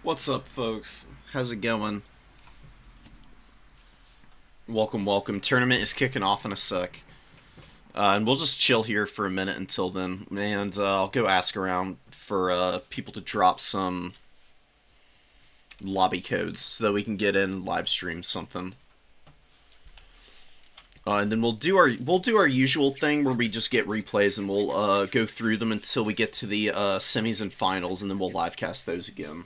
What's up, folks? How's it going? Welcome, welcome. Tournament is kicking off in a sec. And we'll just chill here for a minute until then. And I'll go ask around for people to drop some lobby codes so that we can get in and live stream something. And then we'll do our usual thing where we just get replays and we'll go through them until we get to the semis and finals, and then we'll live cast those again.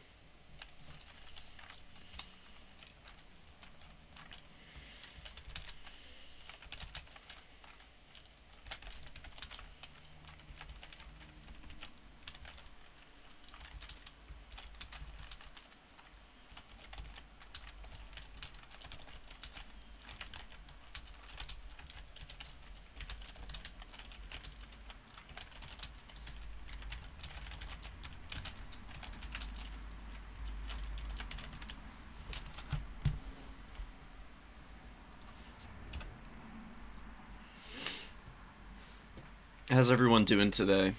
How's everyone doing today?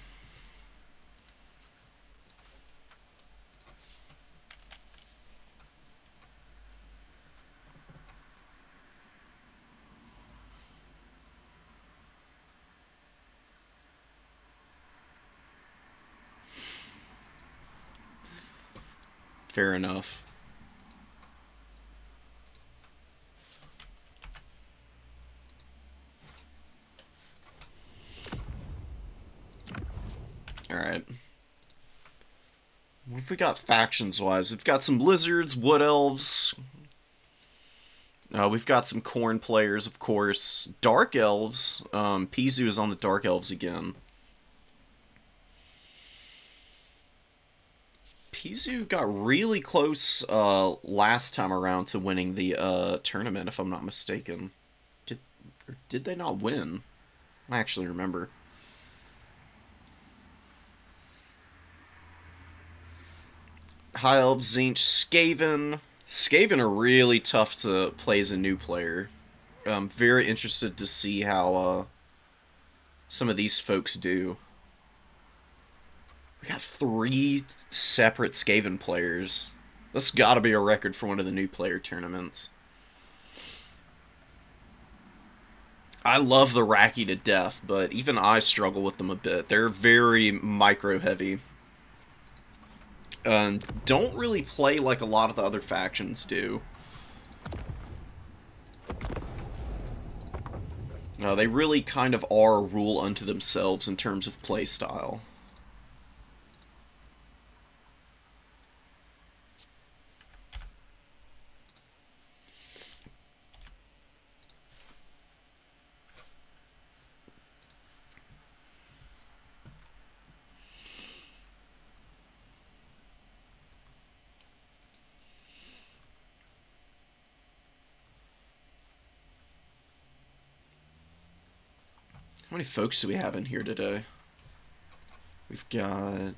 Fair enough. Alright. What have we got factions-wise? We've got some lizards, wood elves. We've got some corn players, of course. Dark elves. Pizu is on the dark elves again. Pizu got really close last time around to winning the tournament, if I'm not mistaken. Did they not win? I actually remember. High Elf, Zinch, Skaven. Skaven are really tough to play as a new player. I'm very interested to see how some of these folks do. We got 3 separate Skaven players. That's gotta be a record for one of the new player tournaments. I love the Raki to death, but even I struggle with them a bit. They're very micro heavy. Don't really play like a lot of the other factions do. No, they really kind of are a rule unto themselves in terms of play style. How many folks do we have in here today? We've got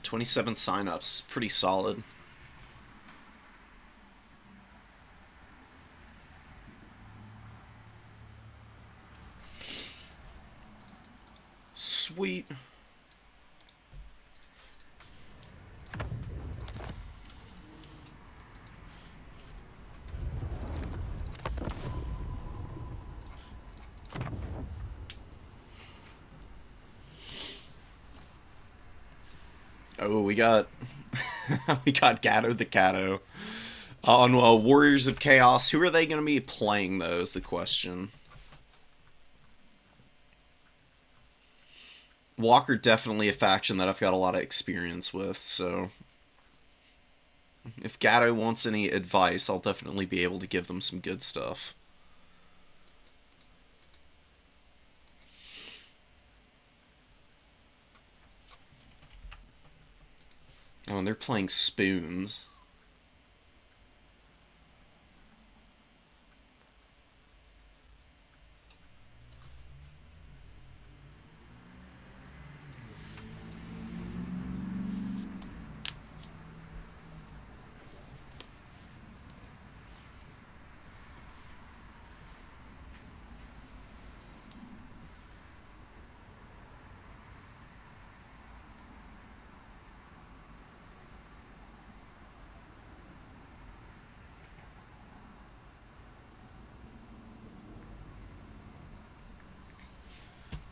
27 signups. Pretty solid. Sweet. Oh, we got we got Gatto the Cato on Warriors of Chaos. Who are they going to be playing, though, is the question. Walker definitely a faction that I've got a lot of experience with, so if Gatto wants any advice, I'll definitely be able to give them some good stuff. Oh, and they're playing Spoons.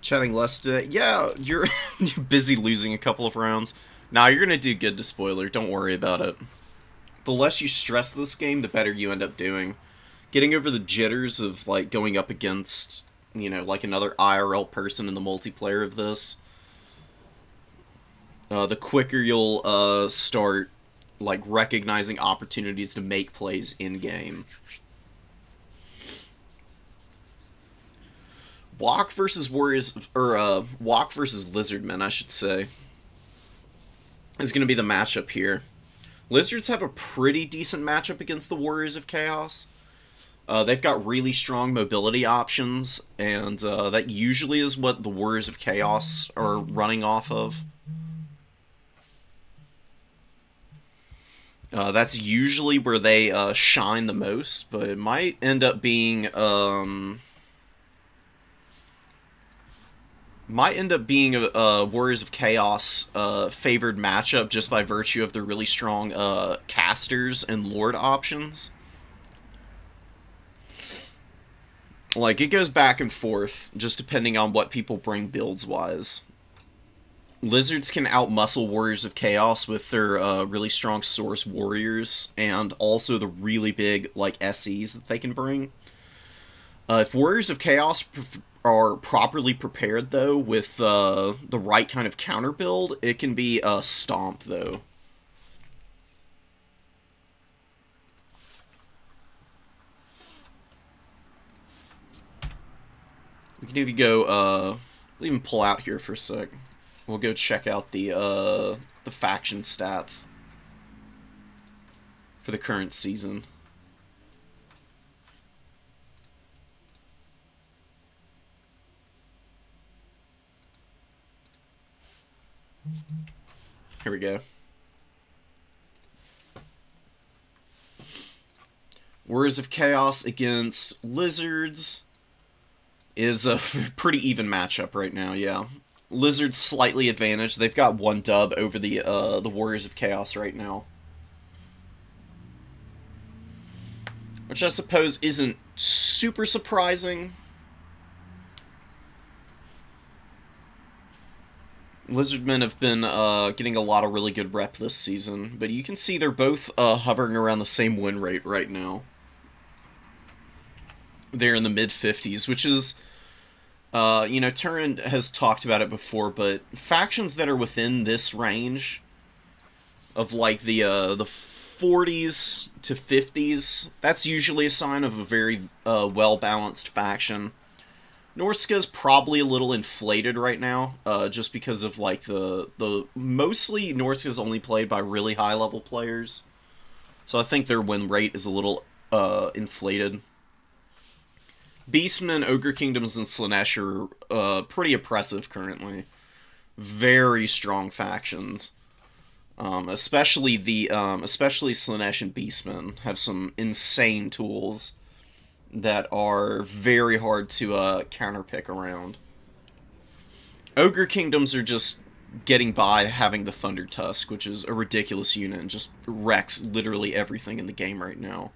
Chatting less today. Yeah, you're you're busy losing a couple of rounds. Nah, you're gonna do good to spoiler. Don't worry about it. The less you stress this game, the better you end up doing. Getting over the jitters of like going up against, you know, like another IRL person in the multiplayer of this. The quicker you'll start like recognizing opportunities to make plays in game. Walk versus Warriors, or Walk versus Lizardmen, I should say, is going to be the matchup here. Lizards have a pretty decent matchup against the Warriors of Chaos. They've got really strong mobility options, and that usually is what the Warriors of Chaos are running off of. That's usually where they shine the most, but it might end up being Warriors of Chaos favored matchup just by virtue of their really strong casters and Lord options. Like, it goes back and forth, just depending on what people bring builds-wise. Lizards can outmuscle Warriors of Chaos with their really strong Source Warriors, and also the really big, like, SEs that they can bring. If Warriors of Chaos are properly prepared, though, with the right kind of counter build, it can be stomped, though. We can even go, we'll even pull out here for a sec. We'll go check out the faction stats for the current season. Here we go. Warriors of Chaos against Lizards is a pretty even matchup right now, yeah. Lizards slightly advantaged. They've got one dub over the Warriors of Chaos right now. Which I suppose isn't super surprising. Lizardmen have been getting a lot of really good rep this season, but you can see they're both hovering around the same win rate right now. They're in the mid-50s, which is, you know, Turin has talked about it before, but factions that are within this range of, like, the 40s to 50s, that's usually a sign of a very well-balanced faction. Norska's probably a little inflated right now, just because of, like, the mostly Norska's only played by really high-level players. So I think their win rate is a little inflated. Beastmen, Ogre Kingdoms, and Slaanesh are pretty oppressive currently. Very strong factions. Especially Slaanesh and Beastmen have some insane tools that are very hard to counterpick around. Ogre Kingdoms are just getting by having the Thunder Tusk, which is a ridiculous unit and just wrecks literally everything in the game right now.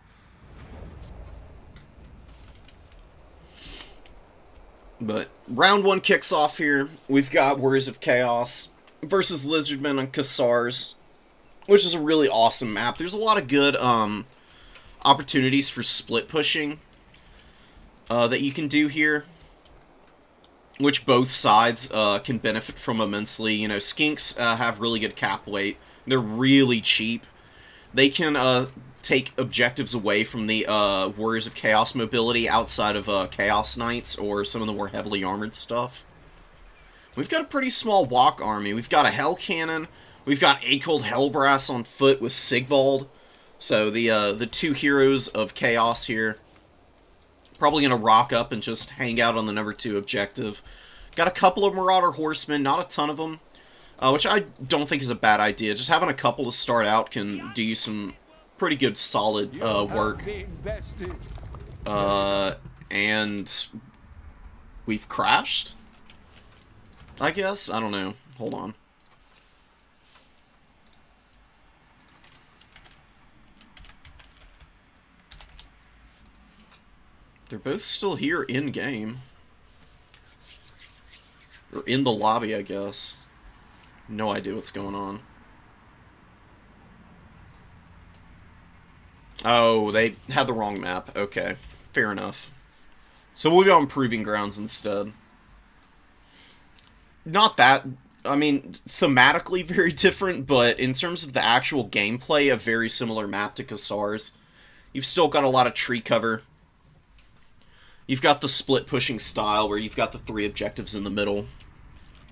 But round one kicks off here. We've got Warriors of Chaos versus Lizardmen on Cassars, which is a really awesome map. There's a lot of good opportunities for split pushing that you can do here, which both sides can benefit from immensely. You know, Skinks have really good cap weight. They're really cheap. They can take objectives away from the Warriors of Chaos mobility outside of Chaos Knights or some of the more heavily armored stuff. We've got a pretty small walk army. We've got a Hell Cannon. We've got Acold Hellbrass on foot with Sigvald. So the two heroes of Chaos here. Probably going to rock up and just hang out on the number 2 objective. Got a couple of Marauder Horsemen, not a ton of them. Which I don't think is a bad idea. Just having a couple to start out can do you some pretty good, solid work. And we've crashed? I guess? I don't know. Hold on. They're both still here in-game. in the lobby, I guess. No idea what's going on. Oh, they had the wrong map. Okay, fair enough. So we'll be on Proving Grounds instead. Not that... I mean, thematically very different, but in terms of the actual gameplay, a very similar map to Cassars. You've still got a lot of tree cover. You've got the split pushing style where you've got the 3 objectives in the middle.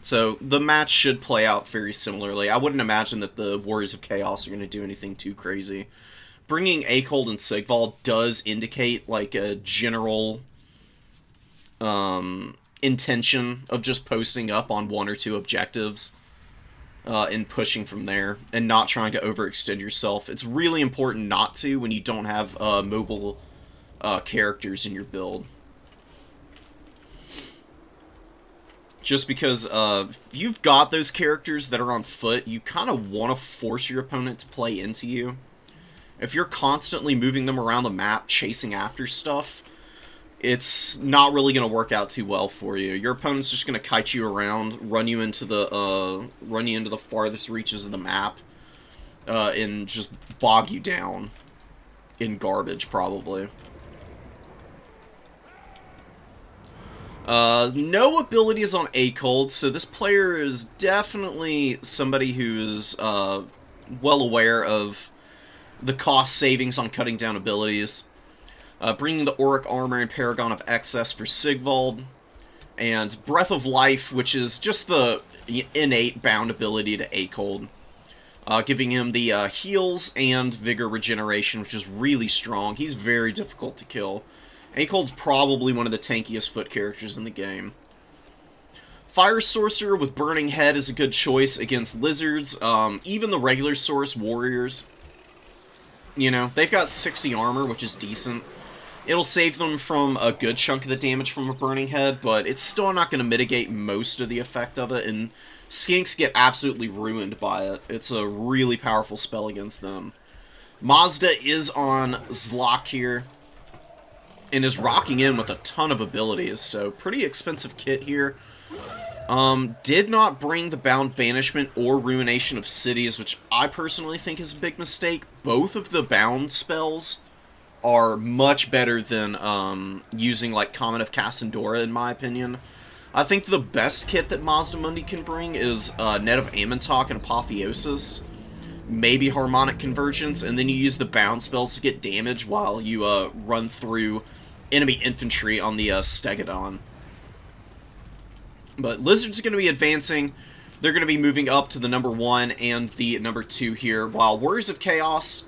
So the match should play out very similarly. I wouldn't imagine that the Warriors of Chaos are going to do anything too crazy. Bringing Akold and Sigvald does indicate like a general intention of just posting up on 1 or 2 objectives and pushing from there and not trying to overextend yourself. It's really important not to when you don't have mobile characters in your build. Just because if you've got those characters that are on foot, you kind of want to force your opponent to play into you. If you're constantly moving them around the map, chasing after stuff, it's not really going to work out too well for you. Your opponent's just going to kite you around, run you into the farthest reaches of the map, and just bog you down in garbage, probably. No abilities on Akold, so this player is definitely somebody who's well aware of the cost savings on cutting down abilities. Bringing the Auric Armor and Paragon of Excess for Sigvald, and Breath of Life, which is just the innate bound ability to Akold. Giving him the heals and Vigor Regeneration, which is really strong. He's very difficult to kill. Akold's probably one of the tankiest foot characters in the game. Fire Sorcerer with Burning Head is a good choice against Lizards. Even the regular Source Warriors, you know, they've got 60 armor, which is decent. It'll save them from a good chunk of the damage from a Burning Head, but it's still not going to mitigate most of the effect of it, and Skinks get absolutely ruined by it. It's a really powerful spell against them. Mazda is on Zlok here, and is rocking in with a ton of abilities, so pretty expensive kit here. Did not bring the Bound Banishment or Ruination of Cities, which I personally think is a big mistake. Both of the Bound spells are much better than using like Comet of Cassandora, in my opinion. I think the best kit that Mazda Mundi can bring is Net of Amontok and Apotheosis. Maybe Harmonic Convergence, and then you use the Bound spells to get damage while you run through enemy infantry on the Stegodon. But Lizard's going to be advancing. They're going to be moving up to the number 1 and the number 2 here, while Warriors of Chaos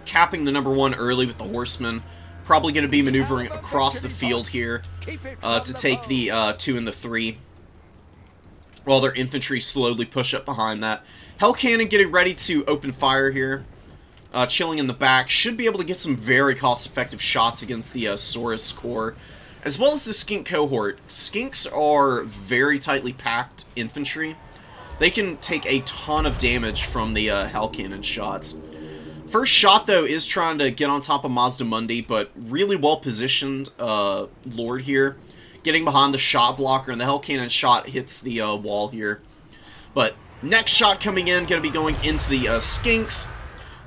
capping the number 1 early with the Horsemen. Probably going to be maneuvering across the field here to take the 2 and the 3, while their infantry slowly push up behind that. Hell Cannon getting ready to open fire here. Chilling in the back. Should be able to get some very cost-effective shots against the Saurus Corps, as well as the Skink cohort. Skinks are very tightly packed infantry. They can take a ton of damage from the Hell Cannon shots. First shot, though, is trying to get on top of Mazda Mundi, but really well-positioned Lord here. Getting behind the shot blocker, and the Hell Cannon shot hits the wall here. But next shot coming in, going to be going into the Skinks.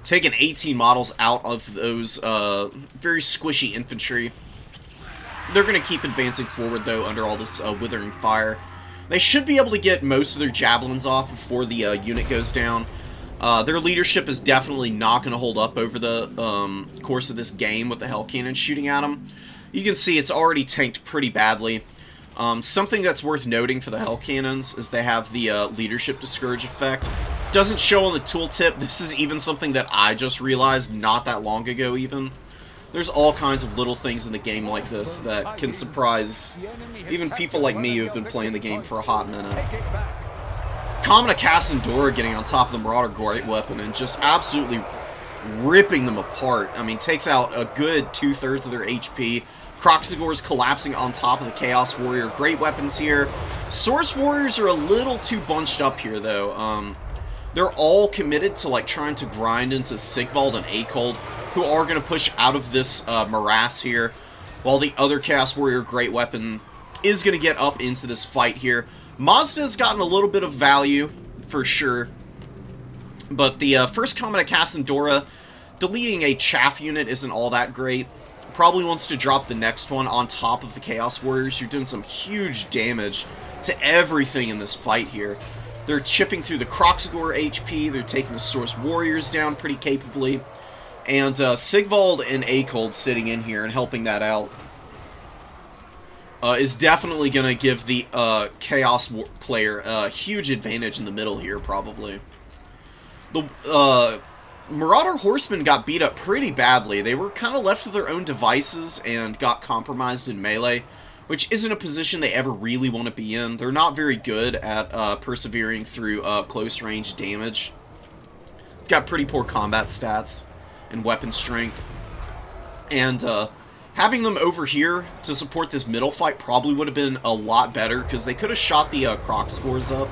Taking 18 models out of those very squishy infantry. They're going to keep advancing forward, though, under all this withering fire. They should be able to get most of their javelins off before the unit goes down. Their leadership is definitely not going to hold up over the course of this game with the Hell Cannon shooting at them. You can see it's already tanked pretty badly. Something that's worth noting for the Hell Cannons is they have the Leadership Discourage effect. Doesn't show on the tooltip. This is even something that I just realized not that long ago even. There's all kinds of little things in the game like this that can surprise even people like me who have been playing the game for a hot minute. Comet of Cassandora getting on top of the Marauder Great Weapon and just absolutely ripping them apart. I mean, takes out a good 2/3 of their HP. Croxigor's collapsing on top of the Chaos Warrior. Great weapons here. Source Warriors are a little too bunched up here, though. They're all committed to like trying to grind into Sigvald and Akold, who are going to push out of this morass here, while the other Chaos Warrior Great Weapon is going to get up into this fight here. Mazda's gotten a little bit of value, for sure. But the first comment of Cassandora, deleting a chaff unit isn't all that great. Probably wants to drop the next one on top of the Chaos Warriors. You're doing some huge damage to everything in this fight here. They're chipping through the Kroxigor HP. They're taking the Source Warriors down pretty capably. And Sigvald and Akold sitting in here and helping that out is definitely going to give the Chaos player a huge advantage in the middle here, probably. The Marauder Horsemen got beat up pretty badly. They were kind of left to their own devices and got compromised in melee, which isn't a position they ever really want to be in. They're not very good at persevering through close-range damage. Got pretty poor combat stats and weapon strength. And having them over here to support this middle fight probably would have been a lot better, because they could have shot the Croc scores up.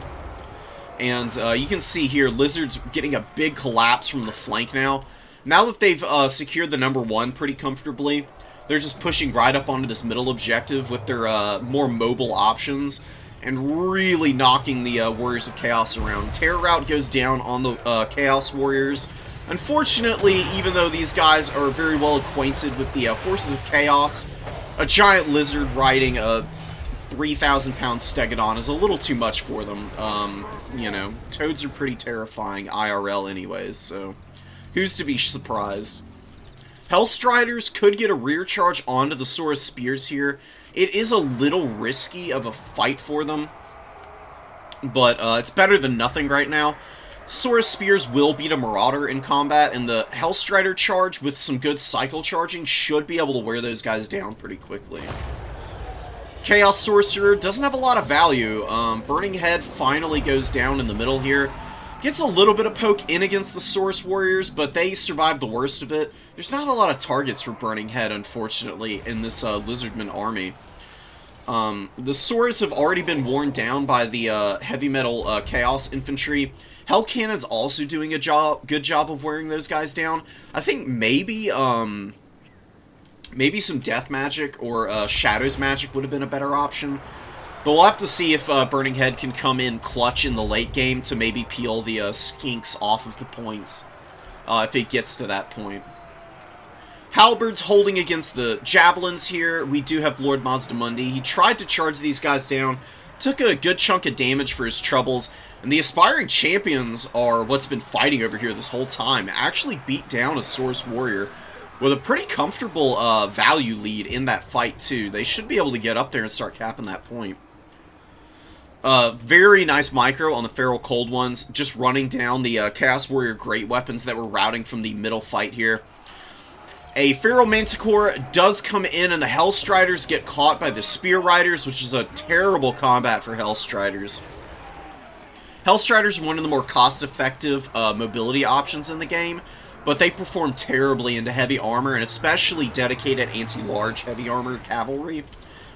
And you can see here, Lizard's getting a big collapse from the flank now. Now that they've secured the #1 pretty comfortably, they're just pushing right up onto this middle objective with their more mobile options and really knocking the Warriors of Chaos around. Terror Route goes down on the Chaos Warriors. Unfortunately, even though these guys are very well acquainted with the forces of Chaos, a giant lizard riding a 3,000-pound Stegodon is a little too much for them. You know, toads are pretty terrifying IRL anyways, so who's to be surprised? Hellstriders could get a rear charge onto the Saurus Spears here. It is a little risky of a fight for them, but it's better than nothing right now. Saurus Spears will beat a Marauder in combat, and the Hellstrider charge with some good cycle charging should be able to wear those guys down pretty quickly. Chaos Sorcerer doesn't have a lot of value. Burning Head finally goes down in the middle here. Gets a little bit of poke in against the Source Warriors, but they survive the worst of it. There's not a lot of targets for Burning Head, unfortunately, in this Lizardman army. The swords have already been worn down by the heavy metal Chaos Infantry. Hell Cannon's also doing a good job of wearing those guys down. I think maybe maybe some Death Magic or Shadows Magic would have been a better option. But we'll have to see if Burning Head can come in clutch in the late game to maybe peel the skinks off of the points, if it gets to that point. Halberd's holding against the Javelins here. We do have Lord Mazdamundi. He tried to charge these guys down, took a good chunk of damage for his troubles, and the Aspiring Champions are what's been fighting over here this whole time. Actually beat down a Source Warrior with a pretty comfortable value lead in that fight, too. They should be able to get up there and start capping that point. Very nice micro on the Feral Cold Ones, just running down the Chaos Warrior Great Weapons that were routing from the middle fight here. A Feral Manticore does come in, and the Hellstriders get caught by the Spear Riders, which is a terrible combat for Hellstriders. Hellstriders are one of the more cost-effective mobility options in the game, but they perform terribly into heavy armor, and especially dedicated anti-large heavy armor cavalry,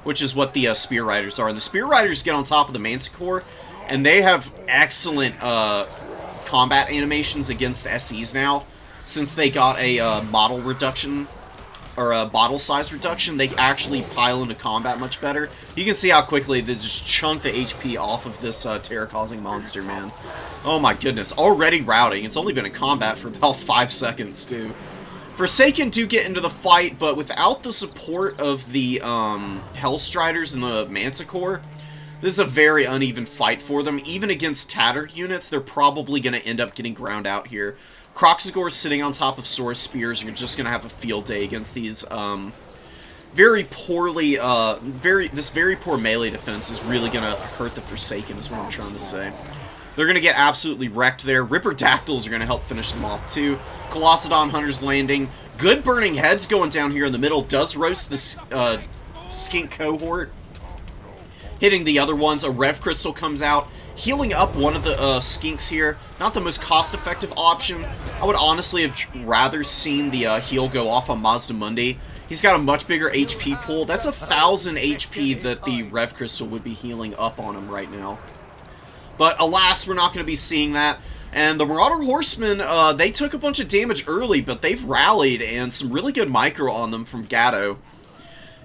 which is what the Spear Riders are. And the Spear Riders get on top of the Manticore, and they have excellent combat animations against SEs now. Since they got a model reduction, or a bottle size reduction, they actually pile into combat much better. You can see how quickly they just chunk the HP off of this terror-causing monster, man. Oh my goodness, already routing. It's only been in combat for about 5 seconds, too. Forsaken do get into the fight, but without the support of the Hellstriders and the Manticore, this is a very uneven fight for them. Even against tattered units, they're probably going to end up getting ground out here. Kroxigor sitting on top of Source Spears, you're just going to have a field day against these very poorly, this very poor melee defense is really going to hurt the Forsaken, is what I'm trying to say. They're going to get absolutely wrecked there. Ripper Dactyls are going to help finish them off, too. Colossodon Hunter's landing. Good Burning Heads going down here in the middle. Does roast the Skink cohort. Hitting the other ones. A Rev Crystal comes out, healing up one of the Skinks here. Not the most cost-effective option. I would honestly have rather seen the heal go off on Mazdamundi. He's got a much bigger HP pool. That's 1,000 HP that the Rev Crystal would be healing up on him right now. But alas, we're not going to be seeing that. And the Marauder Horsemen, they took a bunch of damage early, but they've rallied, and some really good micro on them from Gatto.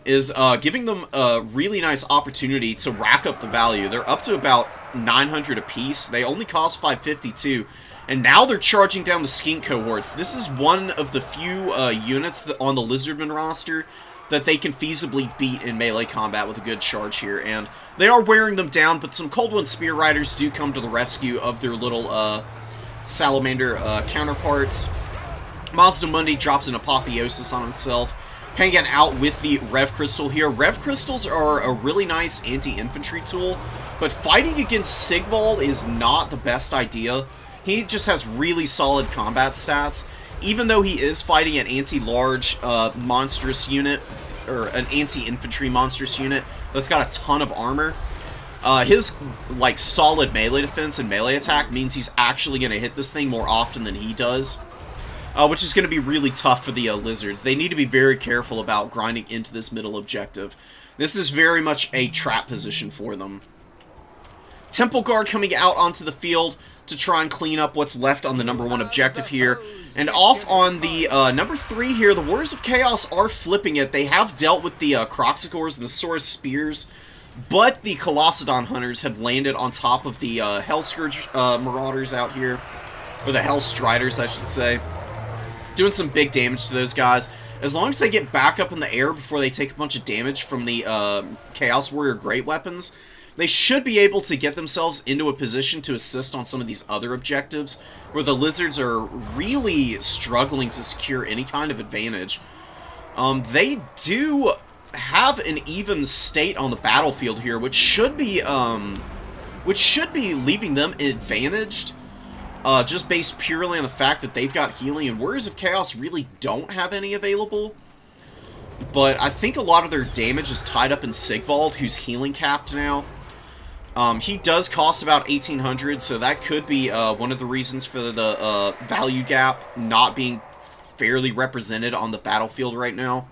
is giving them a really nice opportunity to rack up the value. They're up to about 900 apiece. They only cost 552, and now they're charging down the skink cohorts. This is one of the few units on the Lizardman roster that they can feasibly beat in melee combat with a good charge here, and they are wearing them down, but some Cold One Spear Riders do come to the rescue of their little Salamander counterparts. Mazdamundi drops an Apotheosis on himself, hanging out with the Rev Crystal here. Rev Crystals are a really nice anti-infantry tool, but fighting against Sigvald is not the best idea. He just has really solid combat stats, even though he is fighting an anti-large monstrous unit, or an anti-infantry monstrous unit that's got a ton of armor. His, like, solid melee defense and melee attack means he's actually going to hit this thing more often than he does. Which is going to be really tough for the Lizards. They need to be very careful about grinding into this middle objective. This is very much a trap position for them. Temple Guard coming out onto the field to try and clean up what's left on the #1 objective here. And off on the #3 here, the Warriors of Chaos are flipping it. They have dealt with the Croxigors and the Saurus Spears, but the Colossodon Hunters have landed on top of the Hellscourge Marauders out here. Or the Hellstriders, I should say. Doing some big damage to those guys. As long as they get back up in the air before they take a bunch of damage from the Chaos Warrior Great Weapons, they should be able to get themselves into a position to assist on some of these other objectives, where the Lizards are really struggling to secure any kind of advantage. They do have an even state on the battlefield here, which should be leaving them advantaged. Just based purely on the fact that they've got healing, and Warriors of Chaos really don't have any available. But I think a lot of their damage is tied up in Sigvald, who's healing capped now. He does cost about 1,800, so that could be one of the reasons for the value gap not being fairly represented on the battlefield right now.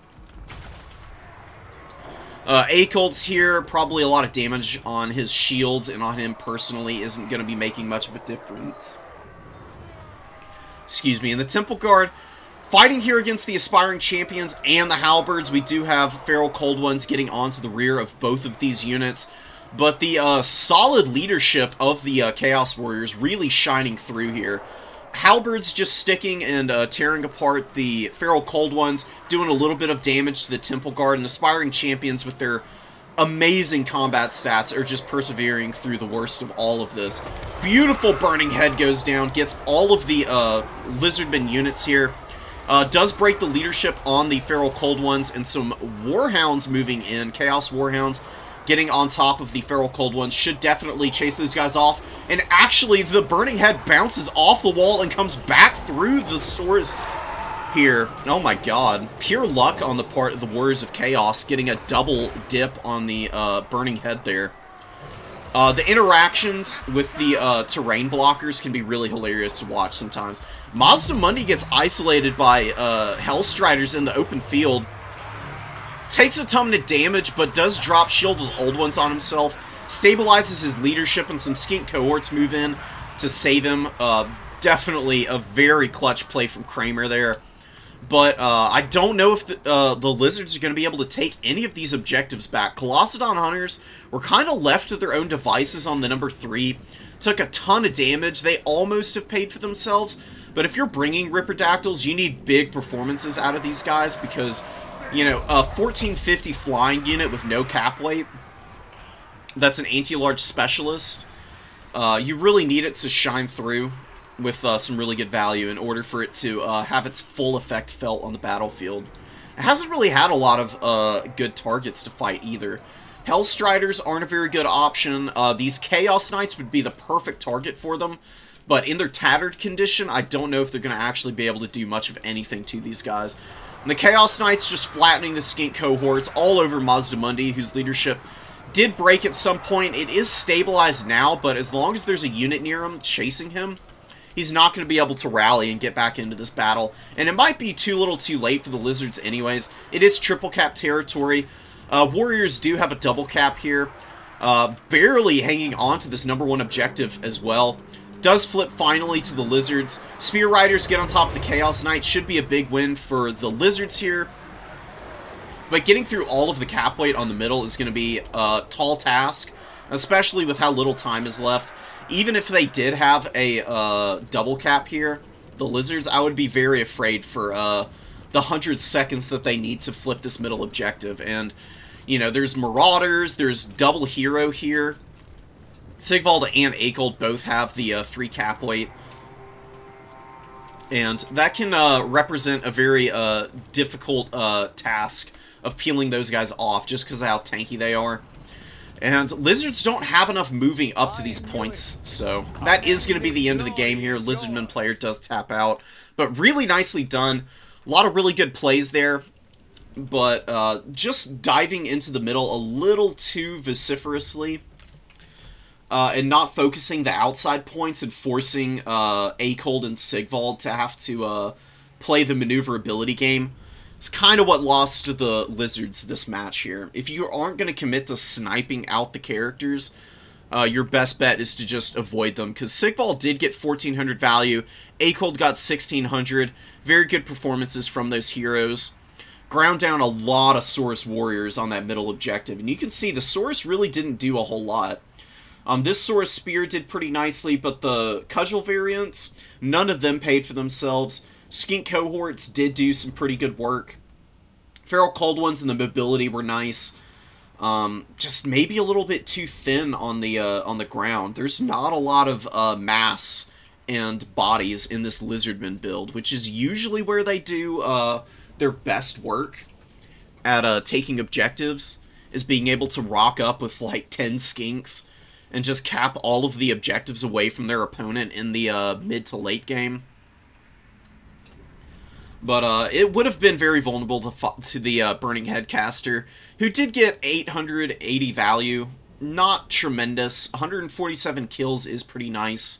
Akol's here, probably a lot of damage on his shields, and on him personally isn't going to be making much of a difference. Excuse me. And the Temple Guard, fighting here against the Aspiring Champions and the Halberds. We do have Feral Cold Ones getting onto the rear of both of these units. But the solid leadership of the Chaos Warriors really shining through here. Halberds just sticking and tearing apart the Feral Cold Ones, doing a little bit of damage to the Temple Guard, and Aspiring Champions with their amazing combat stats are just persevering through the worst of all of this. Beautiful Burning Head goes down, gets all of the Lizardman units here. Does break the leadership on the Feral Cold Ones, and some Warhounds moving in. Chaos Warhounds getting on top of the Feral Cold Ones should definitely chase those guys off. And actually, the Burning Head bounces off the wall and comes back through the Saurus here. Oh my god. Pure luck on the part of the Warriors of Chaos, getting a double dip on the Burning Head there. The interactions with the terrain blockers can be really hilarious to watch sometimes. Mazdamundi gets isolated by Hellstriders in the open field. Takes a ton of damage, but does drop Shield of the Old Ones on himself. Stabilizes his leadership, and some skink cohorts move in to save him. Definitely a very clutch play from Kramer there. But I don't know if the Lizards are going to be able to take any of these objectives back. Colossodon Hunters were kind of left to their own devices on the #3. Took a ton of damage. They almost have paid for themselves. But if you're bringing Ripperdactyls, you need big performances out of these guys because, you know, a 1450 flying unit with no cap weight, that's an anti-large specialist. You really need it to shine through with some really good value in order for it to have its full effect felt on the battlefield. It hasn't really had a lot of good targets to fight either. Hellstriders aren't a very good option. These Chaos Knights would be the perfect target for them, but in their tattered condition, I don't know if they're going to actually be able to do much of anything to these guys. And the Chaos Knights just flattening the skink cohorts all over Mazdamundi, whose leadership did break at some point. It is stabilized now, but as long as there's a unit near him chasing him, he's not going to be able to rally and get back into this battle. And it might be too little too late for the Lizards anyways. It is triple cap territory. Warriors do have a double cap here. Barely hanging on to this #1 objective as well. Does flip finally to the Lizards. Spear Riders get on top of the Chaos Knights. Should be a big win for the Lizards here. But getting through all of the cap weight on the middle is going to be a tall task, especially with how little time is left. Even if they did have a double cap here, the Lizards, I would be very afraid for the 100 seconds that they need to flip this middle objective. And, you know, there's Marauders, there's double hero here. Sigvald and Akold both have the 3 cap weight. And that can represent a very difficult task of peeling those guys off just because of how tanky they are. And Lizards don't have enough moving up to these points, so that is going to be the end of the game here. Lizardman player does tap out, but really nicely done. A lot of really good plays there, but just diving into the middle a little too vociferously. And not focusing the outside points and forcing Akold and Sigvald to have to play the maneuverability game. It's kind of what lost to the Lizards this match here. If you aren't going to commit to sniping out the characters, your best bet is to just avoid them. Because Sigvald did get 1,400 value. Akold got 1,600. Very good performances from those heroes. Ground down a lot of Saurus Warriors on that middle objective. And you can see the Saurus really didn't do a whole lot. This Saurus Spear did pretty nicely, but the Cudgel variants, none of them paid for themselves. Skink Cohorts did do some pretty good work. Feral Cold Ones and the mobility were nice. Just maybe a little bit too thin on the ground. There's not a lot of mass and bodies in this Lizardman build, which is usually where they do their best work at taking objectives, is being able to rock up with like 10 skinks and just cap all of the objectives away from their opponent in the mid to late game. But it would have been very vulnerable to the Burning Headcaster, who did get 880 value. Not tremendous. 147 kills is pretty nice.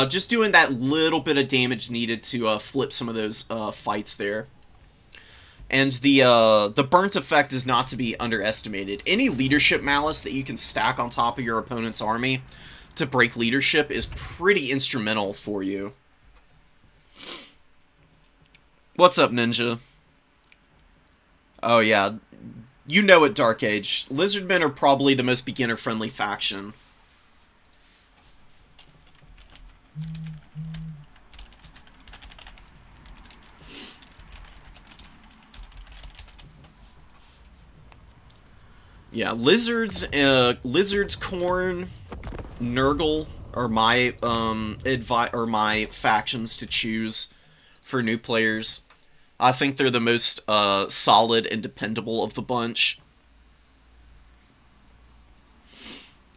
Just doing that little bit of damage needed to flip some of those fights there. And the burnt effect is not to be underestimated. Any leadership malice that you can stack on top of your opponent's army to break leadership is pretty instrumental for you. What's up, Ninja? Oh yeah, you know it, Dark Age. Lizardmen are probably the most beginner-friendly faction. Yeah, Lizards, Khorne, Nurgle are my factions to choose for new players. I think they're the most solid and dependable of the bunch.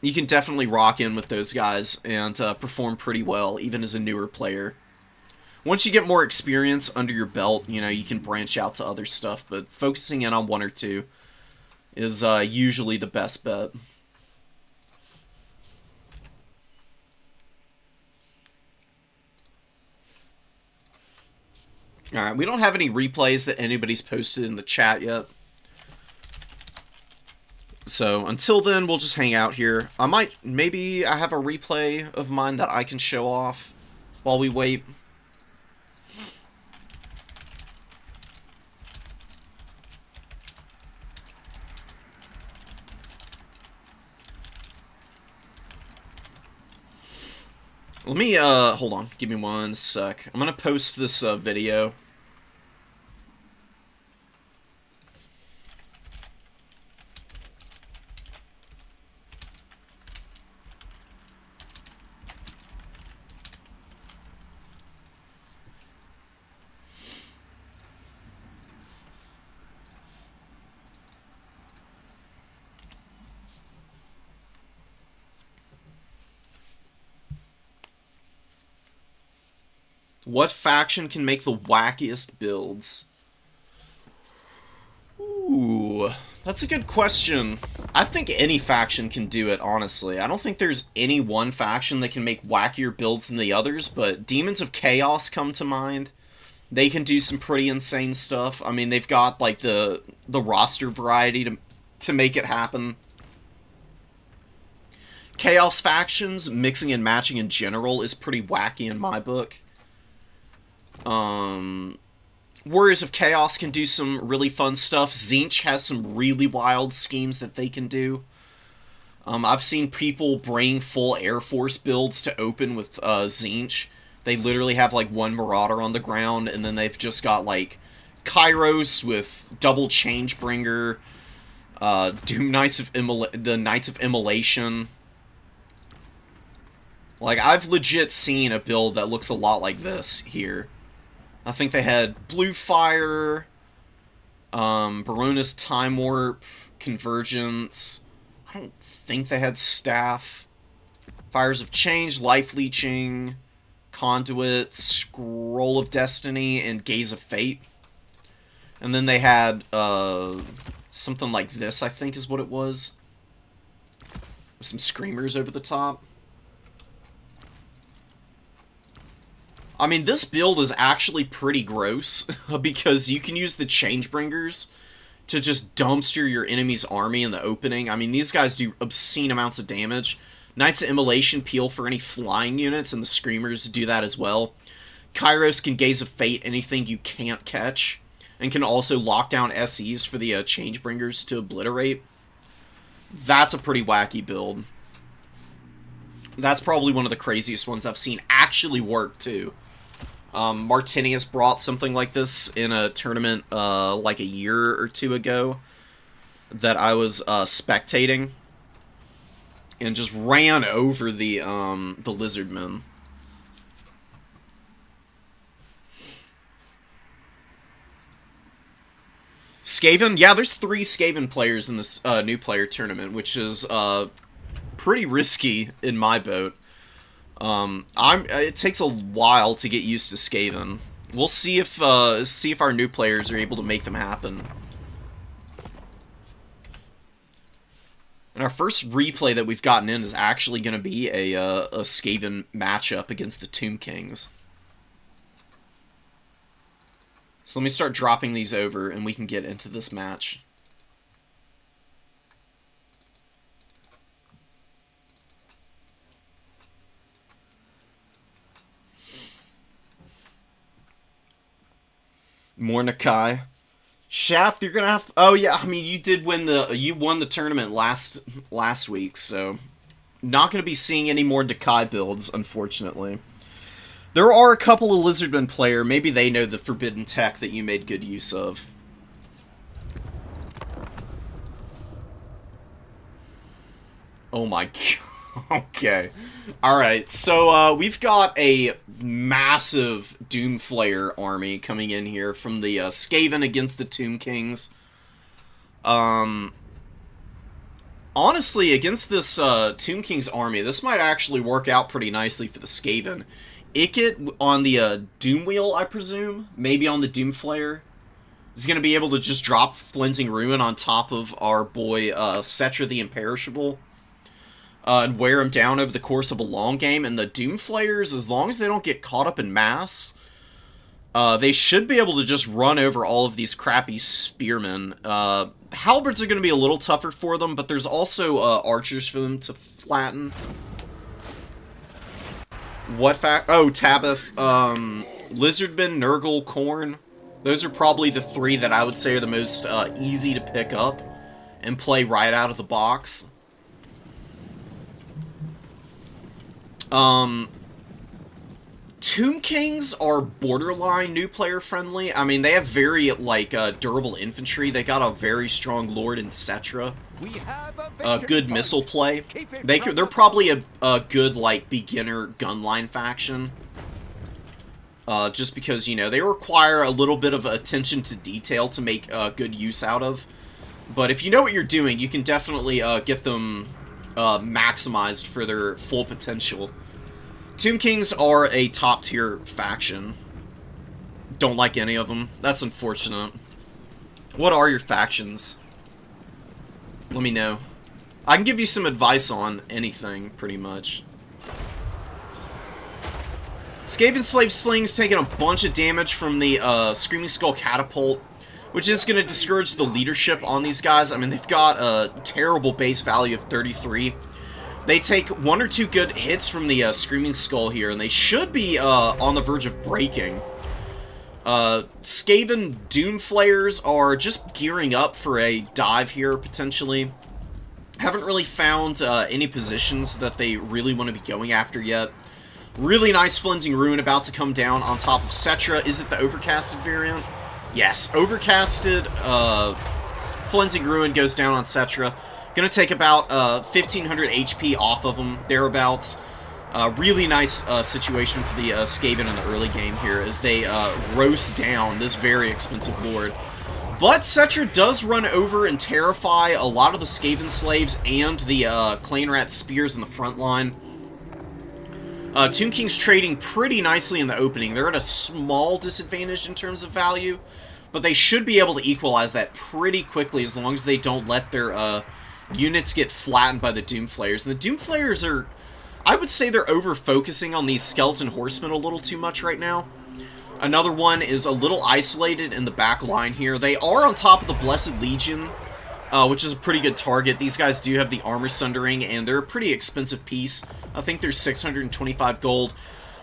You can definitely rock in with those guys and perform pretty well, even as a newer player. Once you get more experience under your belt, you know, you can branch out to other stuff, but focusing in on one or two is usually the best bet. Alright, we don't have any replays that anybody's posted in the chat yet. So, until then, we'll just hang out here. Maybe I have a replay of mine that I can show off while we wait. Let me, hold on. Give me one sec. I'm gonna post this, video. What faction can make the wackiest builds? Ooh, that's a good question. I think any faction can do it, honestly. I don't think there's any one faction that can make wackier builds than the others, but Demons of Chaos come to mind. They can do some pretty insane stuff. I mean, they've got, like, the roster variety to make it happen. Chaos factions, mixing and matching in general, is pretty wacky in my book. Warriors of Chaos can do some really fun stuff. Tzeentch has some really wild schemes that they can do. I've seen people bring full Air Force builds to open with Tzeentch. They literally have like one Marauder on the ground, and then they've just got like Kairos with double Changebringer, Doom Knights of the Knights of Immolation. Like, I've legit seen a build that looks a lot like this here. I think they had Blue Fire, Barona's Time Warp, Convergence. I don't think they had Staff. Fires of Change, Life Leeching, Conduit, Scroll of Destiny, and Gaze of Fate. And then they had something like this, I think is what it was. With some Screamers over the top. I mean, this build is actually pretty gross, because you can use the Changebringers to just dumpster your enemy's army in the opening. I mean, these guys do obscene amounts of damage. Knights of Immolation peel for any flying units, and the Screamers do that as well. Kairos can Gaze of Fate anything you can't catch, and can also lock down SEs for the Changebringers to obliterate. That's a pretty wacky build. That's probably one of the craziest ones I've seen actually work, too. Martinius brought something like this in a tournament like a year or two ago that I was spectating, and just ran over the Lizardmen. Skaven? Yeah, there's 3 Skaven players in this new player tournament, which is pretty risky in my boat. It takes a while to get used to Skaven. We'll see if our new players are able to make them happen. And our first replay that we've gotten in is actually going to be a Skaven matchup against the Tomb Kings. So let me start dropping these over, and we can get into this match. More Nakai. Shaft, you're gonna have to, oh yeah, I mean, you won the tournament last week, so not gonna be seeing any more Nakai builds, unfortunately. There are a couple of Lizardman player, maybe they know the forbidden tech that you made good use of. Oh my god. Okay. Alright, so we've got a massive Doomflayer army coming in here from the Skaven against the Tomb Kings. Honestly, against this Tomb Kings army, this might actually work out pretty nicely for the Skaven. Ikit on the Doom Wheel, I presume, maybe on the Doomflayer, is going to be able to just drop Flensing Ruin on top of our boy Settra the Imperishable. And wear them down over the course of a long game. And the Doomflayers, as long as they don't get caught up in mass, they should be able to just run over all of these crappy spearmen. Halberds are going to be a little tougher for them, but there's also archers for them to flatten. What fact? Oh, Tabith, Lizardman, Nurgle, Khorne. Those are probably the 3 that I would say are the most easy to pick up and play right out of the box. Tomb Kings are borderline new player friendly. I mean, they have very, like, durable infantry. They got a very strong Lord in Settra. Good missile play. They're probably a good, like, beginner gunline faction. Just because, you know, they require a little bit of attention to detail to make good use out of. But if you know what you're doing, you can definitely get them maximized for their full potential. Tomb Kings are a top-tier faction. Don't like any of them. That's unfortunate. What are your factions? Let me know. I can give you some advice on anything, pretty much. Skaven Slave Sling's taking a bunch of damage from the Screaming Skull Catapult, which is going to discourage the leadership on these guys. I mean, they've got a terrible base value of 33. They take 1 or 2 good hits from the Screaming Skull here, and they should be on the verge of breaking. Skaven Doomflayers are just gearing up for a dive here, potentially. Haven't really found any positions that they really want to be going after yet. Really nice Flensing Ruin about to come down on top of Cetra. Is it the Overcasted variant? Yes, Overcasted Flensing Ruin goes down on Cetra. Gonna take about 1,500 HP off of him, thereabouts. Really nice situation for the Skaven in the early game here as they roast down this very expensive lord. But Cetra does run over and terrify a lot of the Skaven slaves and the Clan Rat spears in the front line. Tomb King's trading pretty nicely in the opening. They're at a small disadvantage in terms of value, but they should be able to equalize that pretty quickly as long as they don't let their units get flattened by the Doomflayers. And the Doomflayers are, I would say they're over-focusing on these Skeleton Horsemen a little too much right now. Another one is a little isolated in the back line here. They are on top of the Blessed Legion, which is a pretty good target. These guys do have the Armor Sundering, and they're a pretty expensive piece. I think they're 625 gold.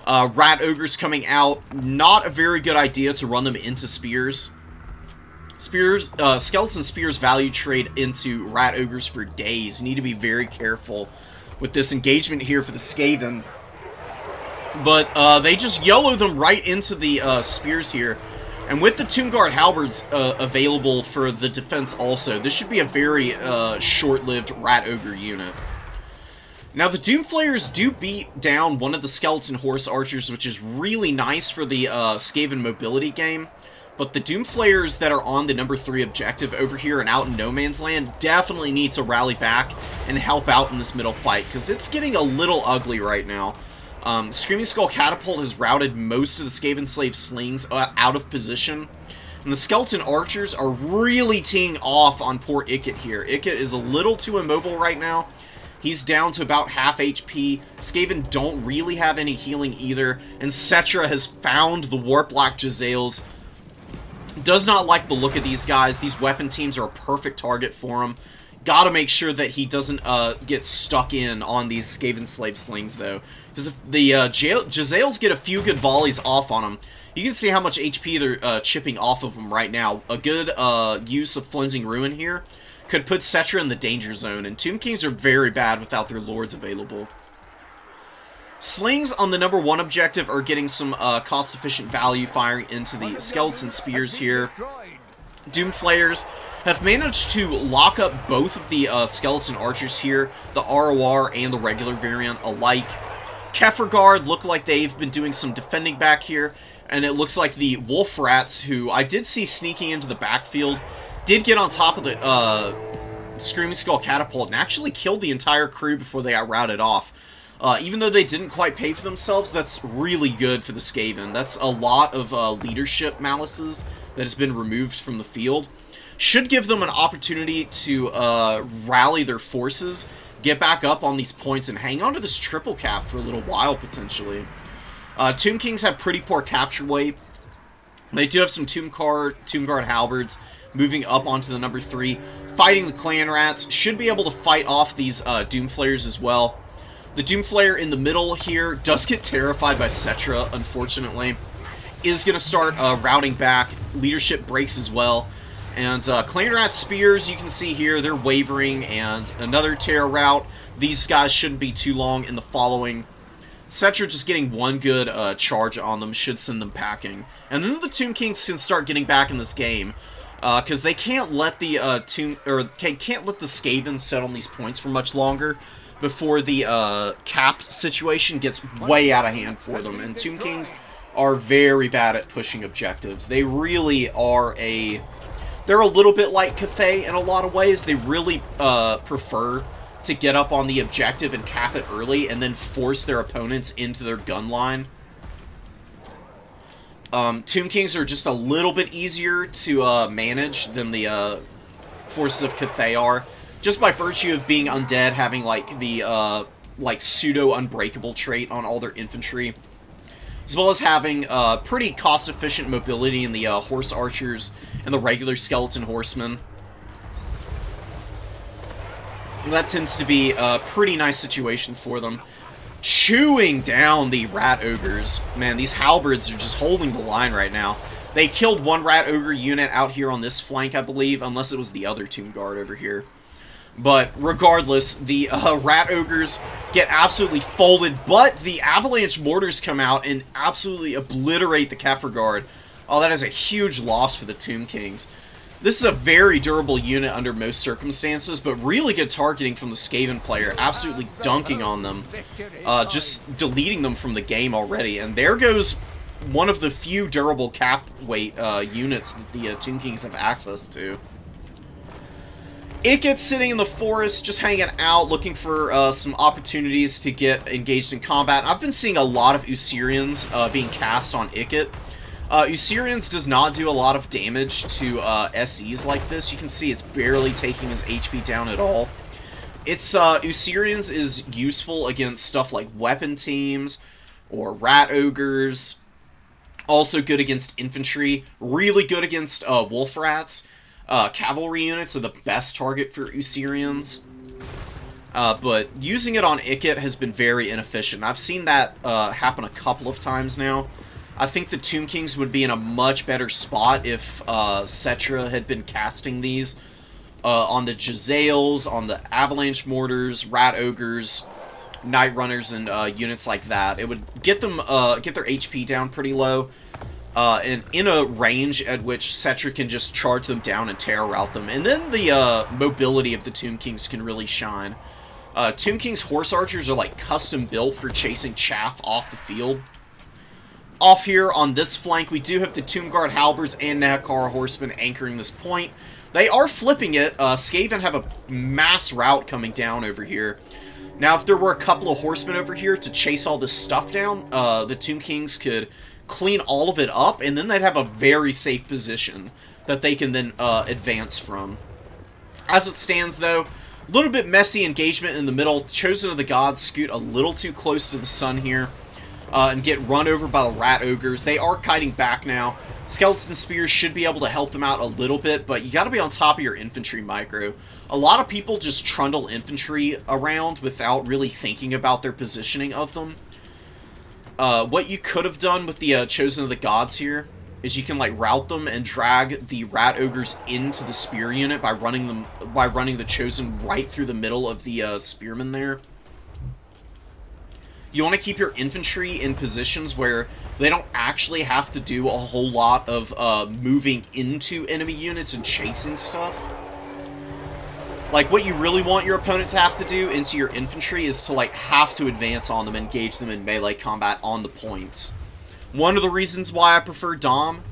Rat Ogres coming out. Not a very good idea to run them into Spears. Skeleton Spears value trade into Rat Ogres for days. You need to be very careful with this engagement here for the Skaven. But they just YOLO them right into the Spears here. And with the Tomb Guard Halberds available for the defense also, this should be a very short-lived Rat Ogre unit. Now, the Doomflayers do beat down one of the Skeleton Horse Archers, which is really nice for the Skaven mobility game. But the Doomflayers that are on the number 3 objective over here and out in No Man's Land definitely need to rally back and help out in this middle fight, because it's getting a little ugly right now. Screaming Skull Catapult has routed most of the Skaven Slave Slings out of position. And the Skeleton Archers are really teeing off on poor Ikit here. Ikit is a little too immobile right now. He's down to about half HP. Skaven don't really have any healing either. And Cetra has found the Warplock Jezzails. Does not like the look of these guys. These weapon teams are a perfect target for him. Gotta make sure that he doesn't get stuck in on these Skaven Slave Slings, though. Because if the Jezzails get a few good volleys off on him, you can see how much HP they're chipping off of him right now. A good use of Flensing Ruin here could put Cetra in the danger zone, and Tomb Kings are very bad without their lords available. Slings on the number 1 objective are getting some cost-efficient value firing into the Skeleton Spears here. Doomflayers have managed to lock up both of the Skeleton Archers here, the ROR and the regular variant alike. Kefirgard look like they've been doing some defending back here, and it looks like the Wolf Rats, who I did see sneaking into the backfield, did get on top of the Screaming Skull Catapult and actually killed the entire crew before they got routed off. Even though they didn't quite pay for themselves, that's really good for the Skaven. That's a lot of leadership malices that has been removed from the field. Should give them an opportunity to rally their forces, get back up on these points, and hang on to this triple cap for a little while, potentially. Tomb Kings have pretty poor capture weight. They do have some Tomb Guard Halberds moving up onto the number 3. Fighting the Clan Rats. Should be able to fight off these Doomflayers as well. The Doomflayer in the middle here does get terrified by Cetra, unfortunately. Is going to start routing back. Leadership breaks as well. And Clan Rat Spears, you can see here, they're wavering. And another terror route. These guys shouldn't be too long in the following. Cetra just getting one good charge on them should send them packing. And then the Tomb Kings can start getting back in this game. Because they can't let the can't let the Skaven set on these points for much longer before the cap situation gets way out of hand for them. And Tomb Kings are very bad at pushing objectives. They really are they're a little bit like Cathay in a lot of ways. They really prefer to get up on the objective and cap it early and then force their opponents into their gun line. Tomb Kings are just a little bit easier to manage than the forces of Cathay are. Just by virtue of being undead, having like the pseudo-unbreakable trait on all their infantry. As well as having pretty cost-efficient mobility in the Horse Archers and the regular Skeleton Horsemen. That tends to be a pretty nice situation for them. Chewing down the Rat Ogres. Man, these Halberds are just holding the line right now. They killed one Rat Ogre unit out here on this flank, I believe, unless it was the other Tomb Guard over here. But regardless, the Rat Ogres get absolutely folded, but the Avalanche Mortars come out and absolutely obliterate the Kefir Guard. Oh, that is a huge loss for the Tomb Kings. This is a very durable unit under most circumstances, but really good targeting from the Skaven player, absolutely dunking on them, just deleting them from the game already. And there goes one of the few durable cap weight units that the Tomb Kings have access to. It gets sitting in the forest, just hanging out, looking for some opportunities to get engaged in combat. I've been seeing a lot of Usirians being cast on Ikit. Usirians does not do a lot of damage to SEs like this. You can see it's barely taking his HP down at all. It's Usirians is useful against stuff like weapon teams or Rat Ogres. Also good against infantry. Really good against Wolf Rats. Cavalry units are the best target for Usirians. But using it on Ikit has been very inefficient. I've seen that happen a couple of times now. I think the Tomb Kings would be in a much better spot if Cetra had been casting these on the Jezzails, on the Avalanche Mortars, Rat Ogres, Night Runners, and units like that. It would get them get their HP down pretty low, and in a range at which Cetra can just charge them down and terror route them. And then the mobility of the Tomb Kings can really shine. Tomb Kings Horse Archers are like custom built for chasing chaff off the field. Off here on this flank, we do have the Tomb Guard Halberds and Nehekara Horsemen anchoring this point. They are flipping it. Skaven have a mass rout coming down over here. Now, if there were a couple of horsemen over here to chase all this stuff down, the Tomb Kings could clean all of it up, and then they'd have a very safe position that they can then advance from. As it stands, though, a little bit messy engagement in the middle. Chosen of the Gods scoot a little too close to the sun here. And get run over by the Rat Ogres. They are kiting back now. Skeleton Spears should be able to help them out a little bit, but you got to be on top of your infantry micro. A lot of people just trundle infantry around without really thinking about their positioning of them. What you could have done with the Chosen of the Gods here is you can like route them and drag the Rat Ogres into the Spear unit by running the Chosen right through the middle of the Spearmen there. You want to keep your infantry in positions where they don't actually have to do a whole lot of moving into enemy units and chasing stuff. Like, what you really want your opponent to have to do into your infantry is to, like, have to advance on them and engage them in melee combat on the points. One of the reasons why I prefer Dom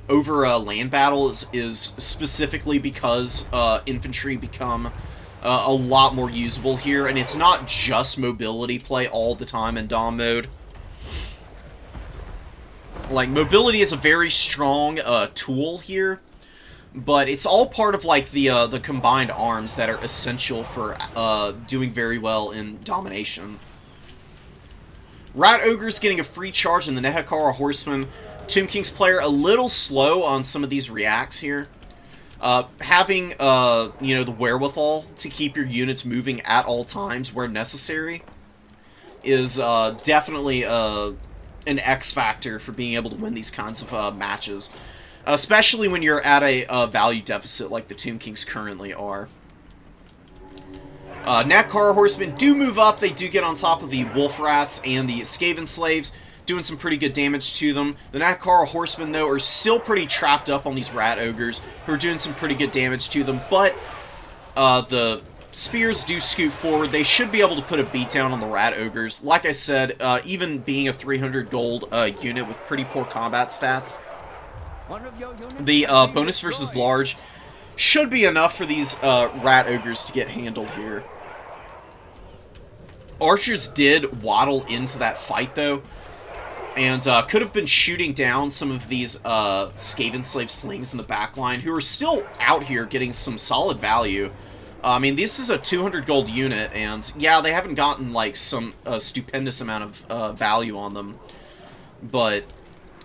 over land battles is specifically because infantry become a lot more usable here, and it's not just mobility play all the time in Dom mode. Like, mobility is a very strong tool here, but it's all part of like the combined arms that are essential for doing very well in domination. Rat Ogre's getting a free charge in the Nehekara Horseman. Tomb King's player a little slow on some of these reacts here. Having, you know, the wherewithal to keep your units moving at all times where necessary is definitely an X factor for being able to win these kinds of matches. Especially when you're at a value deficit like the Tomb Kings currently are. Nehekara Horsemen do move up. They do get on top of the Wolf Rats and the Skaven Slaves, doing some pretty good damage to them. The Nehekara Horsemen, though, are still pretty trapped up on these Rat Ogres, who are doing some pretty good damage to them, but the Spears do scoot forward. They should be able to put a beat down on the Rat Ogres. Like I said, even being a 300 gold unit with pretty poor combat stats, the bonus versus large should be enough for these Rat Ogres to get handled here. Archers did waddle into that fight, though, and could have been shooting down some of these Skaven Slave slings in the back line, who are still out here getting some solid value. I mean, this is a 200 gold unit, and yeah, they haven't gotten like some stupendous amount of value on them, but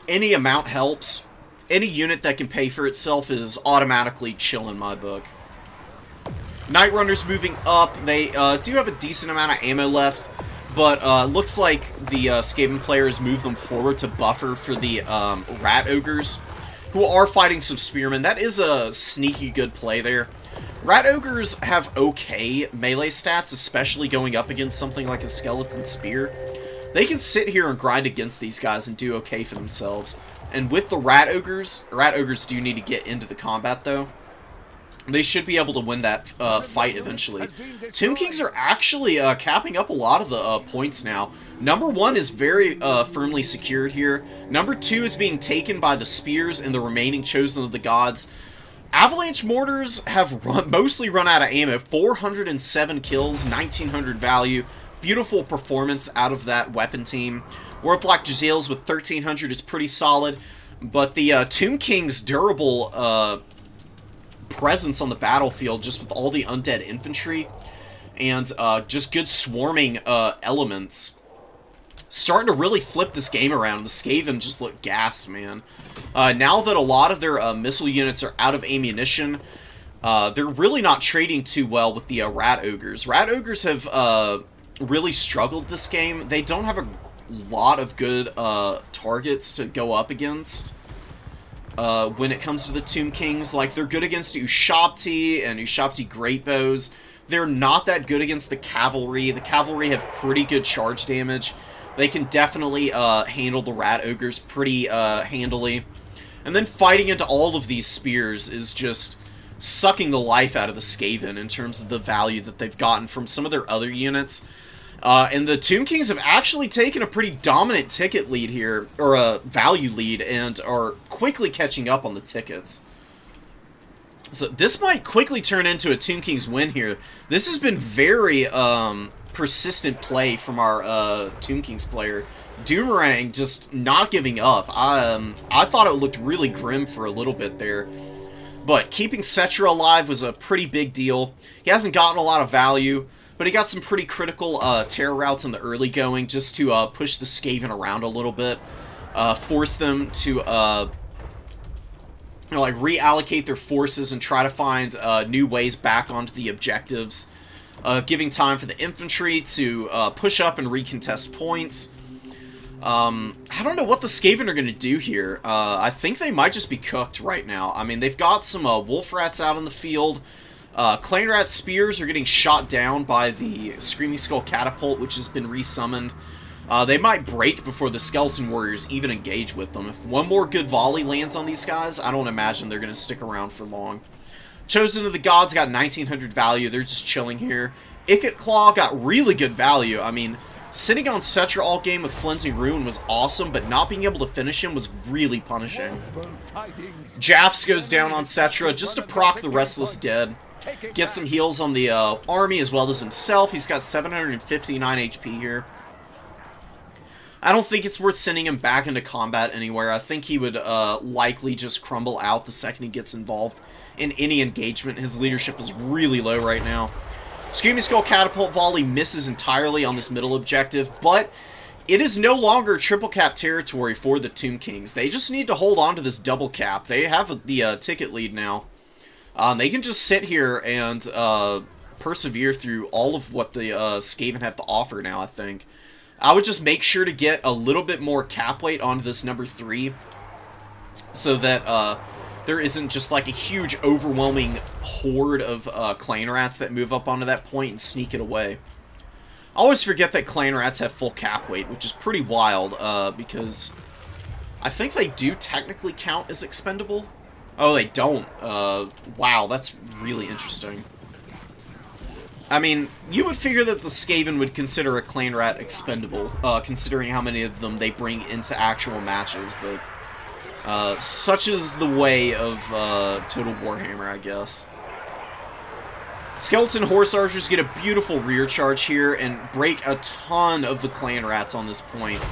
any amount helps. Any unit that can pay for itself is automatically chill in my book. Night Runners moving up. They do have a decent amount of ammo left, but looks like the Skaven players move them forward to buffer for the Rat Ogres. who are fighting some spearmen. That is a sneaky good play there. Rat Ogres have okay melee stats, especially going up against something like a Skeleton Spear. They can sit here and grind against these guys and do okay for themselves. And with the Rat Ogres do need to get into the combat, though. They should be able to win that fight eventually. Tomb Kings are actually capping up a lot of the points now. Number 1 is very firmly secured here. Number 2 is being taken by the Spears and the remaining Chosen of the Gods. Avalanche Mortars have mostly run out of ammo. 407 kills, 1900 value. Beautiful performance out of that weapon team. Warlock Jazales with 1300 is pretty solid. But the Tomb King's durable presence on the battlefield, just with all the undead infantry and just good swarming elements, starting to really flip this game around. The Skaven just look gassed, man. Now that a lot of their missile units are out of ammunition, they're really not trading too well with the Rat Ogres. Rat Ogres have really struggled this game. They don't have a lot of good targets to go up against. When it comes to the Tomb Kings, like, they're good against Ushabti and Ushabti Greatbows. They're not that good against the Cavalry. The Cavalry have pretty good charge damage. They can definitely handle the Rat Ogres pretty handily. And then fighting into all of these spears is just sucking the life out of the Skaven in terms of the value that they've gotten from some of their other units. And the Tomb Kings have actually taken a pretty dominant ticket lead here, or a value lead, and are quickly catching up on the tickets. So this might quickly turn into a Tomb Kings win here. This has been very persistent play from our Tomb Kings player. Doomerang just not giving up. I thought it looked really grim for a little bit there. But keeping Cetra alive was a pretty big deal. He hasn't gotten a lot of value, but he got some pretty critical terror routes in the early going just to push the Skaven around a little bit. Force them to like reallocate their forces and try to find new ways back onto the objectives. Giving time for the infantry to push up and recontest points. I don't know what the Skaven are going to do here. I think they might just be cooked right now. I mean, they've got some Wolf Rats out in the field. Clan Rat Spears are getting shot down by the Screaming Skull Catapult, which has been resummoned. They might break before the Skeleton Warriors even engage with them. If one more good volley lands on these guys, I don't imagine they're going to stick around for long. Chosen of the Gods got 1900 value. They're just chilling here. Ikit Claw got really good value. I mean, sitting on Cetra all game with Flensing Ruin was awesome, but not being able to finish him was really punishing. Jaffs goes down on Cetra just to proc the Restless Dead. Get some heals on the army as well as himself. He's got 759 HP here. I don't think it's worth sending him back into combat anywhere. I think he would likely just crumble out the second he gets involved in any engagement. His leadership is really low right now. Screaming Skull Catapult Volley misses entirely on this middle objective, but it is no longer triple cap territory for the Tomb Kings. They just need to hold on to this double cap. They have the ticket lead now. They can just sit here and persevere through all of what the Skaven have to offer now, I think. I would just make sure to get a little bit more cap weight onto this number 3 so that there isn't just like a huge overwhelming horde of Clan Rats that move up onto that point and sneak it away. I always forget that Clan Rats have full cap weight, which is pretty wild because I think they do technically count as expendable. Oh, they don't. Wow, that's really interesting. I mean, you would figure that the Skaven would consider a Clan Rat expendable, considering how many of them they bring into actual matches, but such is the way of Total Warhammer, I guess. Skeleton Horse Archers get a beautiful rear charge here and break a ton of the Clan Rats on this point.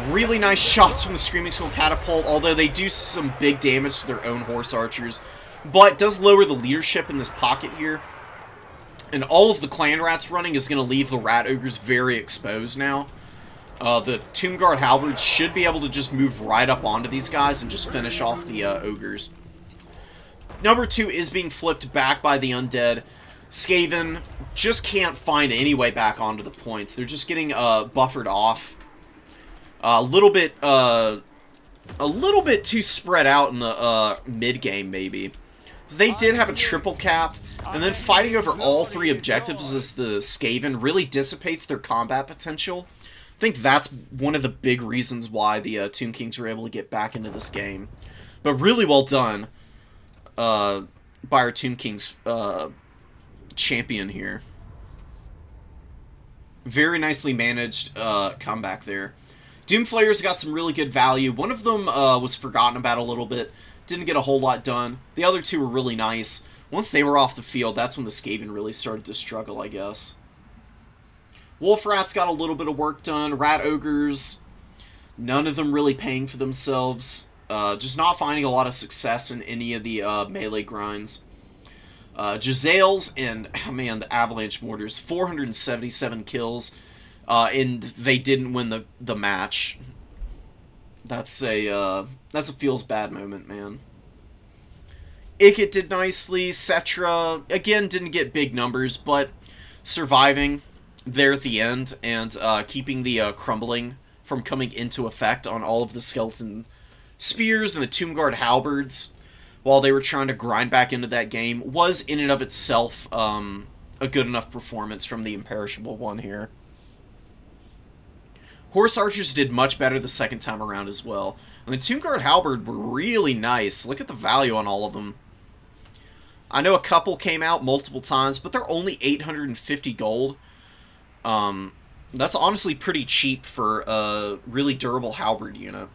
Really nice shots from the Screaming Skull Catapult, although they do some big damage to their own Horse Archers, but does lower the leadership in this pocket here. And all of the Clan Rats running is going to leave the Rat Ogres very exposed now. The Tomb Guard Halberds should be able to just move right up onto these guys and just finish off the Ogres. Number 2 is being flipped back by the Undead. Skaven just can't find any way back onto the points. They're just getting buffered off. A little bit a little bit too spread out in the mid-game, maybe. So they did have a triple cap, and then fighting over all 3 objectives as the Skaven really dissipates their combat potential. I think that's one of the big reasons why the Tomb Kings were able to get back into this game. But really well done by our Tomb Kings champion here. Very nicely managed comeback there. Doomflayers got some really good value. One of them was forgotten about a little bit. Didn't get a whole lot done. The other 2 were really nice. Once they were off the field, that's when the Skaven really started to struggle, I guess. Wolf Rats got a little bit of work done. Rat Ogres, none of them really paying for themselves. Just not finding a lot of success in any of the melee grinds. Giselles and, oh man, the Avalanche Mortars, 477 kills, and they didn't win the match. That's a feels bad moment, man. Ikit did nicely. Cetra, again, didn't get big numbers, but surviving there at the end and keeping the crumbling from coming into effect on all of the skeleton spears and the Tomb Guard halberds while they were trying to grind back into that game was in and of itself a good enough performance from the Imperishable One here. Horse Archers did much better the second time around as well. And the Tomb Guard halberd were really nice. Look at the value on all of them. I know a couple came out multiple times, but they're only 850 gold. That's honestly pretty cheap for a really durable halberd unit.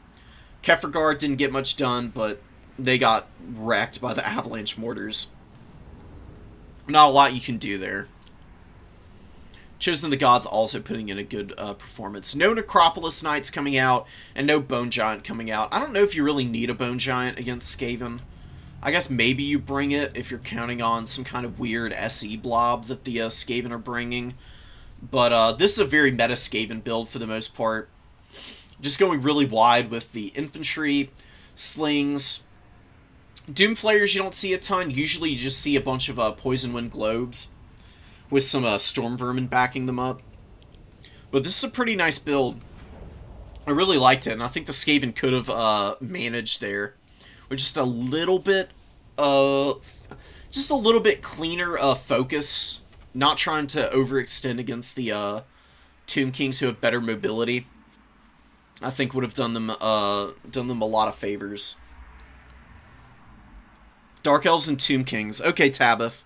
Kefirgard didn't get much done, but they got wrecked by the Avalanche Mortars. Not a lot you can do there. Chosen of the Gods also putting in a good performance. No Necropolis Knights coming out, and no Bone Giant coming out. I don't know if you really need a Bone Giant against Skaven. I guess maybe you bring it if you're counting on some kind of weird SE blob that the Skaven are bringing. But this is a very meta Skaven build for the most part. Just going really wide with the infantry, slings. Doomflayers you don't see a ton. Usually you just see a bunch of Poison Wind Globes with some Storm Vermin backing them up. But this is a pretty nice build. I really liked it, and I think the Skaven could have managed there with just a little bit cleaner focus, not trying to overextend against the Tomb Kings who have better mobility. I think would have done them a lot of favors. Dark Elves and Tomb Kings. Okay, Tabith.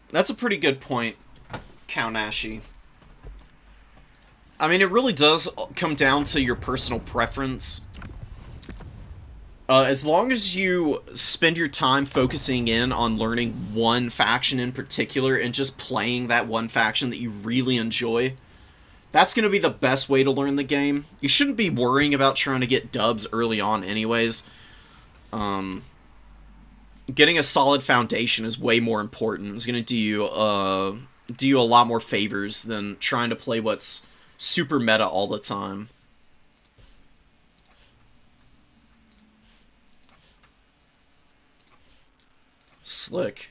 That's a pretty good point, Kaunashi. I mean, it really does come down to your personal preference. As long as you spend your time focusing in on learning one faction in particular and just playing that one faction that you really enjoy, that's going to be the best way to learn the game. You shouldn't be worrying about trying to get dubs early on anyways. Getting a solid foundation is way more important. It's going to do you a lot more favors than trying to play what's super meta all the time. Slick.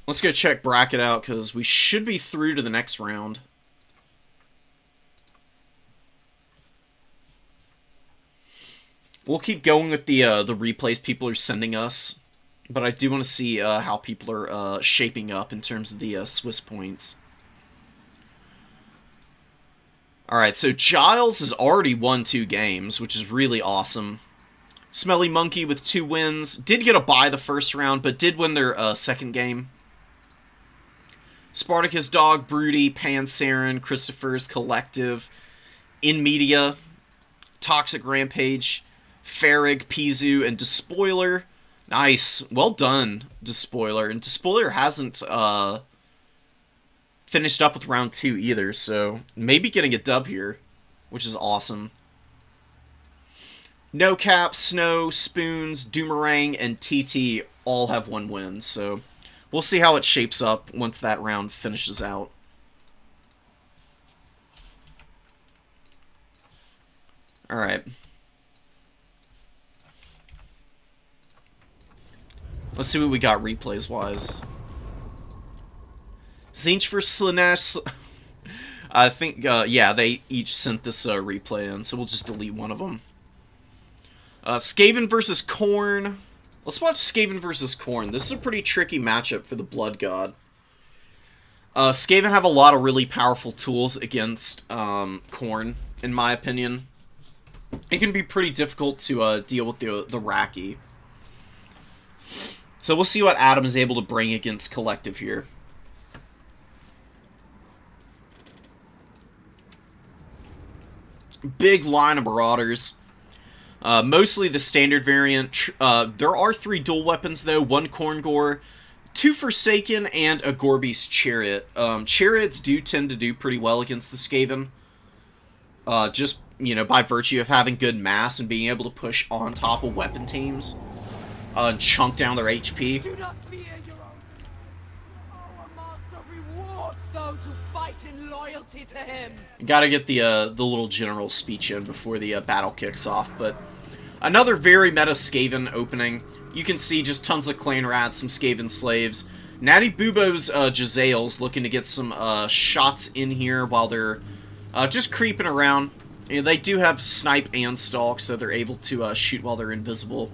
Let's go check bracket out, because we should be through to the next round. We'll keep going with the replays people are sending us, but I do want to see how people are shaping up in terms of the Swiss points. Alright, so Giles has already won 2 games, which is really awesome. Smelly Monkey with 2 wins. Did get a bye the first round, but did win their second game. Spartacus Dog, Broody, Pansarin, Christopher's Collective, In Media, Toxic Rampage, Farrig, Pizu, and Despoiler. Nice. Well done, Despoiler. And Despoiler hasn't finished up with round 2 either, so maybe getting a dub here, which is awesome. No Cap, Snow, Spoons, Doomerang, and TT all have 1 win, so we'll see how it shapes up once that round finishes out. Alright. Let's see what we got replays-wise. Zinch for Slanesh. I think, yeah, they each sent this replay in, so we'll just delete one of them. Skaven versus Khorne. Let's watch Skaven versus Khorne. This is a pretty tricky matchup for the Blood God. Skaven have a lot of really powerful tools against Khorne, in my opinion. It can be pretty difficult to deal with the Raki. So we'll see what Adam is able to bring against Collective here. Big line of Marauders. Mostly the standard variant. There are 3 dual weapons, though. 1 Khorngor, 2 Forsaken, and a Gorby's Chariot. Chariots do tend to do pretty well against the Skaven. Just, you know, by virtue of having good mass and being able to push on top of weapon teams. And chunk down their HP. Do not fear your own. Our master rewards those who fight in loyalty to him. Gotta get the little general speech in before the battle kicks off, but another very meta Skaven opening. You can see just tons of clan rats, some Skaven slaves. Natty Bubo's Jezzail's looking to get some shots in here while they're just creeping around. And they do have snipe and stalk, so they're able to shoot while they're invisible.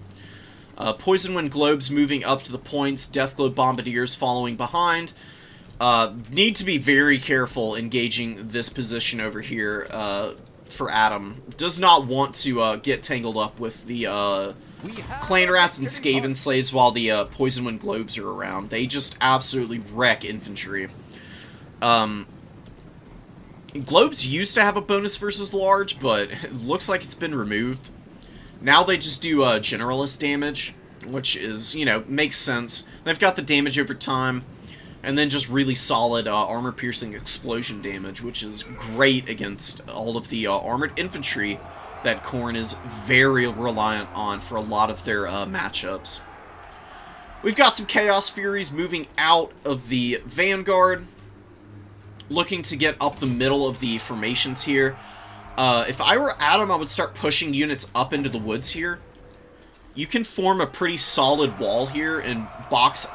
Poison Wind Globes moving up to the points. Deathglow Bombardiers following behind. Need to be very careful engaging this position over here for Adam. Does not want to get tangled up with the Clan Rats and Skaven Slaves while the Poison Wind Globes are around. They just absolutely wreck infantry. Globes used to have a bonus versus large, but it looks like it's been removed. Now they just do generalist damage, which is, you know, makes sense. They've got the damage over time, and then just really solid armor-piercing explosion damage, which is great against all of the armored infantry that Khorne is very reliant on for a lot of their matchups. We've got some Chaos Furies moving out of the Vanguard, looking to get up the middle of the formations here. If I were Adam, I would start pushing units up into the woods here. You can form a pretty solid wall here and box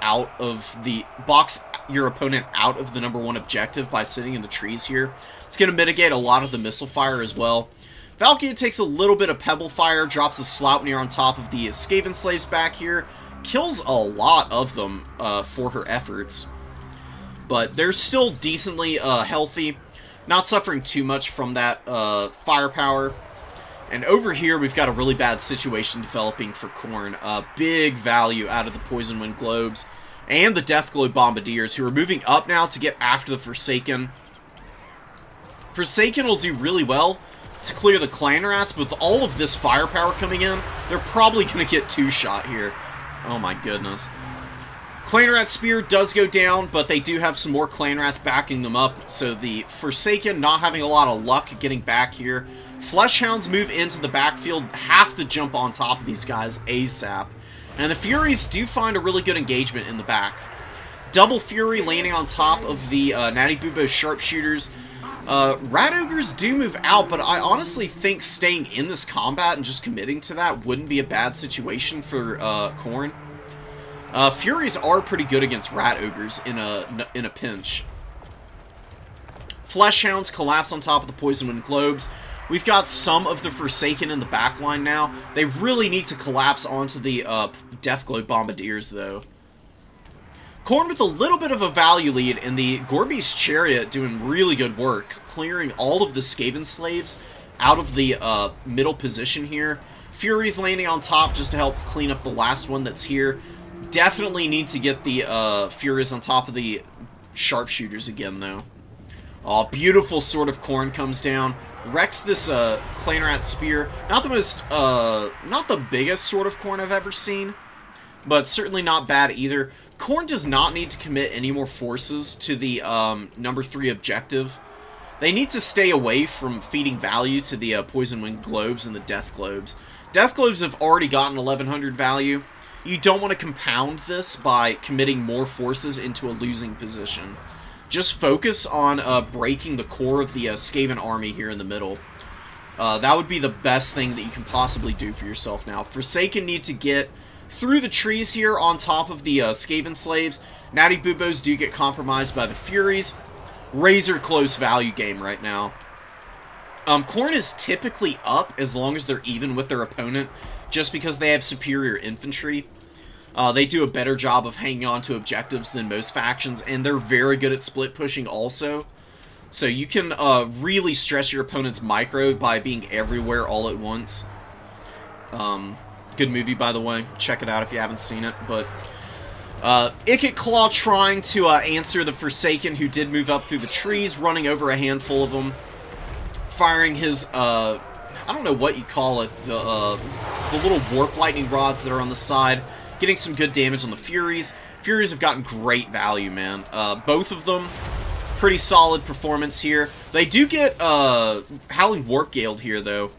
your opponent out of the #1 objective by sitting in the trees here. It's going to mitigate a lot of the missile fire as well. Valkyrie takes a little bit of pebble fire, drops a Sloupnir on top of the Skaven slaves back here, kills a lot of them for her efforts. But they're still decently healthy. Not suffering too much from that firepower. And over here, we've got a really bad situation developing for Khorne. Big value out of the Poison Wind Globes and the Deathglow Bombardiers, who are moving up now to get after the Forsaken. Forsaken will do really well to clear the Clan Rats, but with all of this firepower coming in, they're probably going to get 2-shot here. Oh my goodness. Clan Rat Spear does go down, but they do have some more Clan Rats backing them up, so the Forsaken not having a lot of luck getting back here. Fleshhounds move into the backfield, have to jump on top of these guys ASAP. And the Furies do find a really good engagement in the back. Double Fury landing on top of the Natty Bubo Sharpshooters. Rat Ogres do move out, but I honestly think staying in this combat and just committing to that wouldn't be a bad situation for Khorne. Furies are pretty good against Rat Ogres in a pinch. Fleshhounds collapse on top of the Poison Wind Globes. We've got some of the Forsaken in the backline now. They really need to collapse onto the Deathglow Bombardiers, though. Khorne with a little bit of a value lead, and the Gorby's Chariot doing really good work, clearing all of the Skaven slaves out of the middle position here. Furies landing on top just to help clean up the last one that's here. Definitely need to get the Furies on top of the Sharpshooters again, though. Oh, beautiful Sword of Khorne comes down. Wrecks this Clan Rat Spear. Not the biggest Sword of Khorne I've ever seen, but certainly not bad either. Khorne does not need to commit any more forces to the #3 objective. They need to stay away from feeding value to the Poison Wind Globes and the Death Globes. Death Globes have already gotten 1100 value. You don't want to compound this by committing more forces into a losing position. Just focus on breaking the core of the Skaven army here in the middle. That would be the best thing that you can possibly do for yourself now. Forsaken need to get through the trees here on top of the Skaven slaves. Natty Bubos do get compromised by the Furies. Razor close value game right now. Khorne is typically up as long as they're even with their opponent, just because they have superior infantry. They do a better job of hanging on to objectives than most factions, and they're very good at split pushing also. So you can really stress your opponent's micro by being everywhere all at once. Good movie, by the way. Check it out if you haven't seen it. But Ikit Claw trying to answer the Forsaken, who did move up through the trees, running over a handful of them. Firing his, I don't know what you call it, the little warp lightning rods that are on the side. Getting some good damage on the Furies. Furies have gotten great value, man. Both of them, pretty solid performance here. They do get Howling Warp Galed here, though.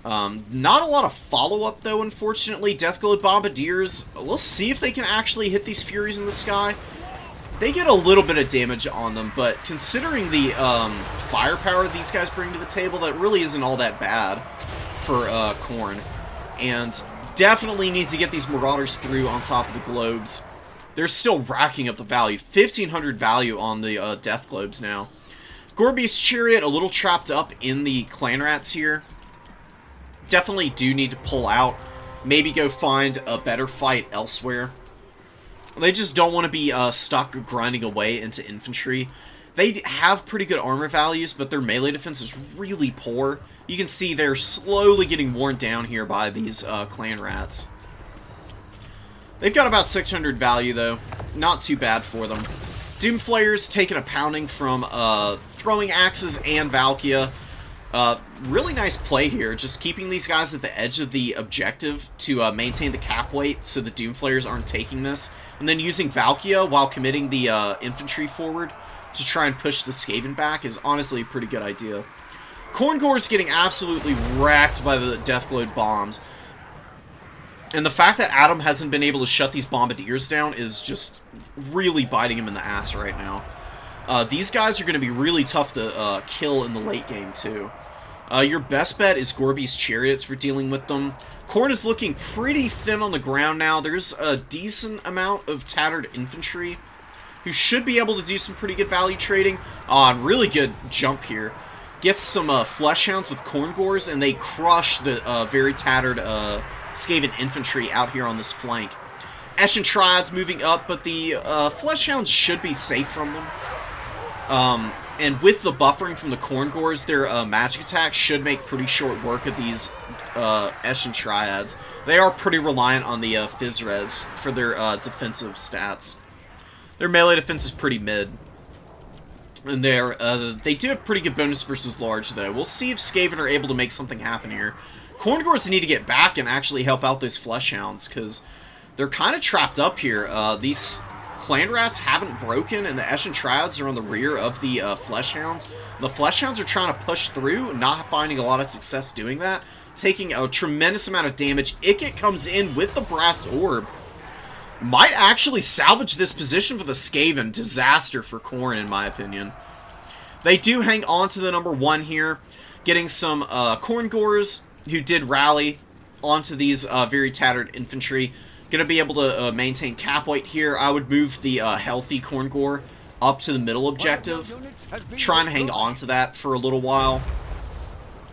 Not a lot of follow-up, though, unfortunately. Deathglow Bombardiers, we'll see if they can actually hit these Furies in the sky. They get a little bit of damage on them, but considering the firepower these guys bring to the table, that really isn't all that bad for Khorne. And definitely need to get these Marauders through on top of the globes. They're still racking up the value. 1,500 value on the Death Globes now. Gorby's Chariot a little trapped up in the Clan Rats here. Definitely do need to pull out. Maybe go find a better fight elsewhere. They just don't want to be stuck grinding away into infantry. They have pretty good armor values, but their melee defense is really poor. You can see they're slowly getting worn down here by these Clan Rats. They've got about 600 value, though. Not too bad for them. Doomflayers taking a pounding from Throwing Axes and Valkia. Really nice play here, just keeping these guys at the edge of the objective to maintain the cap weight so the Doomflayers aren't taking this. And then using Valkia while committing the infantry forward to try and push the Skaven back is honestly a pretty good idea. Khorngor's getting absolutely wrecked by the Deathglow bombs. And the fact that Adam hasn't been able to shut these Bombardiers down is just really biting him in the ass right now. These guys are going to be really tough to kill in the late game, too. Your best bet is Gorby's Chariots for dealing with them. Khorne is looking pretty thin on the ground now. There's a decent amount of tattered infantry who should be able to do some pretty good value trading. Really good jump here. Gets some Fleshhounds with Khorngors, and they crush the very tattered Skaven infantry out here on this flank. Eshin Triads moving up, but the Fleshhounds should be safe from them. And with the buffering from the Khorngors, their magic attack should make pretty short work of these Eshin Triads. They are pretty reliant on the Physres for their defensive stats. Their melee defense is pretty mid. And they do have pretty good bonus versus large, though. We'll see if Skaven are able to make something happen here. Khorngors need to get back and actually help out those Fleshhounds, because they're kind of trapped up here. These Clan Rats haven't broken, and the Eshin Triads are on the rear of the Fleshhounds. The Fleshhounds are trying to push through, not finding a lot of success doing that, taking a tremendous amount of damage. Ikit comes in with the Brass Orb. Might actually salvage this position for the Skaven. Disaster for Khorne, in my opinion. They do hang on to the number 1 here, getting some Khorngors, who did rally onto these very tattered infantry. Going to be able to maintain cap weight here. I would move the healthy Khorngor up to the middle objective. Try and hang on to that for a little while.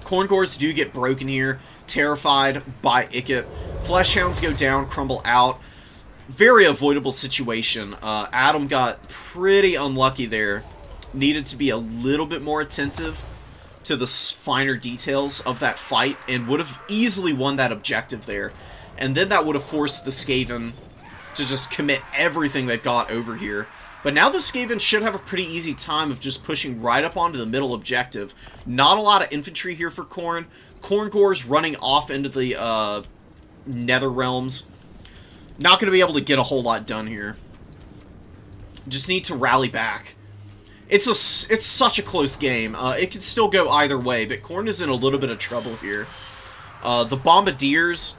Khorngors do get broken here. Terrified by Ikit. Fleshhounds go down, crumble out. Very avoidable situation. Adam got pretty unlucky there. Needed to be a little bit more attentive to the finer details of that fight, and would have easily won that objective there. And then that would have forced the Skaven to just commit everything they've got over here. But now the Skaven should have a pretty easy time of just pushing right up onto the middle objective. Not a lot of infantry here for Khorne. Khorngors running off into the Nether Realms. Not going to be able to get a whole lot done here. Just need to rally back. It's such a close game. It could still go either way, but Khorne is in a little bit of trouble here. The Bombardiers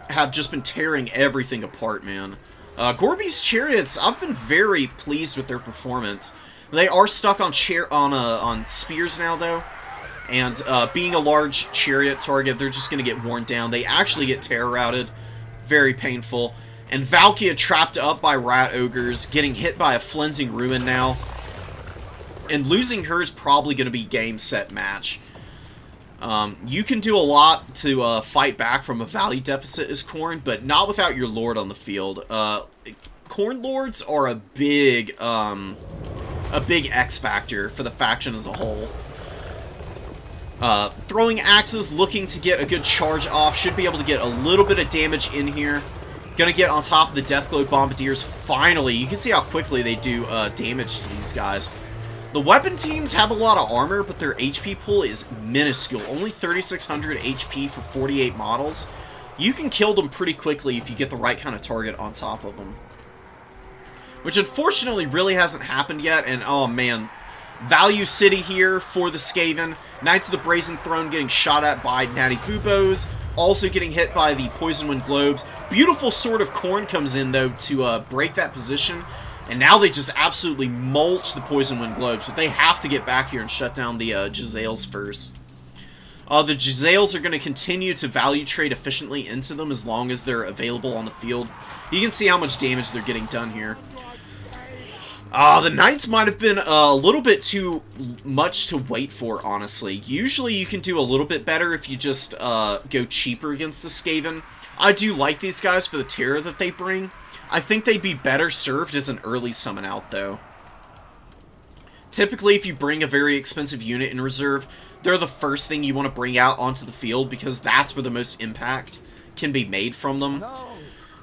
have just been tearing everything apart, man. Gorby's Chariots, I've been very pleased with their performance. They are stuck on spears now, though. And being a large chariot target, they're just going to get worn down. They actually get terror routed Very painful. And Valkia trapped up by Rat Ogres, getting hit by a Flensing Ruin now. And losing her is probably going to be game, set, match. You can do a lot to fight back from a value deficit as Khorne, but not without your Lord on the field. Khorne Lords are a big X factor for the faction as a whole. Throwing axes, looking to get a good charge off, should be able to get a little bit of damage in here. Gonna get on top of the Deathglow Bombardiers finally. You can see how quickly they do damage to these guys. The weapon teams have a lot of armor, but their HP pool is minuscule. Only 3,600 HP for 48 models. You can kill them pretty quickly if you get the right kind of target on top of them. Which unfortunately really hasn't happened yet, and oh man. Value City here for the Skaven. Knights of the Brazen Throne getting shot at by Natty Bubos. Also getting hit by the Poison Wind Globes. Beautiful Sword of Khorne comes in, though, to break that position. And now they just absolutely mulch the Poison Wind Globes. But they have to get back here and shut down the Jezzails first. The Jezzails are going to continue to value trade efficiently into them as long as they're available on the field. You can see how much damage they're getting done here. The Knights might have been a little bit too much to wait for, honestly. Usually you can do a little bit better if you just go cheaper against the Skaven. I do like these guys for the terror that they bring. I think they'd be better served as an early summon out, though. Typically, if you bring a very expensive unit in reserve, they're the first thing you want to bring out onto the field because that's where the most impact can be made from them.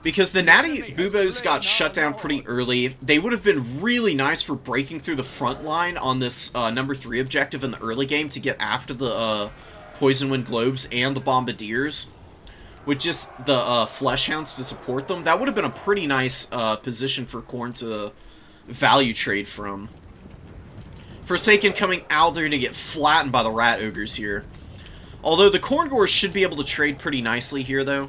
Because the Natty Bubos got shut down pretty early. They would have been really nice for breaking through the front line on this number 3 objective in the early game to get after the Poison Wind Globes and the Bombardiers. With just the Fleshhounds to support them. That would have been a pretty nice position for Khorne to value trade from. Forsaken coming out, they're going to get flattened by the Rat Ogres here. Although the Khorngors should be able to trade pretty nicely here, though.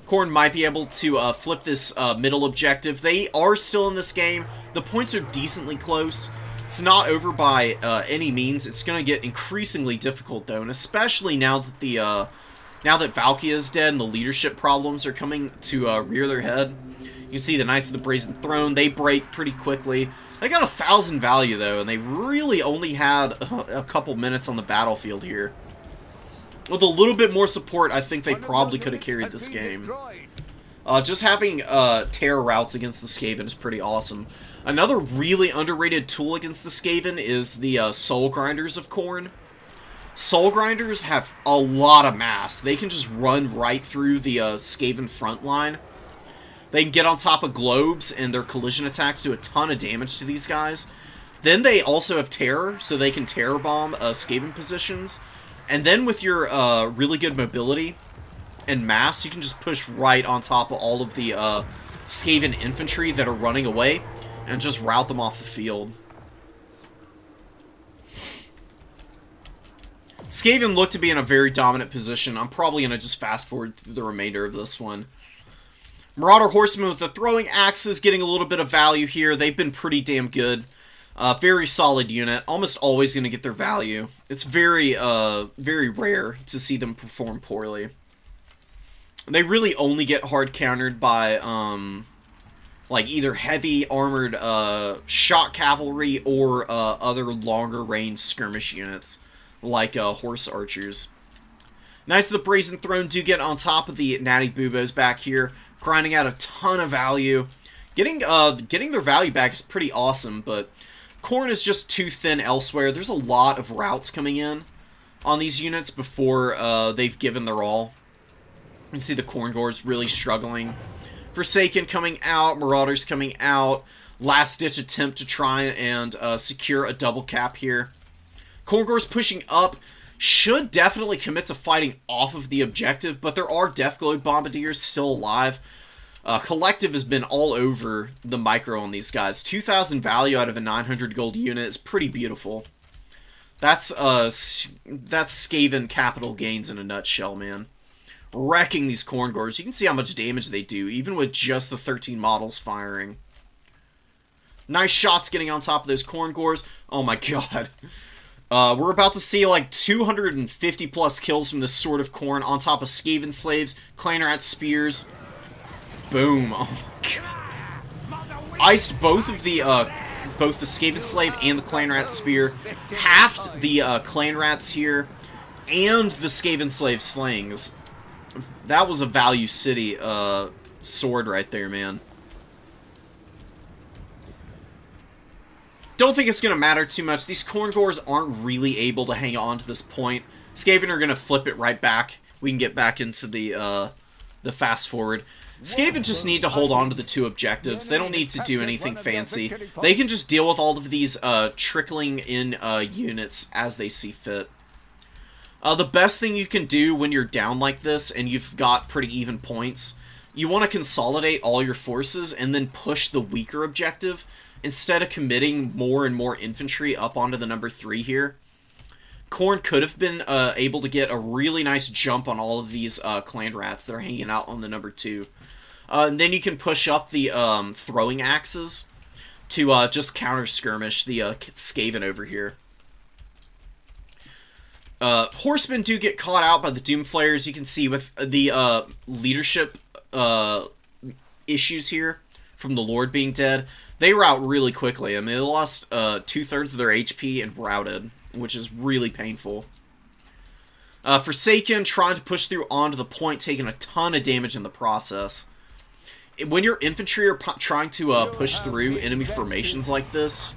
Khorne might be able to flip this middle objective. They are still in this game. The points are decently close. It's not over by any means. It's going to get increasingly difficult, though, and especially now that the now that Valkia is dead and the leadership problems are coming to rear their head. You can see the Knights of the Brazen Throne. They break pretty quickly. They got 1,000 value, though, and they really only had a couple minutes on the battlefield here. With a little bit more support, I think they probably could have carried this game. Just having terror routes against the Skaven is pretty awesome. Another really underrated tool against the Skaven is the Soul Grinders of Khorne. Soul Grinders have a lot of mass. They can just run right through the Skaven front line. They can get on top of globes, and their collision attacks do a ton of damage to these guys. Then they also have terror, so they can terror bomb Skaven positions. And then with your really good mobility and mass, you can just push right on top of all of the Skaven infantry that are running away and just rout them off the field. Skaven look to be in a very dominant position. I'm probably going to just fast forward through the remainder of this one. Marauder Horsemen with the throwing axes getting a little bit of value here. They've been pretty damn good. Very solid unit. Almost always going to get their value. It's very rare to see them perform poorly. They really only get hard countered by like either heavy armored shock cavalry or other longer range skirmish units like horse archers. Knights of the Brazen Throne do get on top of the Natty Bubos back here, grinding out a ton of value. Getting their value back is pretty awesome, but Khorne is just too thin elsewhere. There's a lot of routes coming in on these units before they've given their all. You can see the Khorngors really struggling. Forsaken coming out, Marauders coming out. Last-ditch attempt to try and secure a double cap here. Khorngors pushing up. Should definitely commit to fighting off of the objective, but there are Deathglow Bombardiers still alive. Collective has been all over the micro on these guys. 2,000 value out of a 900 gold unit is pretty beautiful. That's Skaven capital gains in a nutshell, man. Wrecking these Khorngors. You can see how much damage they do, even with just the 13 models firing. Nice shots getting on top of those Khorngors. Oh my god. We're about to see like 250 plus kills from this Sword of Khorne on top of Skaven slaves, Clanrat spears. Boom. Oh my god. Iced both of the, both the Skaven Slave and the Clan Rat Spear. Halved the, Clan Rats here. And the Skaven Slave Slings. That was a Value City, sword right there, man. Don't think it's going to matter too much. These Khorngors aren't really able to hang on to this point. Skaven are going to flip it right back. We can get back into the fast forward. Skaven just need to hold on to the 2 objectives. They don't need to do anything fancy. They can just deal with all of these trickling in units as they see fit. The best thing you can do when you're down like this and you've got pretty even points, you want to consolidate all your forces and then push the weaker objective instead of committing more and more infantry up onto the number 3 here. Khorne could have been able to get a really nice jump on all of these Clan Rats that are hanging out on the number 2. And then you can push up the throwing axes to just counter-skirmish the Skaven over here. Horsemen do get caught out by the Doomflayers. You can see with the leadership issues here from the Lord being dead. They rout really quickly. I mean, they lost 2/3 of their HP and routed, which is really painful. Forsaken trying to push through onto the point, taking a ton of damage in the process. When your infantry are trying to push through enemy formations like this,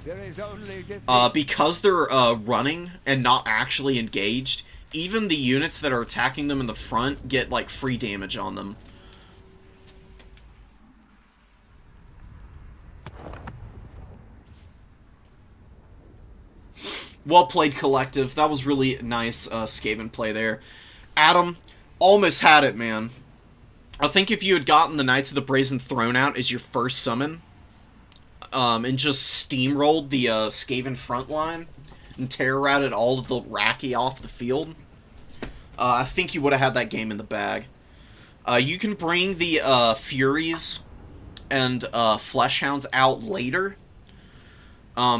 because they're running and not actually engaged, even the units that are attacking them in the front get like free damage on them. Well played, Collective. That was really nice Skaven play there. Adam, almost had it, man. I think if you had gotten the Knights of the Brazen Throne out as your first summon, and just steamrolled the Skaven front line, and terror-routed all of the Raki off the field, I think you would have had that game in the bag. You can bring the Furies and Fleshhounds out later.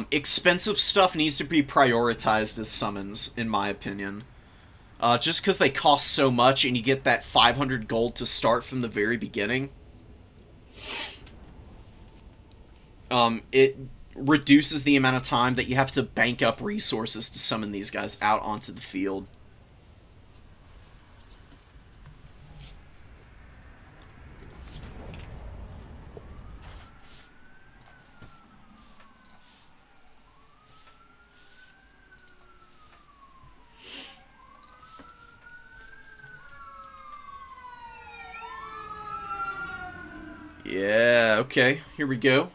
Expensive stuff needs to be prioritized as summons, in my opinion. Just because they cost so much and you get that 500 gold to start from the very beginning. It reduces the amount of time that you have to bank up resources to summon these guys out onto the field. Yeah, okay, here we go.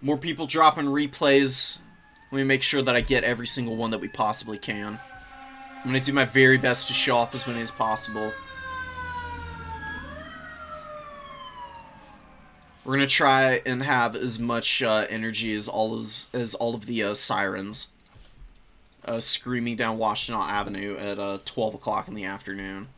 More people dropping replays. Let me make sure that I get every single one that we possibly can. I'm going to do my very best to show off as many as possible. We're going to try and have as much energy as all of the sirens screaming down Washtenaw Avenue at 12 o'clock in the afternoon.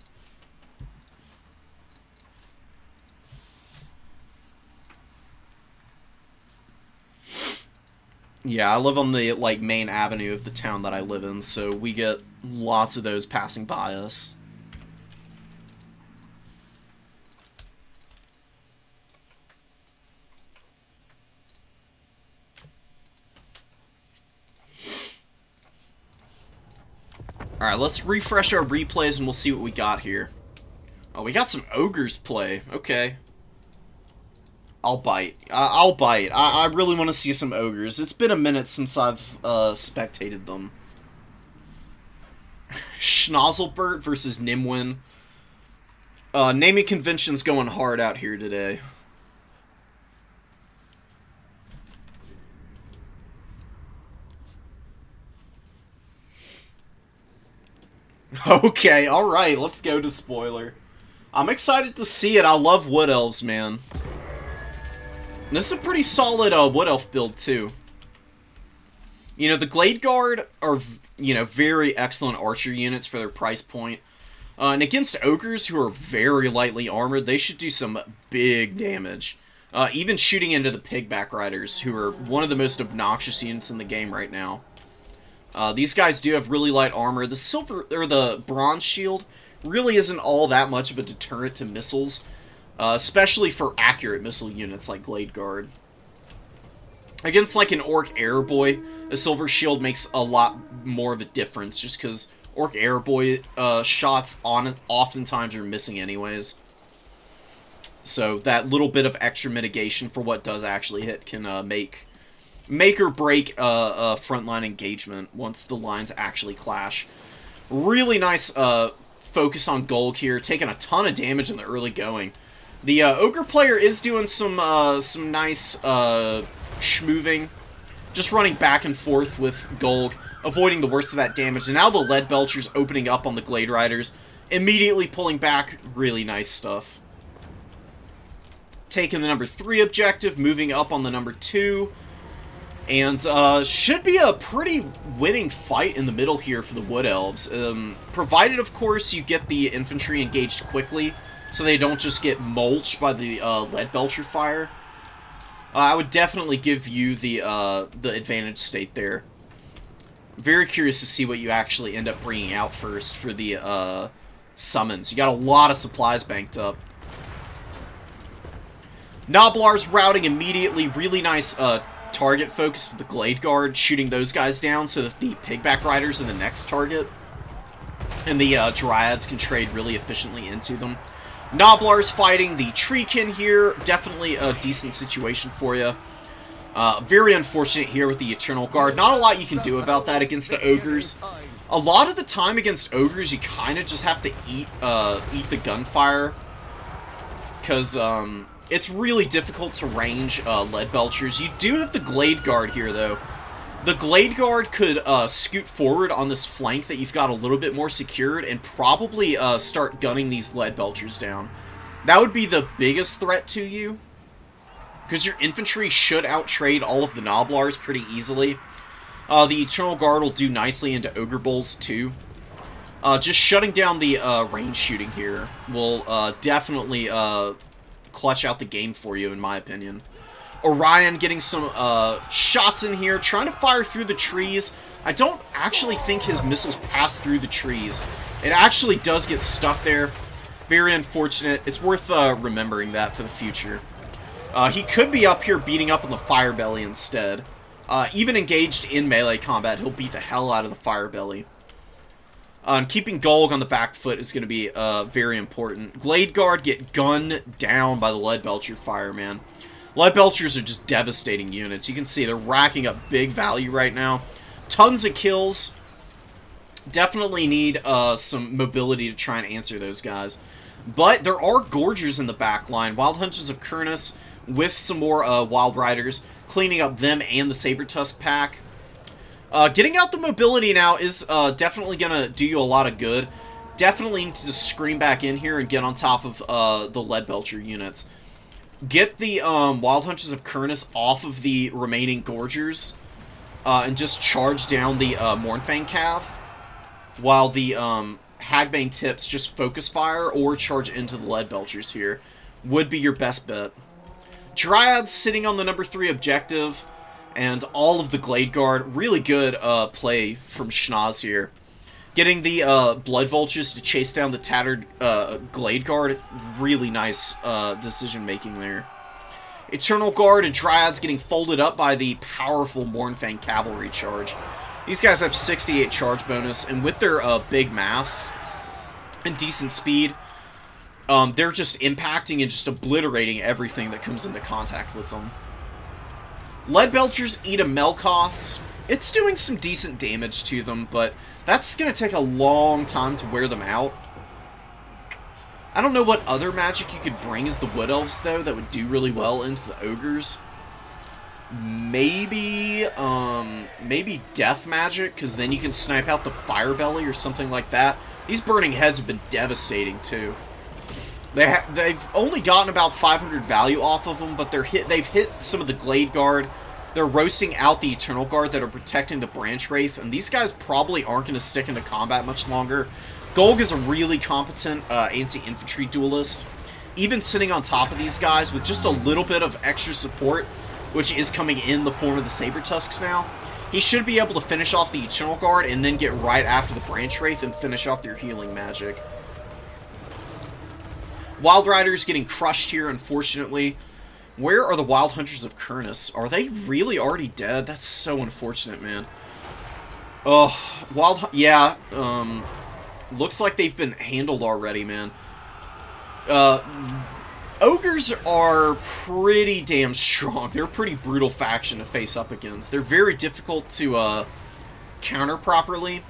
Yeah, I live on the, like, main avenue of the town that I live in, so we get lots of those passing by us. Alright, let's refresh our replays and we'll see what we got here. Oh, we got some ogres play. Okay. I'll bite. I'll bite. I really want to see some ogres. It's been a minute since I've spectated them. Schnozzlebert versus Nimwin. Naming convention's going hard out here today. Okay, alright, let's go to spoiler. I'm excited to see it. I love Wood Elves, man. This is a pretty solid Wood Elf build, too. You know, the Glade Guard are, you know, very excellent archer units for their price point. And against Ogres, who are very lightly armored, they should do some big damage. Even shooting into the Pigback Riders, who are one of the most obnoxious units in the game right now. These guys do have really light armor. The silver, or the bronze shield really isn't all that much of a deterrent to missiles. especially for accurate missile units like Glade Guard. Against like an Orc Airboy, a Silver Shield makes a lot more of a difference, just because Orc Airboy shots oftentimes are missing anyways. So that little bit of extra mitigation for what does actually hit can make or break a frontline engagement once the lines actually clash. Really nice focus on Golg here, taking a ton of damage in the early going. The Ogre player is doing some nice schmoving, just running back and forth with Golg, avoiding the worst of that damage. And now the Lead Belcher's opening up on the Glade Riders, immediately pulling back. Really nice stuff. Taking the number 3 objective, moving up on the number 2. And should be a pretty winning fight in the middle here for the Wood Elves. Provided, of course, you get the infantry engaged quickly, so they don't just get mulched by the Lead Belcher fire. I would definitely give you the advantage state there. Very curious to see what you actually end up bringing out first for the summons. You got a lot of supplies banked up. Gnoblar's routing immediately. Really nice target focus with the Glade Guard, shooting those guys down so that the Pigback Riders are the next target. And the Dryads can trade really efficiently into them. Gnoblar's fighting the Treekin here. Definitely a decent situation for you. Very unfortunate here with the Eternal Guard. Not a lot you can do about that against the Ogres. A lot of the time against Ogres, you kind of just have to eat the gunfire. Because it's really difficult to range Lead Belchers. You do have the Glade Guard here, though. The Glade Guard could scoot forward on this flank that you've got a little bit more secured and probably start gunning these Lead Belchers down. That would be the biggest threat to you, because your infantry should outtrade all of the Gnoblars pretty easily. The Eternal Guard will do nicely into Ogre Bulls, too. Just shutting down the range shooting here will definitely clutch out the game for you, in my opinion. Orion getting some shots in here, trying to fire through the trees. I don't actually think his missiles pass through the trees. It actually does get stuck there. Very unfortunate. It's worth remembering that for the future. He could be up here beating up on the Fire Belly instead. Even engaged in melee combat, he'll beat the hell out of the Fire Belly. And keeping Golg on the back foot is going to be very important. Glade Guard get gunned down by the Lead Belcher fire, man. Lead Belchers are just devastating units. You can see they're racking up big value right now. Tons of kills. Definitely need some mobility to try and answer those guys. But there are Gorgers in the back line. Wild Hunters of Kurnus with some more Wild Riders, cleaning up them and the Sabertusk pack. Getting out the mobility now is definitely going to do you a lot of good. Definitely need to just scream back in here and get on top of the Lead Belcher units. Get the Wild Hunters of Kurnus off of the remaining Gorgers and just charge down the Mournfang Cav, while the Hagbane Tips just focus fire or charge into the Lead Belchers here. Would be your best bet. Dryads sitting on the number 3 objective, and all of the Glade Guard. Really good play from Schnoz here. Getting the Blood Vultures to chase down the tattered Glade Guard. Really nice decision-making there. Eternal Guard and Dryads getting folded up by the powerful Mournfang Cavalry charge. These guys have 68 charge bonus, and with their big mass and decent speed, they're just impacting and just obliterating everything that comes into contact with them. Lead Belchers eat a Melkoths. It's doing some decent damage to them, but that's going to take a long time to wear them out. I don't know what other magic you could bring as the Wood Elves, though, that would do really well into the Ogres. Maybe Death Magic, because then you can snipe out the Fire Belly or something like that. These Burning Heads have been devastating, too. They've only gotten about 500 value off of them, but they've hit some of the Glade Guard. They're roasting out the Eternal Guard that are protecting the Branch Wraith, and these guys probably aren't going to stick into combat much longer. Golg is a really competent anti-infantry duelist. Even sitting on top of these guys with just a little bit of extra support, which is coming in the form of the Sabertusks now, he should be able to finish off the Eternal Guard and then get right after the Branch Wraith and finish off their healing magic. Wild Riders getting crushed here, unfortunately. Where are the Wild Hunters of Kurnus? Are they really already dead? That's so unfortunate, man. Oh, yeah, looks like they've been handled already, man. Ogres are pretty damn strong. They're a pretty brutal faction to face up against. They're very difficult to, counter properly.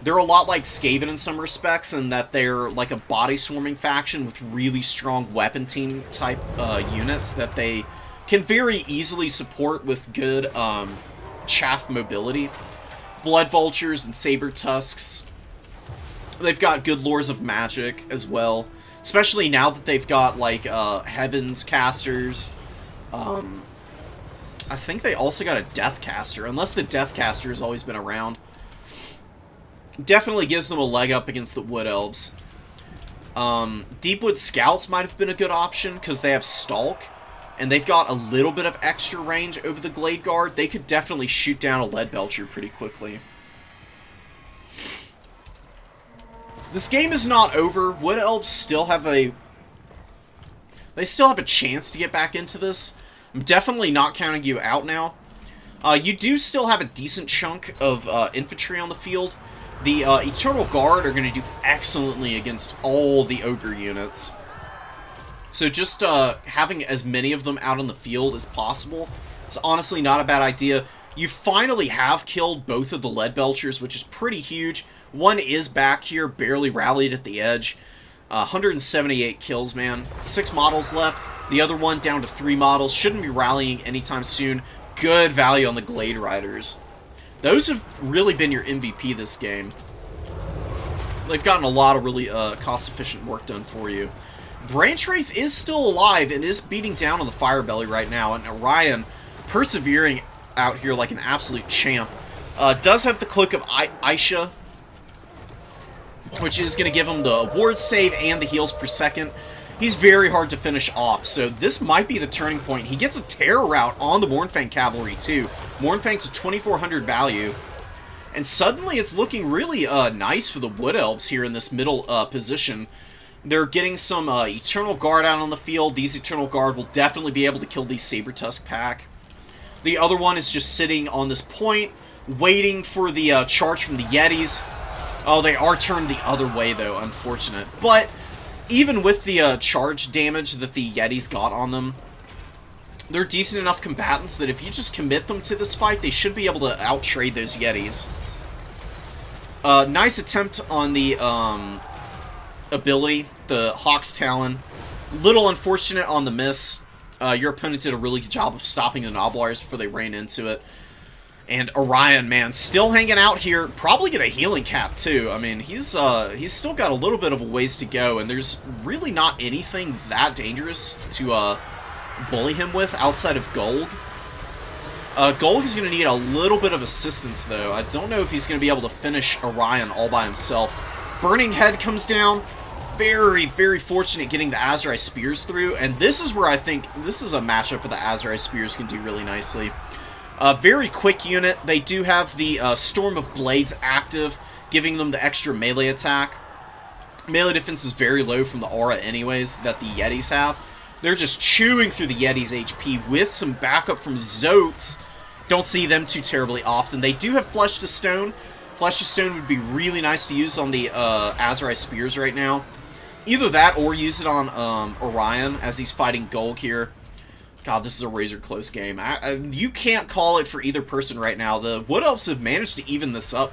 They're a lot like Skaven in some respects, in that they're like a body-swarming faction with really strong weapon team type units that they can very easily support with good chaff mobility. Blood Vultures and Saber Tusks. They've got good lores of magic as well, especially now that they've got like Heavens casters. I think they also got a Death caster, unless the Death caster has always been around. Definitely gives them a leg up against the Wood Elves. Deepwood Scouts might have been a good option, because they have Stalk, and they've got a little bit of extra range over the Glade Guard. They could definitely shoot down a Leadbelcher pretty quickly. This game is not over. Wood Elves still have a... They still have a chance to get back into this. I'm definitely not counting you out now. You do still have a decent chunk of infantry on the field. The Eternal Guard are going to do excellently against all the Ogre units. So just having as many of them out on the field as possible is honestly not a bad idea. You finally have killed both of the Leadbelchers, which is pretty huge. One is back here, barely rallied at the edge. 178 kills, man. 6 models left. The other one down to 3 models. Shouldn't be rallying anytime soon. Good value on the Glade Riders. Those have really been your MVP this game. They've gotten a lot of really cost-efficient work done for you. Branch Wraith is still alive and is beating down on the Firebelly right now, and Orion persevering out here like an absolute champ. Does have the Cloak of Aisha, which is going to give him the ward save and the heals per second. He's very hard to finish off, so this might be the turning point. He gets a terror route on the Mournfang Cavalry, too. Mournfang's a 2,400 value. And suddenly it's looking really nice for the Wood Elves here in this middle position. They're getting some Eternal Guard out on the field. These Eternal Guard will definitely be able to kill the Saber Tusk pack. The other one is just sitting on this point, waiting for the charge from the Yetis. Oh, they are turned the other way, though. Unfortunate. But even with the charge damage that the Yetis got on them, they're decent enough combatants that if you just commit them to this fight, they should be able to out-trade those Yetis. Nice attempt on the ability, the Hawk's Talon. Little unfortunate on the miss. Your opponent did a really good job of stopping the Noblars before they ran into it. And Orion, man, still hanging out here. Probably get a healing cap, too. I mean, he's still got a little bit of a ways to go, and there's really not anything that dangerous to bully him with outside of Gold. Gold is going to need a little bit of assistance, though. I don't know if he's going to be able to finish Orion all by himself. Burning Head comes down. Very, very fortunate getting the Azrai Spears through, and this is where I think this is a matchup where the Azrai Spears can do really nicely. Very quick unit. They do have the Storm of Blades active, giving them the extra melee attack. Melee defense is very low from the aura anyways that the Yetis have. They're just chewing through the Yetis' HP with some backup from Zotes. Don't see them too terribly often. They do have Flesh to Stone. Flesh to Stone would be really nice to use on the Azrai Spears right now. Either that or use it on Orion as he's fighting Golg here. God, this is a razor close game. You can't call it for either person right now. The Wood Elves have managed to even this up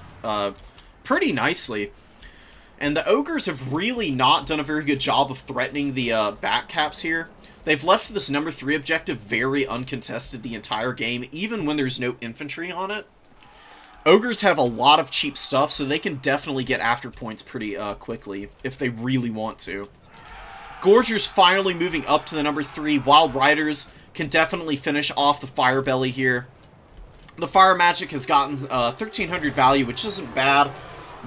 pretty nicely. And the Ogres have really not done a very good job of threatening the back caps here. They've left this number 3 objective very uncontested the entire game, even when there's no infantry on it. Ogres have a lot of cheap stuff, so they can definitely get after points pretty quickly, if they really want to. Gorgers finally moving up to the number 3. Wild Riders can definitely finish off the Firebelly here. The Fire Magic has gotten 1,300 value, which isn't bad,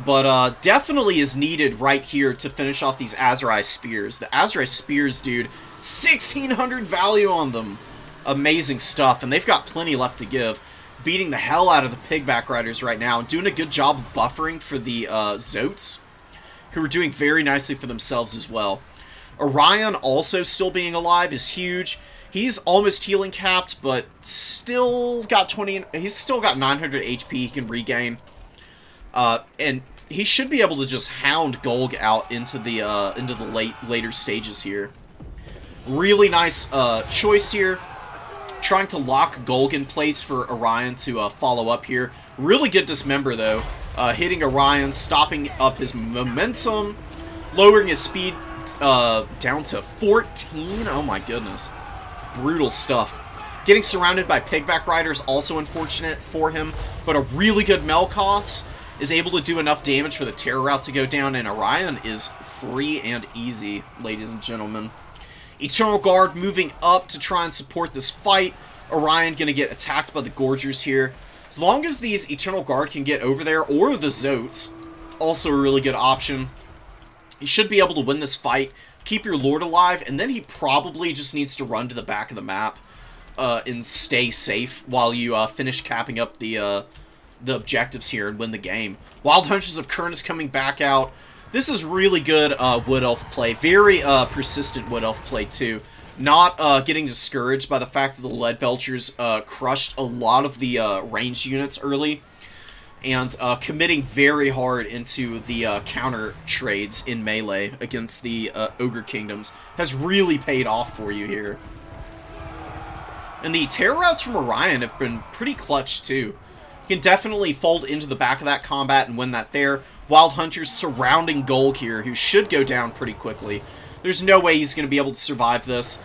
but definitely is needed right here to finish off these Azrai Spears. The Azrai Spears, dude, 1,600 value on them. Amazing stuff, and they've got plenty left to give. Beating the hell out of the Pigback Riders right now, and doing a good job of buffering for the Zotes, who are doing very nicely for themselves as well. Orion also still being alive is huge. He's almost healing capped, but still got 20. He's still got 900 HP he can regain, and he should be able to just hound Golg out into the later stages here. Really nice choice here, trying to lock Golg in place for Orion to follow up here. Really good dismember though, hitting Orion, stopping up his momentum, lowering his speed down to 14. Oh my goodness. Brutal stuff. Getting surrounded by pigback riders also unfortunate for him, but a really good Melkoths is able to do enough damage for the Terror Route to go down, and Orion is free and easy, ladies and gentlemen. Eternal Guard moving up to try and support this fight. Orion going to get attacked by the Gorgers here. As long as these Eternal Guard can get over there, or the Zotes, also a really good option. You should be able to win this fight, keep your Lord alive, and then he probably just needs to run to the back of the map and stay safe while you finish capping up the objectives here and win the game. Wild Hunters of Kern coming back out. This is really good Wood Elf play. Very persistent Wood Elf play, too. Not getting discouraged by the fact that the Lead Belchers crushed a lot of the ranged units early, and committing very hard into the counter trades in melee against the Ogre Kingdoms has really paid off for you here. And the Terror Routes from Orion have been pretty clutch too. You can definitely fold into the back of that combat and win that there. Wild Hunters surrounding Golg here, who should go down pretty quickly. There's no way he's going to be able to survive this.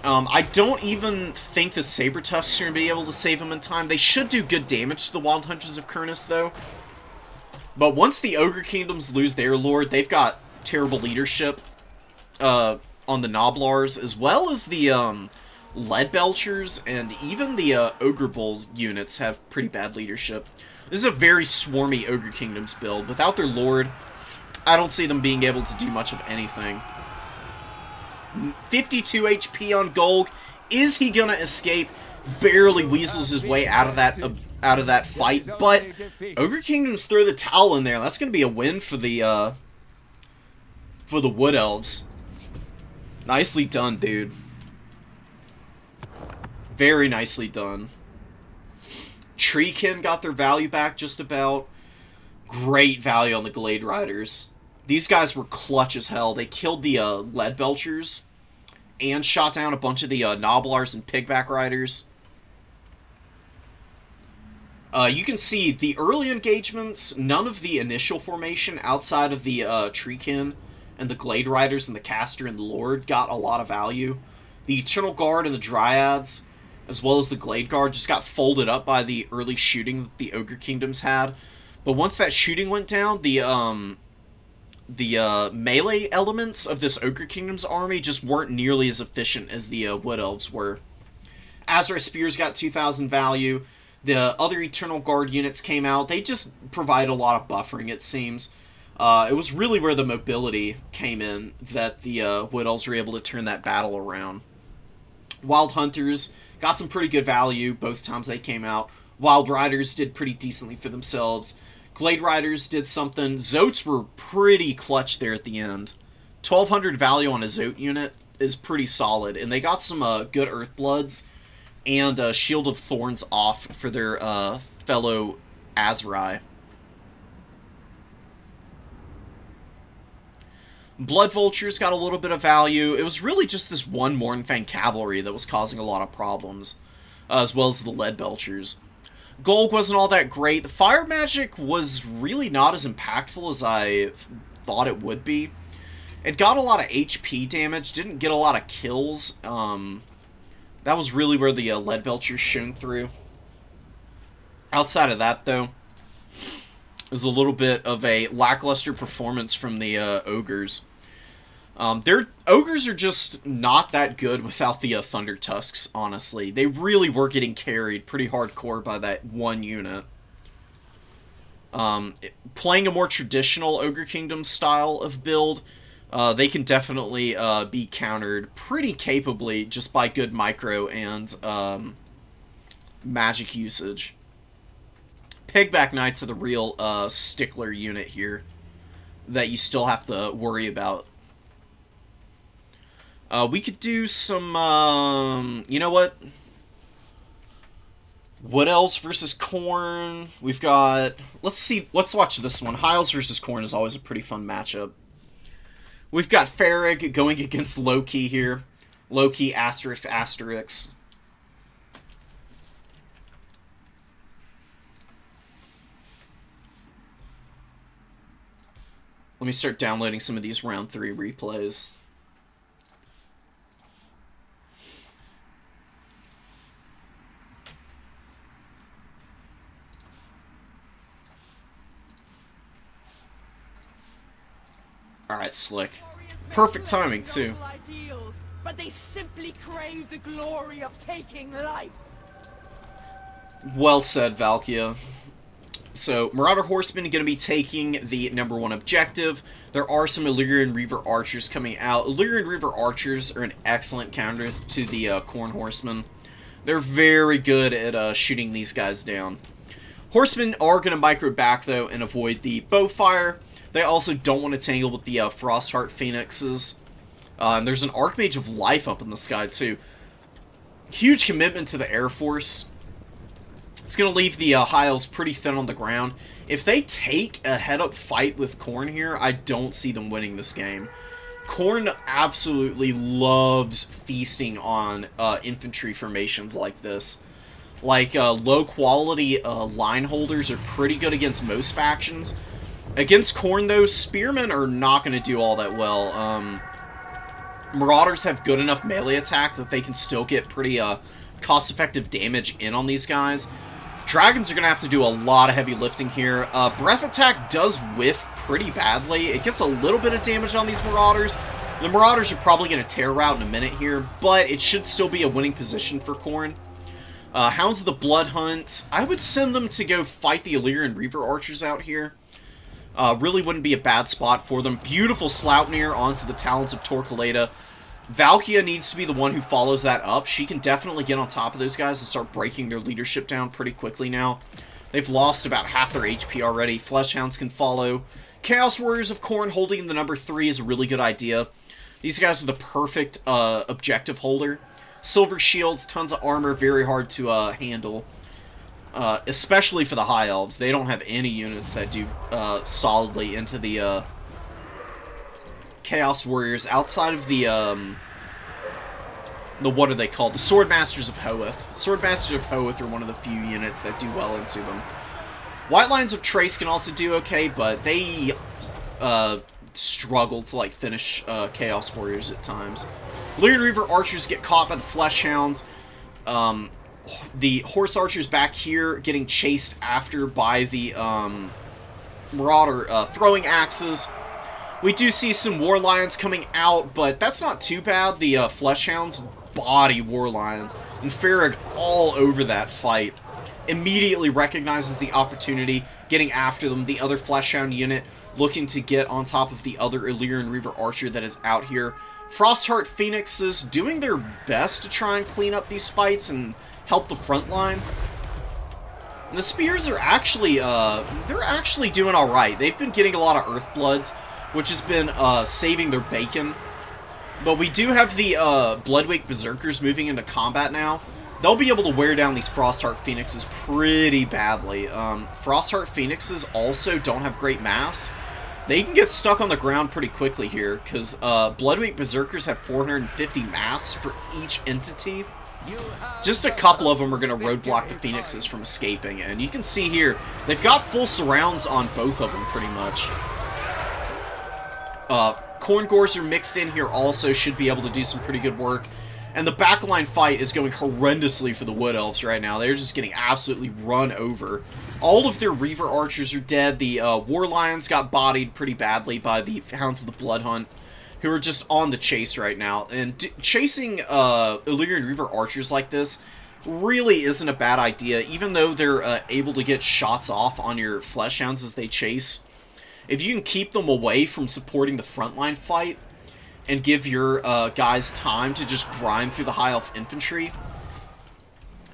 I don't even think the Saber Tusks are going to be able to save him in time. They should do good damage to the Wild Hunters of Kernus, though. But once the Ogre Kingdoms lose their Lord, they've got terrible leadership on the Noblars, as well as the Lead Belchers, and even the Ogre Bull units have pretty bad leadership. This is a very swarmy Ogre Kingdoms build. Without their Lord, I don't see them being able to do much of anything. 52 HP on Golg. Is he gonna escape? Barely weasels his way out of that fight, but Ogre Kingdoms throw the towel in there. That's gonna be a win for the Wood Elves. Nicely done, dude. Very nicely done. Treekin got their value back just about. Great value on the Glade Riders. These guys were clutch as hell. They killed the Lead Belchers and shot down a bunch of the Noblars and Pigback Riders. You can see the early engagements, none of the initial formation outside of the Treekin and the Glade Riders and the Caster and the Lord got a lot of value. The Eternal Guard and the Dryads, as well as the Glade Guard, just got folded up by the early shooting that the Ogre Kingdoms had. But once that shooting went down, the melee elements of this Ogre Kingdom's army just weren't nearly as efficient as the Wood Elves were. Azra Spears got 2,000 value. The other Eternal Guard units came out. They just provide a lot of buffering, it seems. It was really where the mobility came in that the Wood Elves were able to turn that battle around. Wild Hunters got some pretty good value both times they came out. Wild Riders did pretty decently for themselves. Glade Riders did something. Zotes were pretty clutch there at the end. 1,200 value on a Zote unit is pretty solid, and they got some good Earthbloods and Shield of Thorns off for their fellow Azrai. Blood Vultures got a little bit of value. It was really just this one Mornfang Cavalry that was causing a lot of problems, as well as the Lead Belchers. Golg wasn't all that great. The Fire Magic was really not as impactful as I thought it would be. It got a lot of HP damage, didn't get a lot of kills. That was really where the Lead Belchers shone through. Outside of that, though, it was a little bit of a lackluster performance from the Ogres. Their Ogres are just not that good without the Thunder Tusks, honestly. They really were getting carried pretty hardcore by that one unit. Playing a more traditional Ogre Kingdom style of build, they can definitely be countered pretty capably just by good micro and magic usage. Pigback Knights are the real stickler unit here that you still have to worry about. We could do some, you know what? Wood Elves versus Corn. We've got, let's watch this one. High Elves versus Corn is always a pretty fun matchup. We've got Farrig going against Loki here. Loki, asterisk, asterisk. Let me start downloading some of these round 3 replays. Alright, slick. Perfect timing, too. Ideals, but they simply crave the glory of taking life. Well said, Valkia. So, Marauder Horsemen going to be taking the #1 objective. There are some Illyrian Reaver Archers coming out. Illyrian Reaver Archers are an excellent counter to the Corn Horsemen. They're very good at shooting these guys down. Horsemen are going to micro back, though, and avoid the bow fire. They also don't want to tangle with the Frostheart Phoenixes. And there's an Archmage of Life up in the sky, too. Huge commitment to the Air Force. It's going to leave the High Elves pretty thin on the ground. If they take a head-up fight with Khorne here, I don't see them winning this game. Khorne absolutely loves feasting on infantry formations like this. Like, low-quality line holders are pretty good against most factions. Against Khorne, though, Spearmen are not going to do all that well. Marauders have good enough melee attack that they can still get pretty cost-effective damage in on these guys. Dragons are going to have to do a lot of heavy lifting here. Breath attack does whiff pretty badly. It gets a little bit of damage on these Marauders. The Marauders are probably going to tear route in a minute here, but it should still be a winning position for Khorne. Hounds of the Blood Hunt. I would send them to go fight the Illyrian Reaver Archers out here. Really wouldn't be a bad spot for them. Beautiful Sloughnir onto the Talons of Torquelada. Valkia needs to be the one who follows that up. She can definitely get on top of those guys and start breaking their leadership down pretty quickly now. They've lost about half their HP already. Fleshhounds can follow. Chaos Warriors of Khorne holding the #3 is a really good idea. These guys are the perfect objective holder. Silver shields, tons of armor, very hard to handle. Especially for the High Elves. They don't have any units that do solidly into the Chaos Warriors outside of the what are they called? The Swordmasters of Hoeth. Swordmasters of Hoeth are one of the few units that do well into them. White Lions of Trace can also do okay, but they struggle to like finish Chaos Warriors at times. Illyrian Reaver Archers get caught by the Fleshhounds. The Horse Archers back here getting chased after by the Marauder throwing axes. We do see some War Lions coming out, but that's not too bad. The Fleshhounds body War Lions, and Farrig all over that fight. Immediately recognizes the opportunity, getting after them. The other Fleshhound unit looking to get on top of the other Illyrian Reaver Archer that is out here. Frostheart Phoenixes doing their best to try and clean up these fights and help the front line. And the Spears are actually, they're actually doing alright. They've been getting a lot of Earthbloods, which has been saving their bacon. But we do have the Bloodwake Berserkers moving into combat now. They'll be able to wear down these Frostheart Phoenixes pretty badly. Frostheart Phoenixes also don't have great mass. They can get stuck on the ground pretty quickly here, because Bloodwake Berserkers have 450 mass for each entity. Just a couple of them are going to roadblock the Phoenixes from escaping, and you can see here, they've got full surrounds on both of them pretty much. Khorne Gores are mixed in here also, should be able to do some pretty good work. And the backline fight is going horrendously for the Wood Elves right now. They're just getting absolutely run over. All of their Reaver Archers are dead. The War Lions got bodied pretty badly by the Hounds of the Blood Hunt, who are just on the chase right now. And chasing Illyrian Reaver Archers like this really isn't a bad idea, even though they're able to get shots off on your Fleshhounds as they chase. If you can keep them away from supporting the frontline fight and give your guys time to just grind through the High Elf infantry,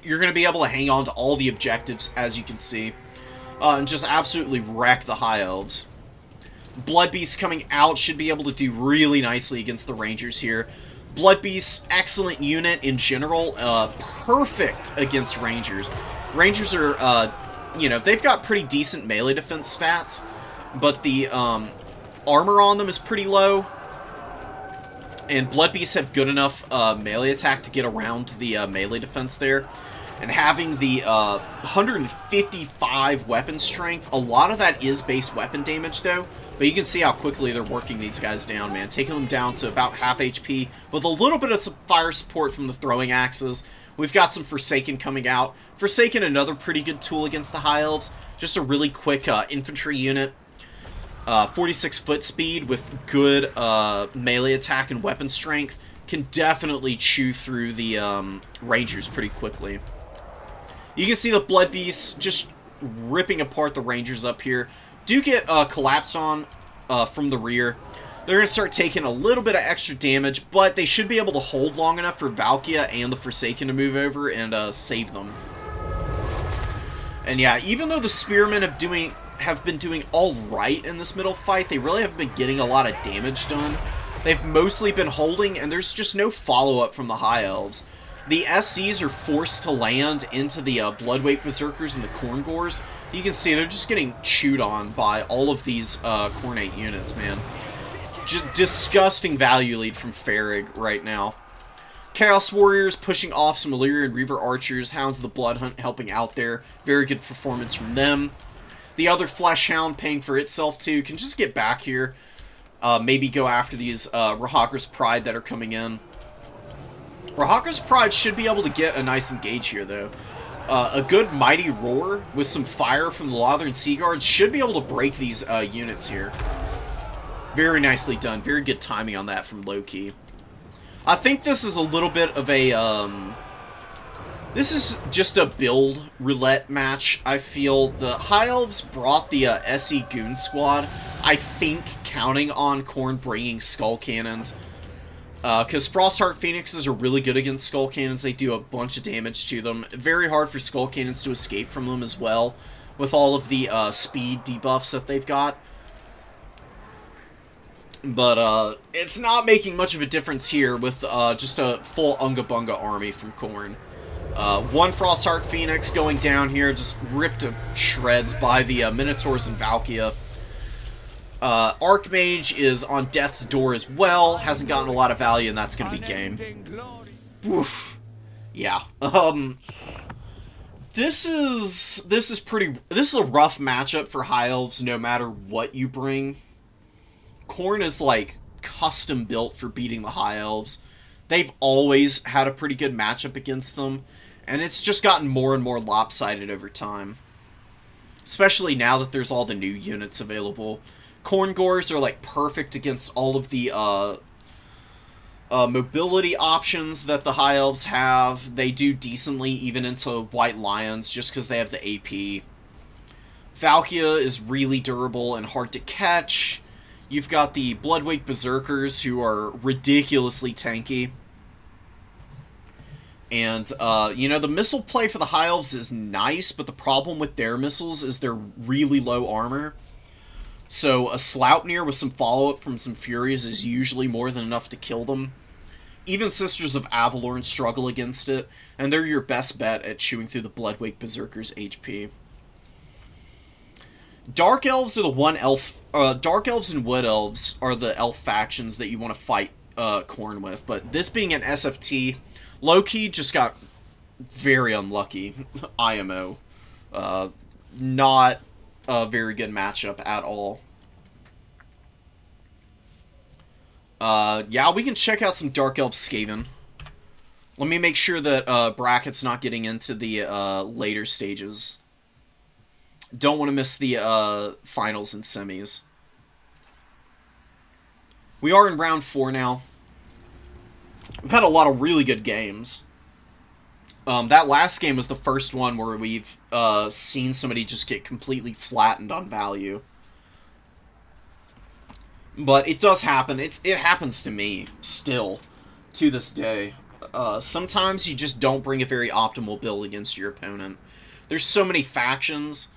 you're going to be able to hang on to all the objectives, as you can see, and just absolutely wreck the High Elves. Blood Beasts coming out should be able to do really nicely against the Rangers here. Blood Beast, excellent unit in general. Perfect against Rangers. Rangers are, you know, they've got pretty decent melee defense stats, but the armor on them is pretty low. And Blood Beasts have good enough melee attack to get around the melee defense there. And having the 155 weapon strength, a lot of that is base weapon damage though. But you can see how quickly they're working these guys down, man. Taking them down to about half HP with a little bit of some fire support from the throwing axes. We've got some Forsaken coming out. Forsaken, another pretty good tool against the High Elves. Just a really quick infantry unit. 46 foot speed with good melee attack and weapon strength. Can definitely chew through the Rangers pretty quickly. You can see the Blood Beasts just ripping apart the Rangers up here. Do get collapsed on from the rear. They're going to start taking a little bit of extra damage, but they should be able to hold long enough for Valkia and the Forsaken to move over and save them. And yeah, even though the Spearmen have been doing alright in this middle fight, they really haven't been getting a lot of damage done. They've mostly been holding, and there's just no follow-up from the High Elves. The SCs are forced to land into the Bloodweight Berserkers and the Khorngors. You can see they're just getting chewed on by all of these Khornate units, man. Disgusting value lead from Farrig right now. Chaos Warriors pushing off some Illyrian Reaver Archers. Hounds of the Blood Hunt helping out there. Very good performance from them. The other Flesh Hound paying for itself too. Can just get back here. Maybe go after these Rahakra's Pride that are coming in. Rahakra's Pride should be able to get a nice engage here, though. A good Mighty Roar with some fire from the Lothern Sea Guards should be able to break these units here. Very nicely done. Very good timing on that from Loki. I think this is a little bit of a... this is just a build roulette match, I feel. The High Elves brought the SE Goon Squad, I think counting on Khorne bringing Skull Cannons. Because Frostheart Phoenixes are really good against Skull Cannons. They do a bunch of damage to them. Very hard for Skull Cannons to escape from them as well, with all of the speed debuffs that they've got. But it's not making much of a difference here with just a full Unga Bunga army from Khorne. One Frostheart Phoenix going down here, just ripped to shreds by the Minotaurs and Valkia. Archmage is on death's door as well. Hasn't gotten a lot of value, and that's going to be game. Oof. Yeah. This is a rough matchup for High Elves no matter what you bring. Khorne is like custom built for beating the High Elves. They've always had a pretty good matchup against them, and it's just gotten more and more lopsided over time. Especially now that there's all the new units available. Khorngors are like perfect against all of the mobility options that the High Elves have. They do decently even into White Lions just because they have the AP. Valkia is really durable and hard to catch. You've got the Bloodweight Berserkers who are ridiculously tanky. And, you know, the missile play for the High Elves is nice, but the problem with their missiles is they're really low armor. So a Sloupnir with some follow-up from some Furies is usually more than enough to kill them. Even Sisters of Avalorn struggle against it, and they're your best bet at chewing through the Bloodweight Berserker's HP. Dark Elves are the one elf... Dark Elves and Wood Elves are the elf factions that you want to fight Khorne with, but this being an SFT, Loki just got very unlucky. IMO. Not a very good matchup at all. Yeah, we can check out some Dark Elf Skaven. Let me make sure that Bracket's not getting into the later stages. Don't want to miss the finals and semis. We are in round 4 now. We've had a lot of really good games. That last game was the first one where we've seen somebody just get completely flattened on value. But it does happen. It happens to me, still, to this day. Sometimes you just don't bring a very optimal build against your opponent. There's so many factions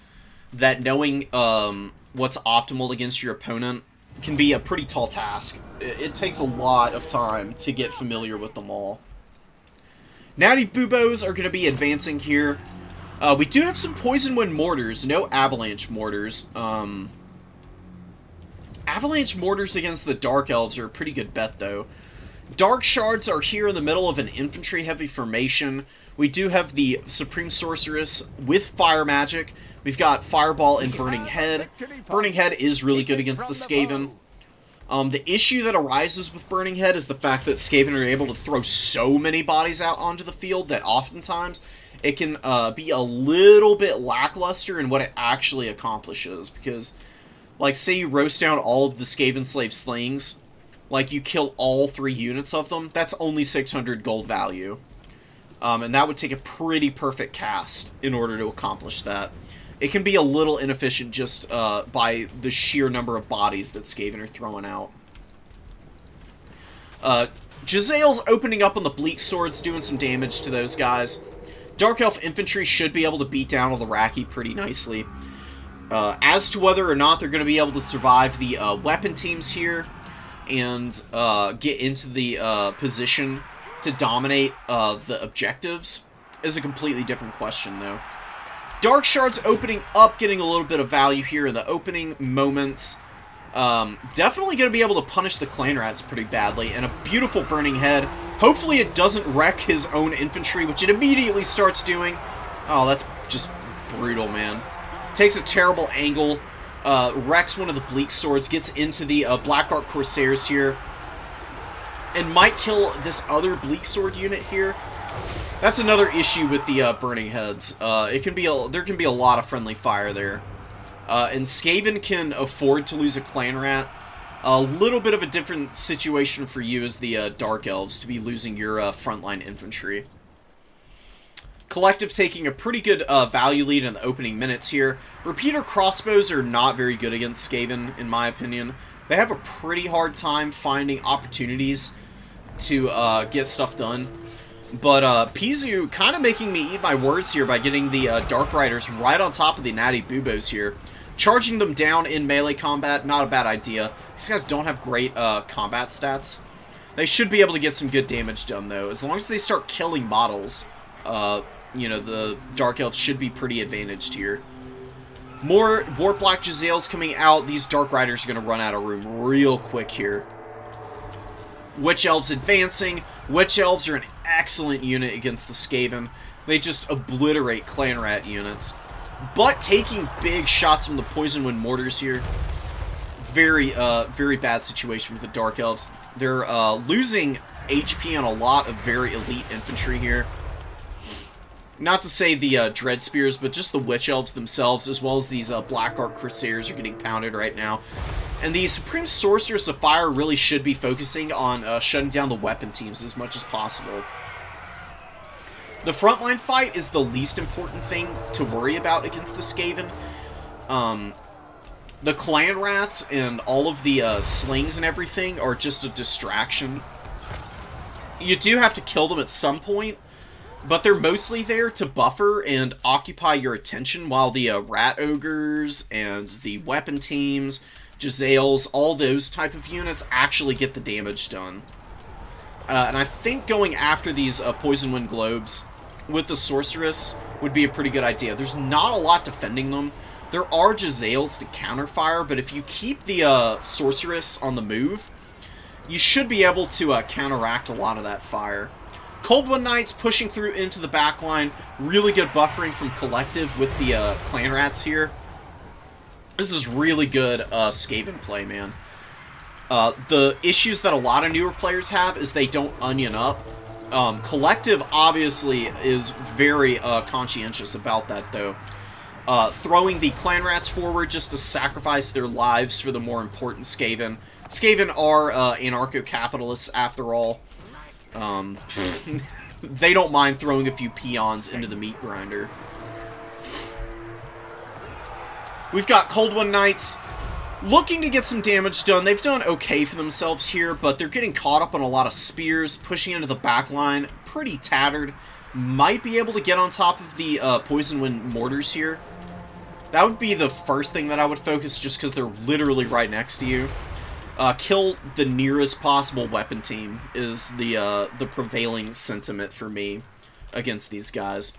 that knowing what's optimal against your opponent can be a pretty tall task. It takes a lot of time to get familiar with them all. Natty Buboes are going to be advancing here. We do have some Poison Wind Mortars, no Avalanche Mortars. Avalanche Mortars against the Dark Elves are a pretty good bet, though. Dark Shards are here in the middle of an infantry-heavy formation. We do have the Supreme Sorceress with Fire Magic. We've got Fireball and Burning Head. Burning Head is really good against the Skaven. The issue that arises with Burning Head is the fact that Skaven are able to throw so many bodies out onto the field that oftentimes it can be a little bit lackluster in what it actually accomplishes. Because, like, say you roast down all of the Skaven Slave Slings, like, you kill all 3 units of them, that's only 600 gold value. And that would take a pretty perfect cast in order to accomplish that. It can be a little inefficient just by the sheer number of bodies that Skaven are throwing out. Jezzail's opening up on the Bleak Swords, doing some damage to those guys. Dark Elf Infantry should be able to beat down on the Raki pretty nicely. As to whether or not they're going to be able to survive the weapon teams here and get into the position to dominate the objectives is a completely different question, though. Dark Shards opening up, getting a little bit of value here in the opening moments. Definitely going to be able to punish the Clan Rats pretty badly. And a beautiful Burning Head. Hopefully it doesn't wreck his own infantry, which it immediately starts doing. Oh, that's just brutal, man. Takes a terrible angle. Wrecks one of the Bleak Swords. Gets into the Black Ark Corsairs here. And might kill this other Bleak Sword unit here. That's another issue with the Burning Heads. There can be a lot of friendly fire there. And Skaven can afford to lose a Clan Rat. A little bit of a different situation for you as the Dark Elves to be losing your frontline infantry. Collective taking a pretty good value lead in the opening minutes here. Repeater crossbows are not very good against Skaven, in my opinion. They have a pretty hard time finding opportunities to get stuff done. But Pizu kind of making me eat my words here by getting the Dark Riders right on top of the Natty Buboes here. Charging them down in melee combat, not a bad idea. These guys don't have great combat stats. They should be able to get some good damage done, though. As long as they start killing models, you know, the Dark Elves should be pretty advantaged here. More Warp Black Jezzails coming out. These Dark Riders are going to run out of room real quick here. Witch Elves advancing. Witch Elves are an excellent unit against the Skaven. They just obliterate Clan Rat units. But taking big shots from the Poison Wind Mortars here. Very bad situation for the Dark Elves. They're losing HP on a lot of very elite infantry here. Not to say the Dread Spears, but just the Witch Elves themselves, as well as these Black Ark Corsairs are getting pounded right now. And the Supreme Sorceress of Fire really should be focusing on shutting down the weapon teams as much as possible. The frontline fight is the least important thing to worry about against the Skaven. The Clan Rats and all of the slings and everything are just a distraction. You do have to kill them at some point, but they're mostly there to buffer and occupy your attention while the Rat Ogres and the weapon teams, Jezzails, all those type of units actually get the damage done. And I think going after these Poison Wind Globes with the Sorceress would be a pretty good idea. There's not a lot defending them. There are Jezzails to counterfire, but if you keep the Sorceress on the move, you should be able to counteract a lot of that fire. Cold One Knights pushing through into the backline. Really good buffering from Collective with the Clan Rats here. This is really good Skaven play, man. The issues that a lot of newer players have is they don't onion up. Collective obviously is very conscientious about that, though. Throwing the Clan Rats forward just to sacrifice their lives for the more important Skaven. Skaven are anarcho-capitalists, after all. They don't mind throwing a few peons into the meat grinder. We've got Cold One Knights looking to get some damage done. They've done okay for themselves here, but they're getting caught up on a lot of spears, pushing into the back line. Pretty tattered. Might be able to get on top of the Poison Wind Mortars here. That would be the first thing that I would focus, just because they're literally right next to you. kill the nearest possible weapon team is the prevailing sentiment for me against these guys.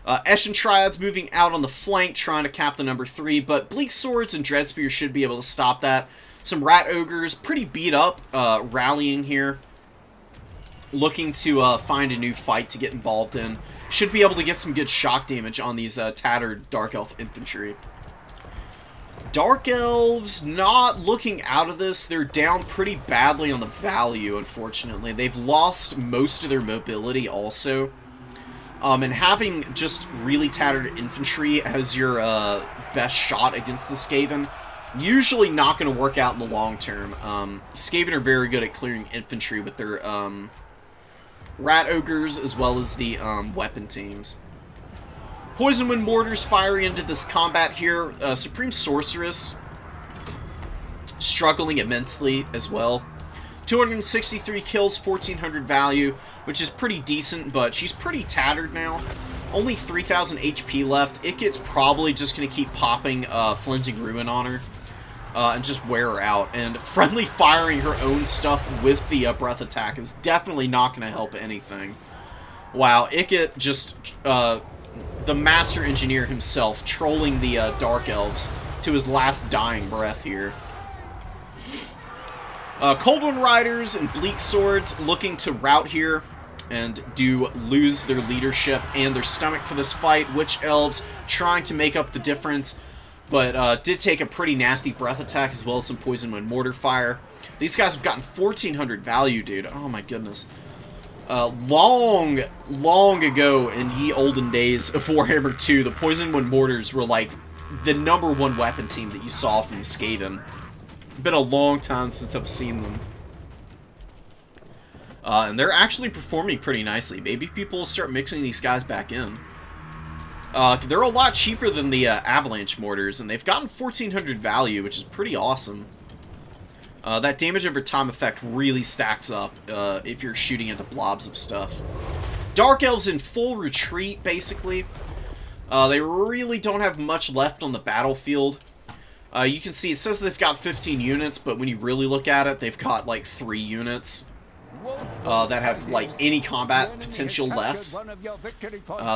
Eshin Triads moving out on the flank, trying to cap the number 3, but Bleak Swords and Dreadspear should be able to stop that. Some Rat Ogres, pretty beat up, rallying here, looking to find a new fight to get involved in. Should be able to get some good shock damage on these tattered Dark Elf infantry. Dark Elves not looking out of this. They're down pretty badly on the value, unfortunately. They've lost most of their mobility also. And having just really tattered infantry as your best shot against the Skaven, usually not going to work out in the long term. Skaven are very good at clearing infantry with their Rat Ogres as well as the weapon teams. Poison Wind Mortars firing into this combat here. Supreme Sorceress struggling immensely as well. 263 kills, 1400 value, which is pretty decent, but she's pretty tattered now. Only 3000 HP left. Ikit's probably just going to keep popping Flensing Ruin on her and just wear her out. And friendly firing her own stuff with the breath attack is definitely not going to help anything. Wow, Ikit just, the Master Engineer himself, trolling the Dark Elves to his last dying breath here. Cold One Riders and Bleak Swords looking to rout here and do lose their leadership and their stomach for this fight. Witch Elves trying to make up the difference, but did take a pretty nasty breath attack as well as some Poison Wind Mortar fire. These guys have gotten 1400 value, dude. Oh my goodness. Long ago in ye olden days of Warhammer 2, the Poison Wind Mortars were like the #1 weapon team that you saw from the Skaven. Been a long time since I've seen them. And they're actually performing pretty nicely. Maybe people will start mixing these guys back in. They're a lot cheaper than the Avalanche Mortars, and they've gotten 1400 value, which is pretty awesome. That damage over time effect really stacks up if you're shooting into blobs of stuff. Dark Elves in full retreat, basically. They really don't have much left on the battlefield. You can see it says they've got 15 units, but when you really look at it, they've got like 3 units that have like any combat potential left.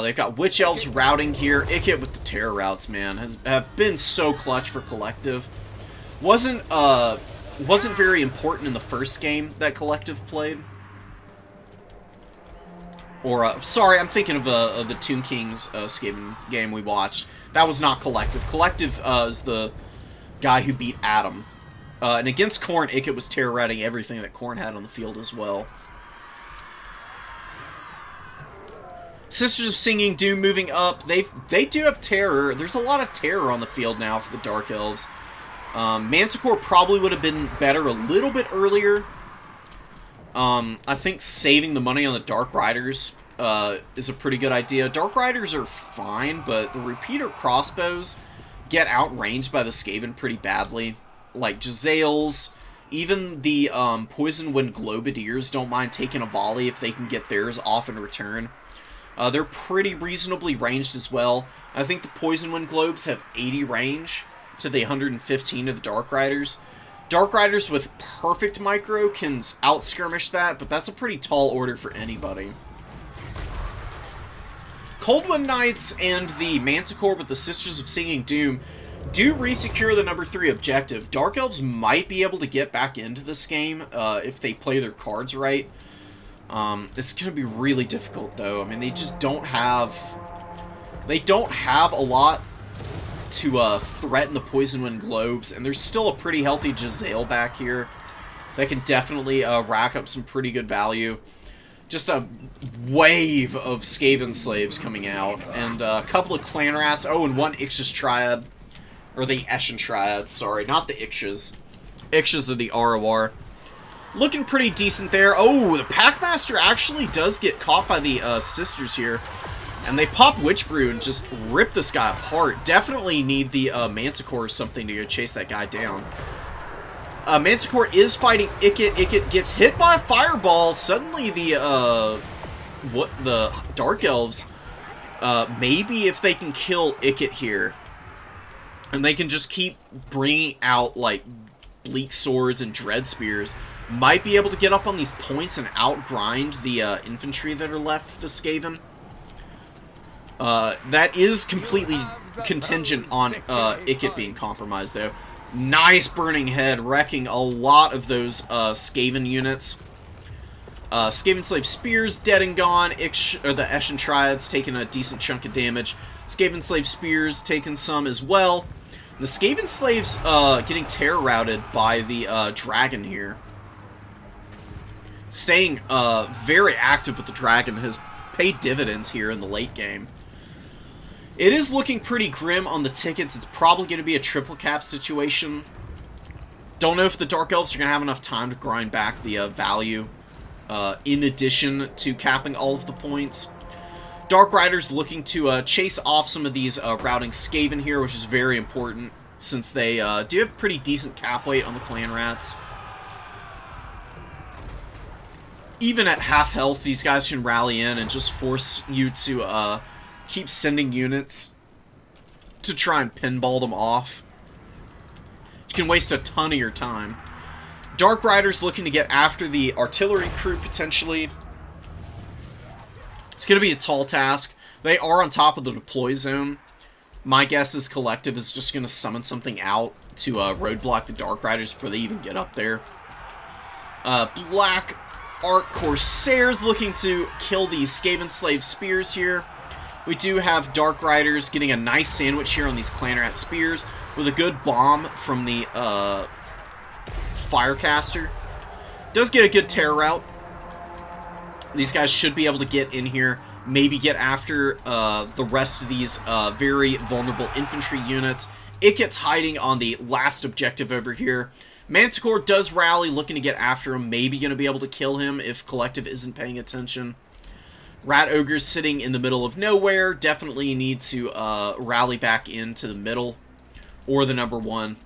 They've got Witch Elves routing here. Ikit with the terror routes, man, have been so clutch for Collective. Wasn't very important in the first game that Collective played. Or, sorry, I'm thinking of the Tomb Kings Skaven game we watched. That was not Collective. Collective is the guy who beat Adam. And against Khorne, Ikit was terror routing everything that Khorne had on the field as well. Sisters of Singing Doom moving up. They do have terror. There's a lot of terror on the field now for the Dark Elves. Manticore probably would have been better a little bit earlier. I think saving the money on the Dark Riders is a pretty good idea. Dark Riders are fine, but the repeater crossbows get outranged by the Skaven pretty badly. Like Jezzails, even the Poison Wind Globadiers don't mind taking a volley if they can get theirs off in return. They're pretty reasonably ranged as well. I think the Poison Wind Globes have 80 range to the 115 of the Dark Riders. Dark Riders with perfect micro can out-skirmish that, but that's a pretty tall order for anybody. Coldwind Knights and the Manticore with the Sisters of Singing Doom do re-secure the #3 objective. Dark Elves might be able to get back into this game if they play their cards right. It's going to be really difficult, though. I mean, they just don't have... They don't have a lot to threaten the Poison Wind Globes, and there's still a pretty healthy Jezzail back here that can definitely rack up some pretty good value. Just a wave of Skaven slaves coming out, and a couple of Clan Rats. Oh, and one Ixis Triad. Or the Eshin Triad, sorry, not the Ixis. Ixis are the ROR. Looking pretty decent there. Oh, the Packmaster actually does get caught by the Sisters here. And they pop Witch Brew and just rip this guy apart. Definitely need the Manticore or something to go chase that guy down. Manticore is fighting Ikit. Ikit gets hit by a fireball. Suddenly the Dark Elves, maybe if they can kill Ikit here, and they can just keep bringing out, like, Bleak Swords and Dread Spears might be able to get up on these points and outgrind the infantry that are left for the Skaven. That is completely contingent on Ikit being compromised, though. Nice Burning Head, wrecking a lot of those Skaven units. Skaven Slave Spears dead and gone. The Eshin Triads taking a decent chunk of damage. Skaven Slave Spears taking some as well. The Skaven Slaves getting terror routed by the dragon here. Staying very active with the dragon has paid dividends here in the late game. It is looking pretty grim on the tickets. It's probably going to be a triple cap situation. Don't know if the Dark Elves are going to have enough time to grind back the value in addition to capping all of the points. Dark Riders looking to chase off some of these routing Skaven here, which is very important since they do have pretty decent cap weight on the Clan Rats. Even at half health, these guys can rally in and just force you to keep sending units to try and pinball them off. You can waste a ton of your time. Dark Riders looking to get after the artillery crew, potentially. It's going to be a tall task. They are on top of the deploy zone. My guess is Collective is just going to summon something out to roadblock the Dark Riders before they even get up there. Black Arc Corsairs looking to kill these Skaven Slave Spears here. We do have Dark Riders getting a nice sandwich here on these Clan Rat Spears with a good bomb from the Firecaster. Does get a good terror route. These guys should be able to get in here, maybe get after the rest of these very vulnerable infantry units. It gets hiding on the last objective over here. Manticore does rally, looking to get after him, maybe going to be able to kill him if Collective isn't paying attention. Rat Ogres sitting in the middle of nowhere, definitely need to rally back into the middle, or the number one.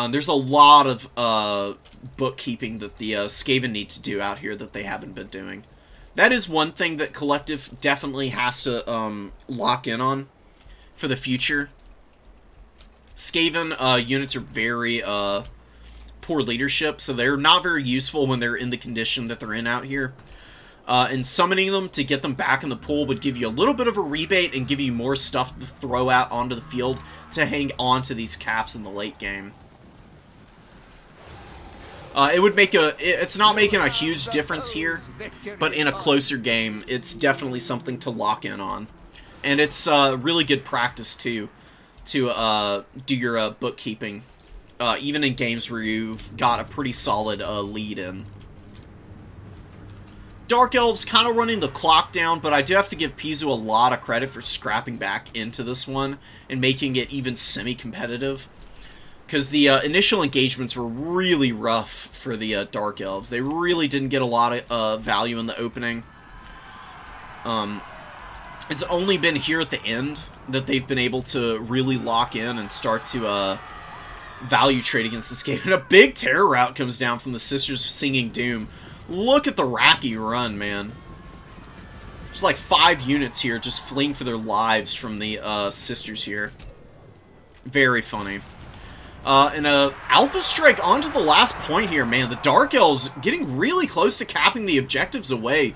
There's a lot of bookkeeping that the Skaven need to do out here that they haven't been doing. That is one thing that Collective definitely has to lock in on for the future. Skaven units are very poor leadership, so they're not very useful when they're in the condition that they're in out here. And summoning them to get them back in the pool would give you a little bit of a rebate and give you more stuff to throw out onto the field to hang on to these caps in the late game. It would make it's not making a huge difference here, but in a closer game, it's definitely something to lock in on. And it's really good practice, too, to do your bookkeeping, even in games where you've got a pretty solid lead in. Dark Elves kind of running the clock down, but I do have to give Pizu a lot of credit for scrapping back into this one and making it even semi-competitive. Because the initial engagements were really rough for the Dark Elves. They really didn't get a lot of value in the opening. It's only been here at the end that they've been able to really lock in and start to value trade against this game. And a big terror route comes down from the Sisters of Singing Doom. Look at the Raki run, man. There's like 5 units here just fleeing for their lives from the Sisters here. Very funny. And Alpha Strike onto the last point here, man. The Dark Elves getting really close to capping the objectives away.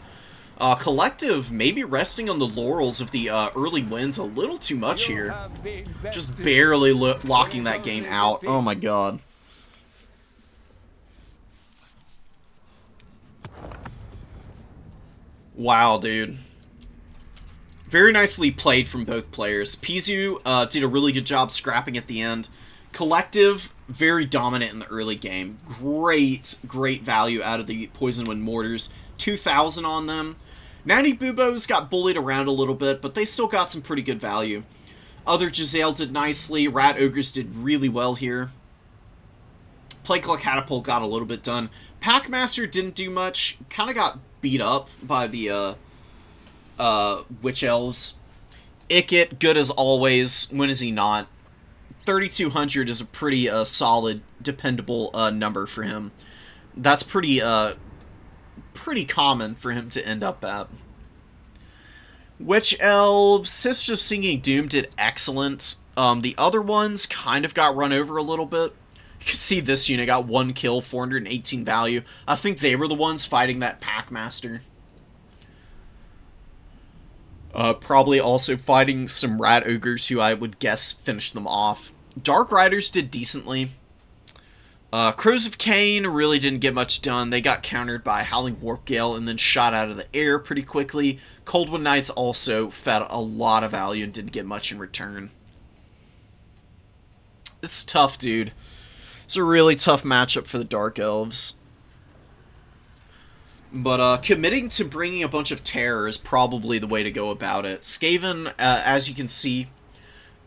Collective maybe resting on the laurels of the early wins a little too much here. Just barely locking that game out. Oh my god. Wow, dude. Very nicely played from both players. Pizu did a really good job scrapping at the end. Collective, very dominant in the early game. Great value out of the Poison Wind Mortars. 2,000 on them. Natty Bubos got bullied around a little bit, but they still got some pretty good value. Other Giselle did nicely. Rat Ogres did really well here. Plague Claw Catapult got a little bit done. Packmaster didn't do much. Kind of got beat up by the Witch Elves. Ikit, good as always. When is he not? 3,200 is a pretty solid, dependable number for him. That's pretty common for him to end up at. Witch Elves, Sisters of Singing Doom did excellent. The other ones kind of got run over a little bit. You can see this unit got 1 kill, 418 value. I think they were the ones fighting that Packmaster. Probably also fighting some Rat Ogres who I would guess finished them off. Dark Riders did decently. Crows of Cain really didn't get much done. They got countered by Howling Warp Gale and then shot out of the air pretty quickly. Coldwood Knights also fed a lot of value and didn't get much in return. It's tough, dude. It's a really tough matchup for the Dark Elves. But committing to bringing a bunch of terror is probably the way to go about it. Skaven, as you can see,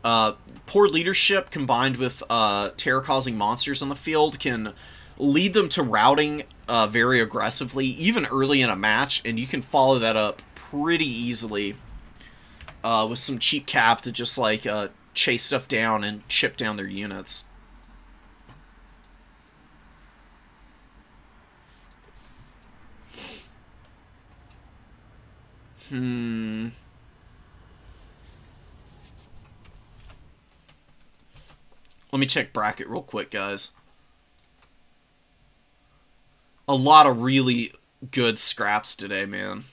poor leadership combined with terror-causing monsters on the field can lead them to routing very aggressively, even early in a match, and you can follow that up pretty easily with some cheap cav to just like chase stuff down and chip down their units. Let me check bracket real quick, guys. A lot of really good scraps today, man.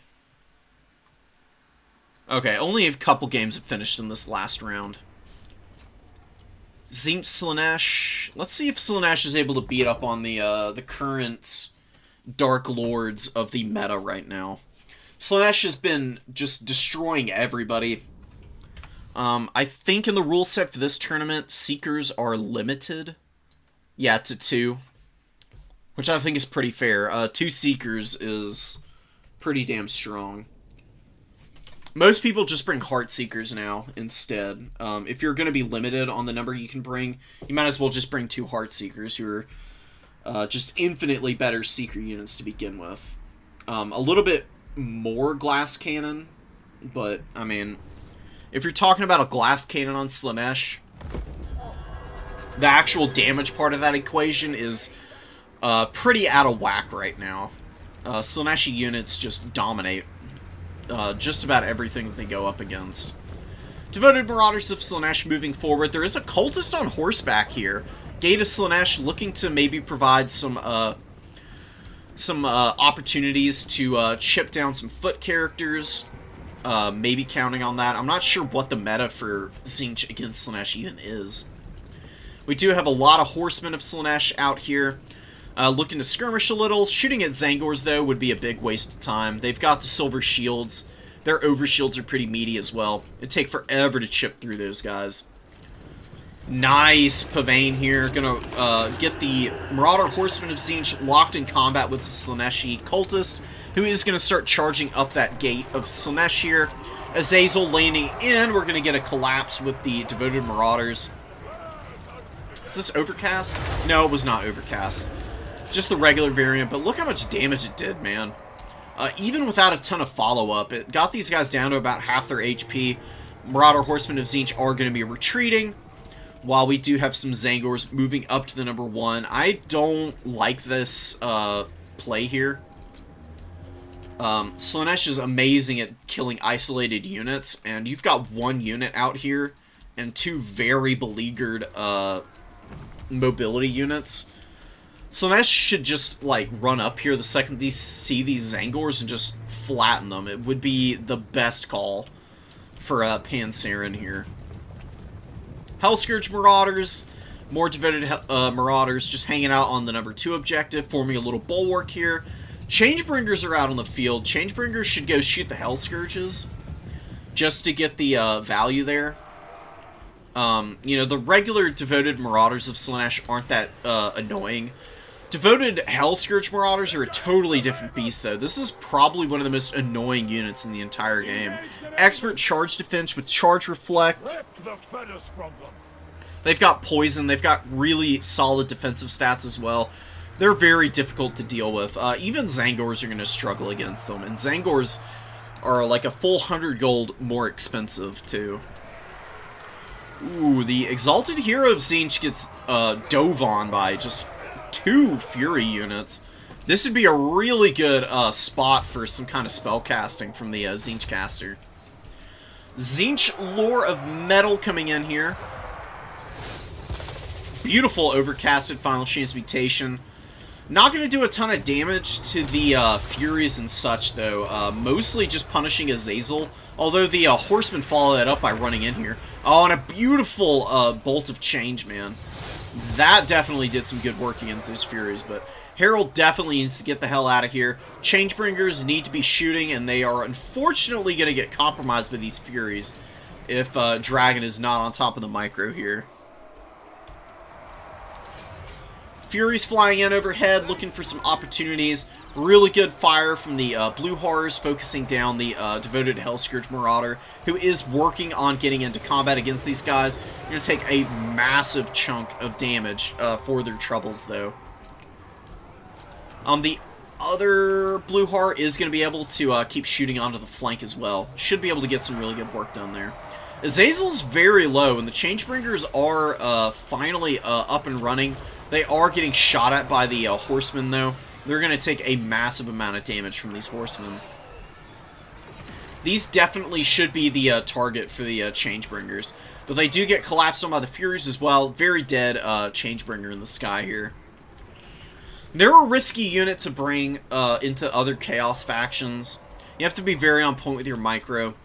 Okay, only a couple games have finished in this last round. Tzeentch Slaanesh. Let's see if Slaanesh is able to beat up on the current Dark Lords of the meta right now. Slaanesh has been just destroying everybody. I think in the rule set for this tournament, Seekers are limited. Yeah, to 2. Which I think is pretty fair. 2 Seekers is pretty damn strong. Most people just bring Heart Seekers now instead. If you're going to be limited on the number you can bring, you might as well just bring 2 Heart Seekers, who are just infinitely better Seeker units to begin with. A little bit more Glass Cannon, but, I mean, if you're talking about a Glass Cannon on Slaanesh, the actual damage part of that equation is pretty out of whack right now. Slaaneshi units just dominate just about everything that they go up against. Devoted Marauders of Slaanesh moving forward. There is a Cultist on horseback here. Gate of Slaanesh looking to maybe provide some opportunities to chip down some foot characters. Maybe counting on that. I'm not sure what the meta for Tzeentch against Slaanesh even is. We do have a lot of Horsemen of Slaanesh out here. Looking to skirmish a little. Shooting at Zangors, though, would be a big waste of time. They've got the silver shields. Their overshields are pretty meaty as well. It'd take forever to chip through those guys. Nice Pavane here. Gonna get the Marauder Horseman of Tzeentch locked in combat with the Slaaneshi Cultist, who is going to start charging up that gate of Slaanesh here. Azazel laning in. We're going to get a collapse with the Devoted Marauders. Is this Overcast? No, it was not Overcast. Just the regular variant, but look how much damage it did, man. Even without a ton of follow-up, it got these guys down to about half their HP. Marauder Horsemen of Tzeentch are going to be retreating, while we do have some Zangors moving up to the number 1. I don't like this play here. Slaanesh is amazing at killing isolated units, and you've got 1 unit out here and 2 very beleaguered mobility units. Slaanesh should just, like, run up here the second they see these Zangors and just flatten them. It would be the best call for Pansarin here. Hellscourge Marauders, more devoted Marauders just hanging out on the number 2 objective, forming a little bulwark here. Changebringers are out on the field. Changebringers should go shoot the Hellscourges just to get the value there. You know, the regular devoted Marauders of Slaanesh aren't that annoying. Devoted Hellscourge Marauders are a totally different beast, though. This is probably one of the most annoying units in the entire game. Expert charge defense with charge reflect. They've got poison. They've got really solid defensive stats as well. They're very difficult to deal with. Even Zangors are going to struggle against them. And Zangors are like a full 100 gold more expensive, too. Ooh, the Exalted Hero of Tzeentch gets dove on by just 2 Fury units. This would be a really good spot for some kind of spell casting from the Tzeentch caster. Tzeentch Lore of Metal coming in here. Beautiful overcasted Final Transmutation. Not going to do a ton of damage to the Furies and such, though. Mostly just punishing Azazel. Although the Horsemen follow that up by running in here. Oh, and a beautiful Bolt of Change, man. That definitely did some good work against those Furies, but Herald definitely needs to get the hell out of here. Changebringers need to be shooting, and they are unfortunately going to get compromised by these Furies if Dragon is not on top of the micro here. Furies flying in overhead, looking for some opportunities. Really good fire from the Blue Horrors, focusing down the devoted Hellscourge Marauder, who is working on getting into combat against these guys. You're going to take a massive chunk of damage for their troubles, though. The other Blue Horror is going to be able to keep shooting onto the flank as well. Should be able to get some really good work done there. Azazel's very low, and the Changebringers are finally up and running. They are getting shot at by the Horsemen, though. They're going to take a massive amount of damage from these Horsemen. These definitely should be the target for the Changebringers. But they do get collapsed on by the Furies as well. Very dead Changebringer in the sky here. They're a risky unit to bring into other Chaos factions. You have to be very on point with your micro.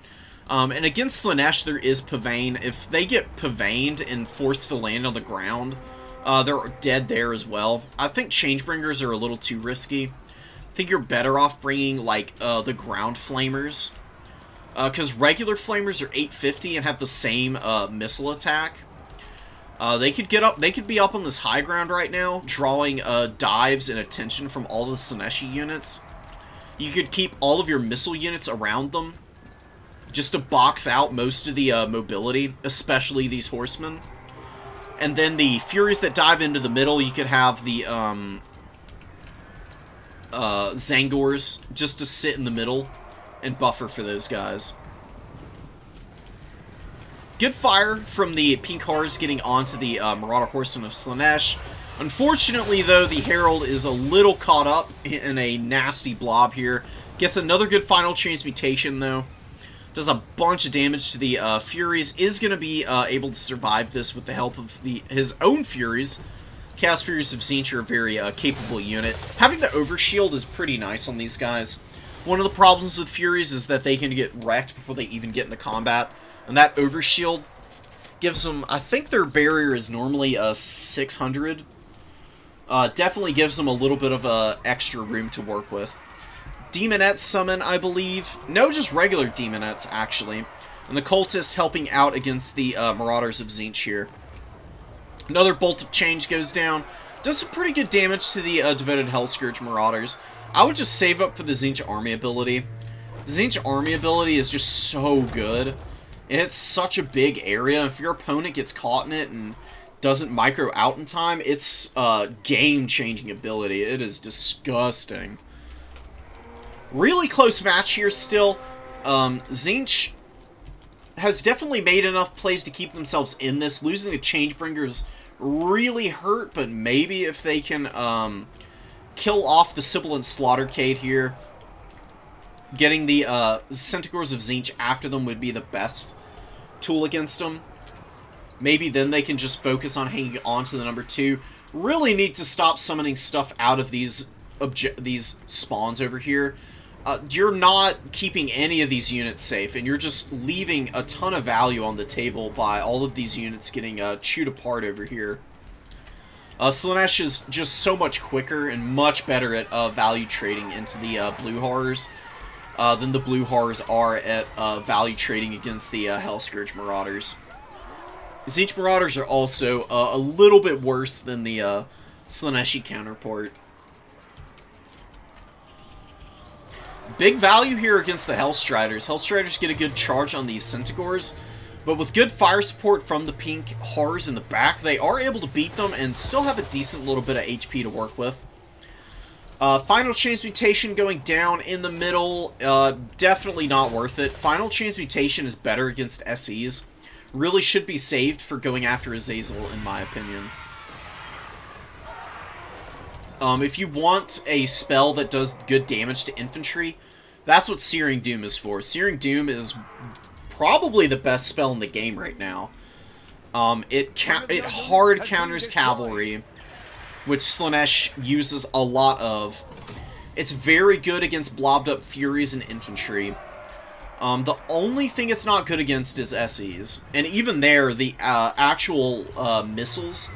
And against Slaanesh, there is Pavane. If they get Pavaned and forced to land on the ground, they're dead there as well. I think Changebringers are a little too risky. I think you're better off bringing, like, the Ground Flamers. Because regular Flamers are 850 and have the same missile attack. They could be up on this high ground right now, drawing dives and attention from all the Slaaneshi units. You could keep all of your missile units around them, just to box out most of the mobility, especially these Horsemen. And then the Furies that dive into the middle, you could have the Zangors just to sit in the middle and buffer for those guys. Good fire from the Pink Horrors getting onto the Marauder Horsemen of Slaanesh. Unfortunately, though, the Herald is a little caught up in a nasty blob here. Gets another good Final Transmutation, though. Does a bunch of damage to the Furies. Is going to be able to survive this with the help of his own Furies. Chaos Furies of Tzeentch are a very capable unit. Having the Overshield is pretty nice on these guys. One of the problems with Furies is that they can get wrecked before they even get into combat. And that Overshield gives them... I think their barrier is normally 600. Definitely gives them a little bit of extra room to work with. Demonettes summon, I believe. No, just regular Demonettes, actually. And the Cultists helping out against the Marauders of Tzeentch here. Another Bolt of Change goes down. Does some pretty good damage to the devoted Hellscourge Marauders. I would just save up for the Tzeentch Army ability. The Tzeentch Army ability is just so good. It's such a big area. If your opponent gets caught in it and doesn't micro out in time, it's a game-changing ability. It is disgusting. Really close match here still. Tzeentch has definitely made enough plays to keep themselves in this. Losing the Changebringers really hurt, but maybe if they can kill off the Sibilant Slaughtercade here, getting the Centaurs of Tzeentch after them would be the best tool against them. Maybe then they can just focus on hanging on to the number 2. Really need to stop summoning stuff out of these spawns over here. You're not keeping any of these units safe, and you're just leaving a ton of value on the table by all of these units getting chewed apart over here. Slaanesh is just so much quicker and much better at value trading into the Blue Horrors than the Blue Horrors are at value trading against the Hellscourge Marauders. Tzeentch Marauders are also a little bit worse than the Slaaneshi counterpart. Big value here against the Hellstriders. Hellstriders get a good charge on these Centaurs, but with good fire support from the Pink Horrors in the back, they are able to beat them and still have a decent little bit of HP to work with. Final Transmutation going down in the middle, definitely not worth it. Final Transmutation is better against SEs. Really should be saved for going after Azazel, in my opinion. If you want a spell that does good damage to infantry, that's what Searing Doom is for. Searing Doom is probably the best spell in the game right now. It hard counters cavalry, which Slaanesh uses a lot of. It's very good against blobbed up Furies and infantry. The only thing it's not good against is SEs. And even there, the actual missiles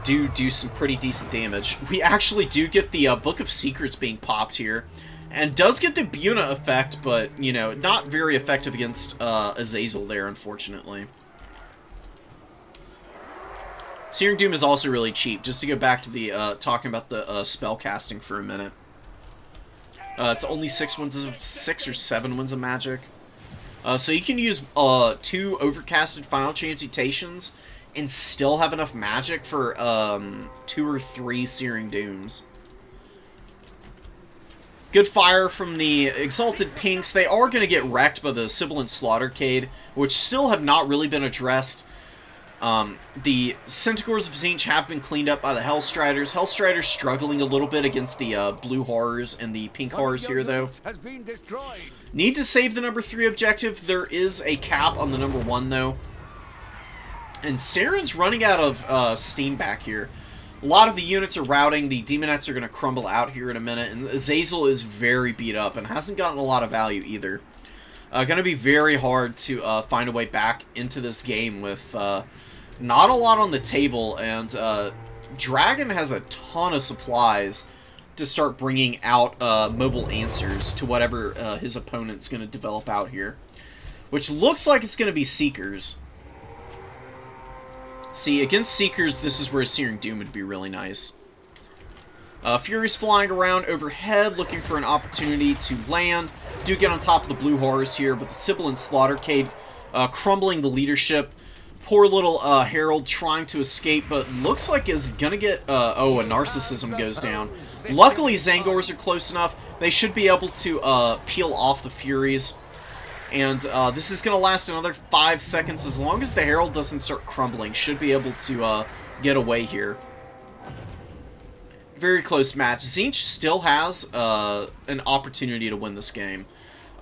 do some pretty decent damage. We actually do get the Book of Secrets being popped here. And does get the Buna effect, but, you know, not very effective against Azazel there, unfortunately. Searing Doom is also really cheap, just to go back to the, talking about the spell casting for a minute. It's only 6 or 7 wins of magic. So you can use 2 overcasted Final Transmutations and still have enough magic for 2 or 3 Searing Dooms. Good fire from the Exalted Pinks. They are going to get wrecked by the Sibilant Slaughtercade, which still have not really been addressed. The Centaurs of Tzeentch have been cleaned up by the Hellstriders. Hellstriders struggling a little bit against the blue horrors and the pink horrors here, though. Need to save the number 3 objective. There is a cap on the number 1, though. And Saren's running out of steam back here. A lot of the units are routing. The Demonettes are going to crumble out here in a minute. And Azazel is very beat up and hasn't gotten a lot of value either. Going to be very hard to find a way back into this game with not a lot on the table. And Dragon has a ton of supplies to start bringing out mobile answers to whatever his opponent's going to develop out here. Which looks like it's going to be Seekers. See, against Seekers, this is where Searing Doom would be really nice. Furies flying around overhead, looking for an opportunity to land. Do get on top of the blue horrors here, but the Sibilant Slaughtercade crumbling the leadership. Poor little Herald trying to escape, but looks like is gonna get... oh, a Narcissism goes down. Luckily, Zangors are close enough. They should be able to peel off the Furies. And this is going to last another 5 seconds. As long as the Herald doesn't start crumbling, should be able to get away here. Very close match. Tzeentch still has an opportunity to win this game.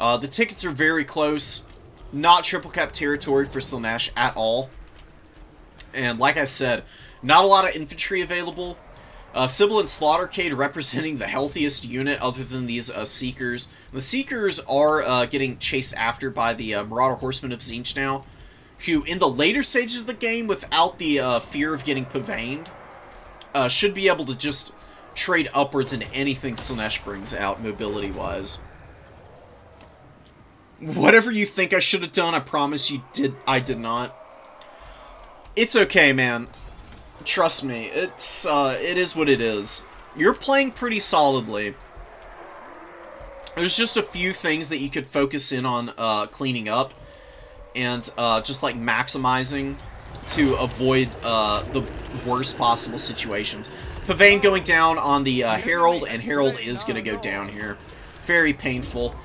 The tickets are very close. Not triple cap territory for Slaanesh at all. And like I said, not a lot of infantry available. Sibilant Slaughtercade representing the healthiest unit other than these Seekers. The Seekers are getting chased after by the Marauder Horsemen of Tzeentch now, who in the later stages of the game, without the fear of getting paveined, should be able to just trade upwards into anything Slaanesh brings out, mobility-wise. Whatever you think I should have done, I promise you I did not. It's okay, man. Trust me, it is what it is. You're playing pretty solidly. There's just a few things that you could focus in on cleaning up, and just like maximizing to avoid the worst possible situations. Pavane going down on the Herald, and Herald is going to go down here. Very painful.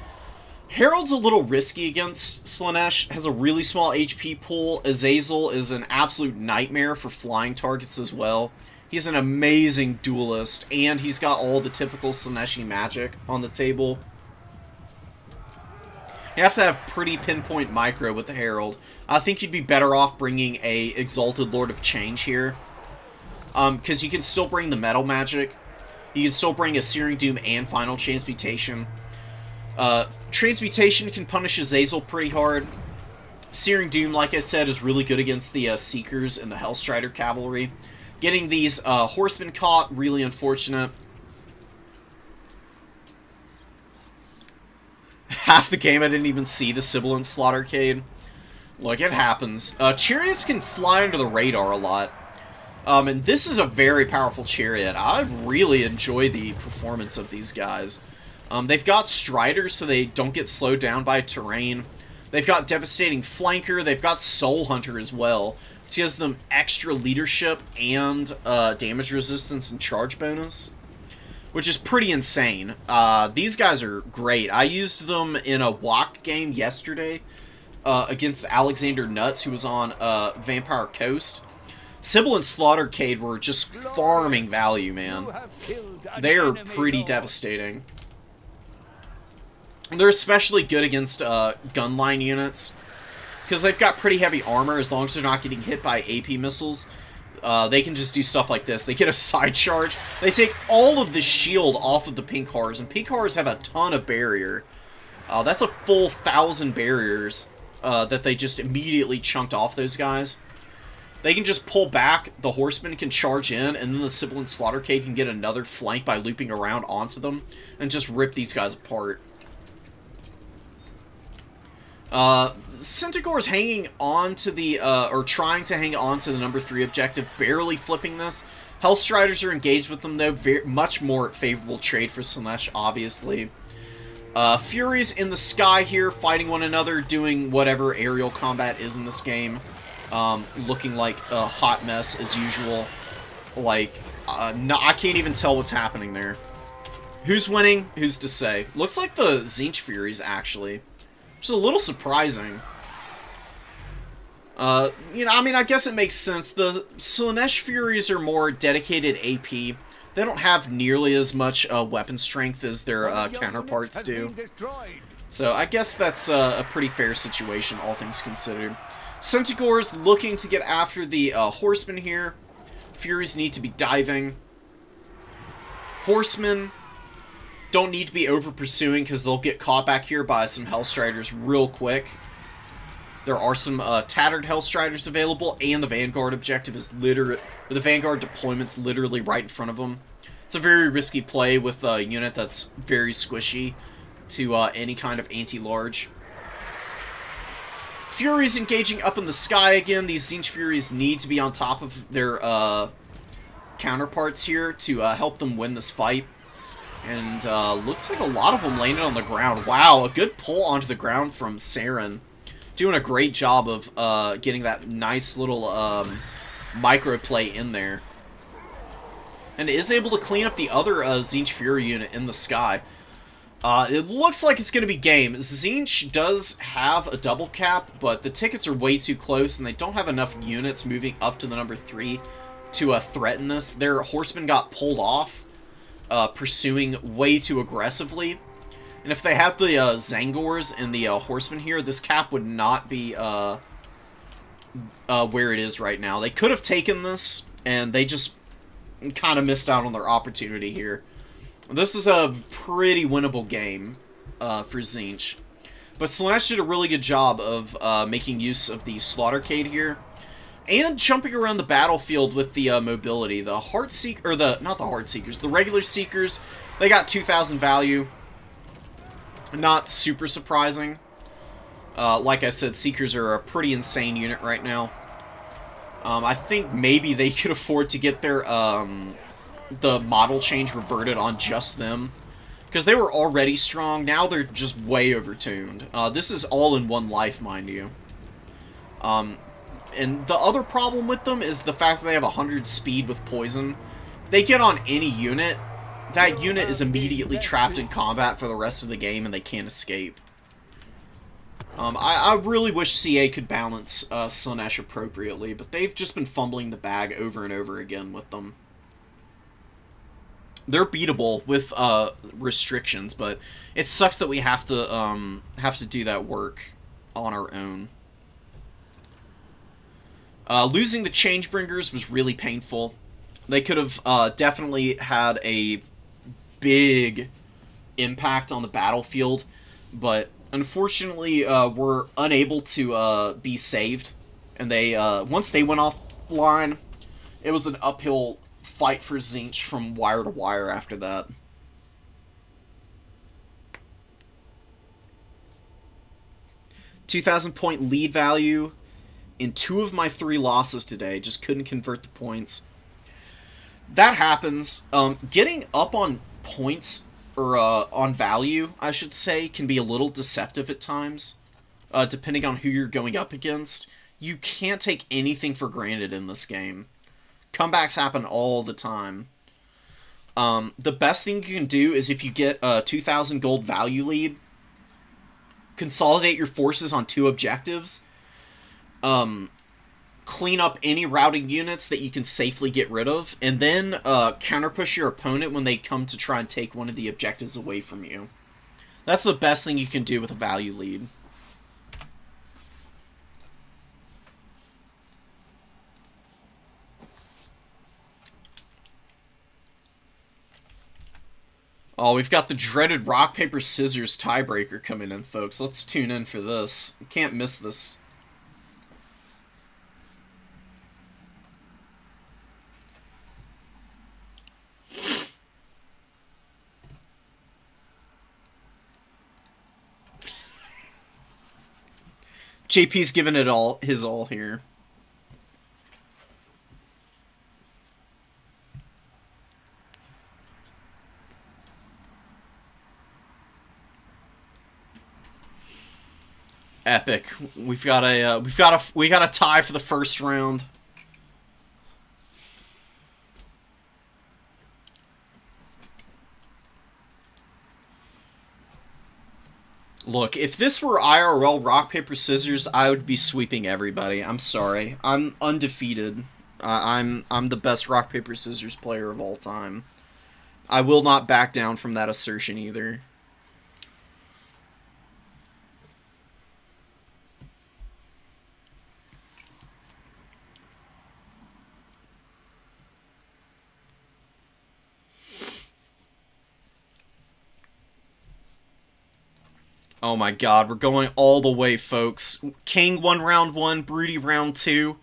Herald's a little risky against Slaanesh, has a really small HP pool. Azazel is an absolute nightmare for flying targets as well. He's an amazing duelist, and he's got all the typical Slaaneshi magic on the table. You have to have pretty pinpoint micro with the Herald. I think you'd be better off bringing a Exalted Lord of Change here. Because you can still bring the metal magic. You can still bring a Searing Doom and Final Transmutation. Transmutation can punish Azazel pretty hard. Searing Doom, like I said, is really good against the Seekers and the Hellstrider Cavalry. Getting these Horsemen caught, really unfortunate. Half the game I didn't even see the Sibilant Slaughtercade. Look, it happens. Chariots can fly under the radar a lot. And this is a very powerful chariot. I really enjoy the performance of these guys. They've got Striders, so they don't get slowed down by terrain. They've got Devastating Flanker. They've got Soul Hunter as well, which gives them extra leadership and damage resistance and charge bonus, which is pretty insane. These guys are great. I used them in a walk game yesterday against Alexander Nuts, who was on Vampire Coast. Sibilant Slaughtercade were just farming value, man. They are pretty devastating. They're especially good against gunline units, because they've got pretty heavy armor, as long as they're not getting hit by AP missiles, they can just do stuff like this. They get a side charge. They take all of the shield off of the pink horrors, and pink horrors have a ton of barrier. That's a full 1,000 barriers that they just immediately chunked off those guys. They can just pull back, the horsemen can charge in, and then the Sibilant Slaughtercade can get another flank by looping around onto them, and just rip these guys apart. Centaur's hanging on to the, or trying to hang on to the number 3 objective, barely flipping this. Hellstriders are engaged with them, though, much more favorable trade for Slaanesh, obviously. Furies in the sky here, fighting one another, doing whatever aerial combat is in this game. Looking like a hot mess as usual. Like, no, I can't even tell what's happening there. Who's winning? Who's to say? Looks like the Tzeentch Furies, actually. Which is a little surprising. You know, I mean, I guess it makes sense. The Slaanesh Furies are more dedicated AP. They don't have nearly as much weapon strength as their counterparts do. So I guess that's a pretty fair situation, all things considered. Centaur's looking to get after the horsemen here. Furies need to be diving. Horsemen don't need to be over-pursuing because they'll get caught back here by some Hellstriders real quick. There are some tattered Hellstriders available, and the Vanguard objective is literally... the Vanguard deployment's literally right in front of them. It's a very risky play with a unit that's very squishy to any kind of anti-large. Furies engaging up in the sky again. These Tzeentch Furies need to be on top of their counterparts here to help them win this fight. And looks like a lot of them landed on the ground. Wow, a good pull onto the ground from Saren. Doing a great job of getting that nice little micro play in there. And is able to clean up the other Tzeentch Fury unit in the sky. It looks like it's going to be game. Tzeentch does have a double cap, but the tickets are way too close, and they don't have enough units moving up to the number 3 to threaten this. Their horsemen got pulled off, pursuing way too aggressively. And if they had the Zangors and the horsemen here, this cap would not be where it is right now. They could have taken this, and they just kind of missed out on their opportunity here. This is a pretty winnable game for Tzeentch. But Slaanesh did a really good job of making use of the Slaughtercade here. And jumping around the battlefield with the mobility. The Heartseeker, or not the Heartseekers, the regular Seekers, they got 2,000 value. Not super surprising. Like I said, Seekers are a pretty insane unit right now. I think maybe they could afford to get their the model change reverted on just them, because they were already strong. Now they're just way overtuned. This is all in one life, mind you. And the other problem with them is the fact that they have 100 speed with poison. They get on any unit, that unit is immediately trapped in combat for the rest of the game, and they can't escape. I really wish CA could balance Slaanesh appropriately, but they've just been fumbling the bag over and over again with them. They're beatable with restrictions, but it sucks that we have to do that work on our own. Losing the Changebringers was really painful. They could have definitely had a big impact on the battlefield, but unfortunately were unable to be saved. And they once they went offline, it was an uphill fight for Tzeentch from wire to wire after that. $2,000 point lead value in 2 of my 3 losses today. Just couldn't convert the points. That happens. Getting up on points, or on value, I should say, can be a little deceptive at times, depending on who you're going up against. You can't take anything for granted in this game. Comebacks happen all the time. The best thing you can do is, if you get a 2,000 gold value lead, consolidate your forces on 2 objectives, clean up any routing units that you can safely get rid of, and then counterpush your opponent when they come to try and take one of the objectives away from you. That's the best thing you can do with a value lead. Oh, we've got the dreaded rock, paper, scissors tiebreaker coming in, folks. Let's tune in for this. You can't miss this. JP's giving it all his all here. Epic. We got a tie for the first round. Look, if this were IRL rock paper scissors, I would be sweeping everybody. I'm sorry. I'm undefeated. I'm the best rock paper scissors player of all time. I will not back down from that assertion either. Oh my god, we're going all the way, folks. King won round 1, Broody round 2.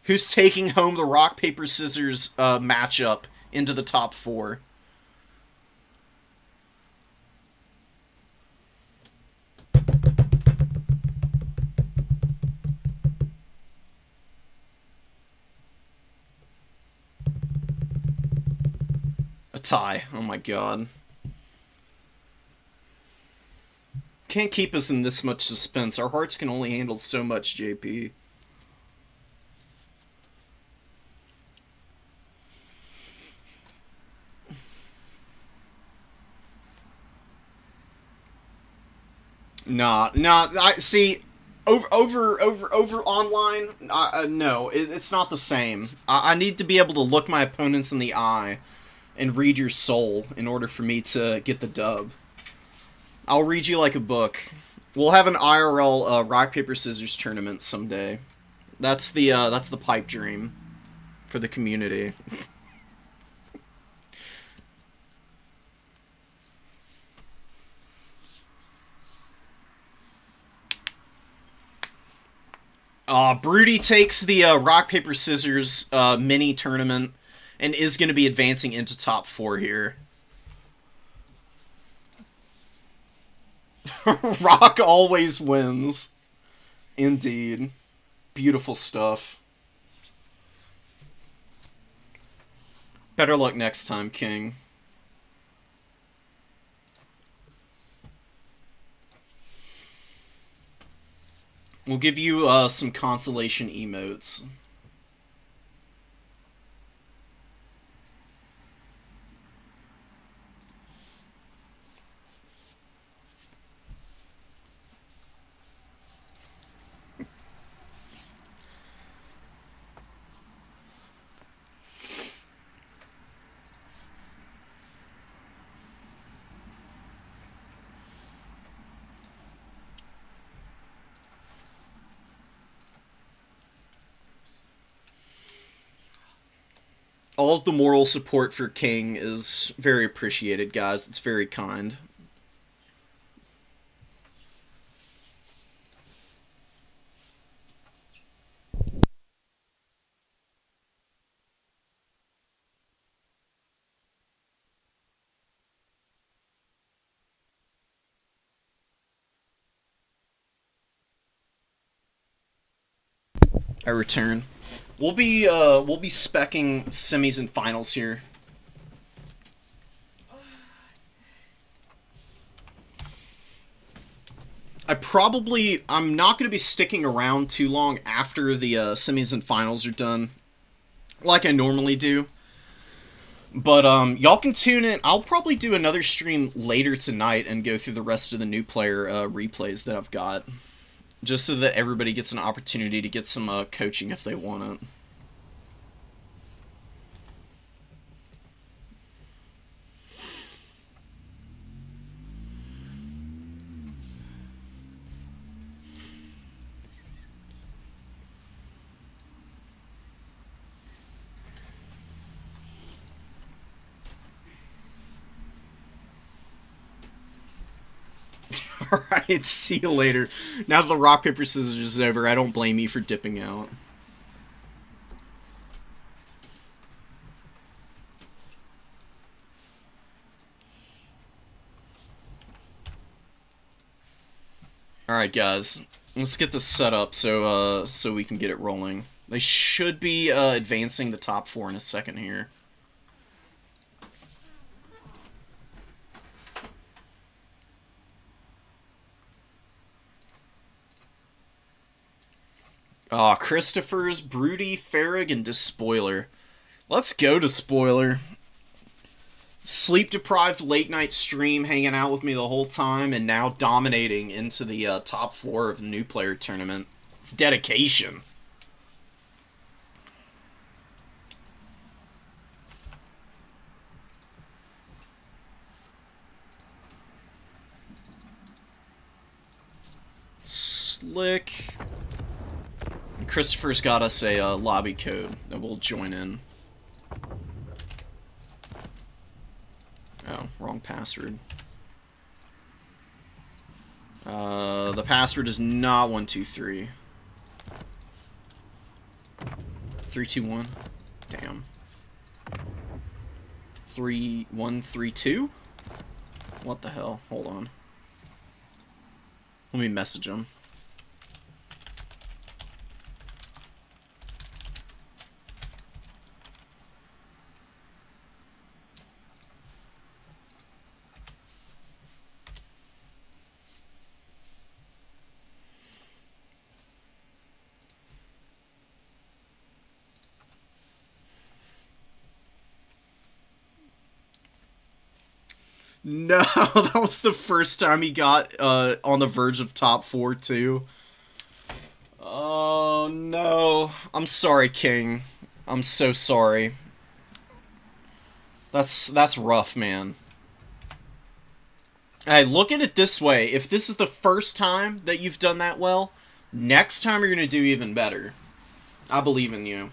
Who's taking home the rock, paper, scissors matchup into the top 4? A tie. Oh my god. Can't keep us in this much suspense. Our hearts can only handle so much, JP. Nah. I see. Over online. No, it's not the same. I need to be able to look my opponents in the eye and read your soul in order for me to get the dub. I'll read you like a book. We'll have an IRL rock paper scissors tournament someday. That's the pipe dream for the community. Broody takes the rock paper scissors mini tournament and is going to be advancing into top 4 here. Rock always wins. Indeed. Beautiful stuff. Better luck next time, King. We'll give you some consolation emotes. All of the moral support for King is very appreciated, guys. It's very kind. I return. We'll be speccing semis and finals here. I'm not going to be sticking around too long after the semis and finals are done, like I normally do. But y'all can tune in. I'll probably do another stream later tonight and go through the rest of the new player replays that I've got, just so that everybody gets an opportunity to get some coaching if they want it. Alright, see you later. Now that the rock, paper, scissors is over, I don't blame you for dipping out. Alright, guys. Let's get this set up so we can get it rolling. They should be advancing the top 4 in a second here. Christopher's, Broody, Farrig, and Despoiler. Let's go, Despoiler. Sleep-deprived late-night stream, hanging out with me the whole time, and now dominating into the top 4 of the new player tournament. It's dedication. Slick. And Christopher's got us a lobby code that we'll join in. Oh, wrong password. The password is not 123. 321. Damn. 3132? What the hell? Hold on. Let me message him. No, that was the first time he got on the verge of top 4 too. Oh no. I'm sorry, King. I'm so sorry. That's rough, man. Hey, look at it this way. If this is the first time that you've done that well, next time you're going to do even better. I believe in you.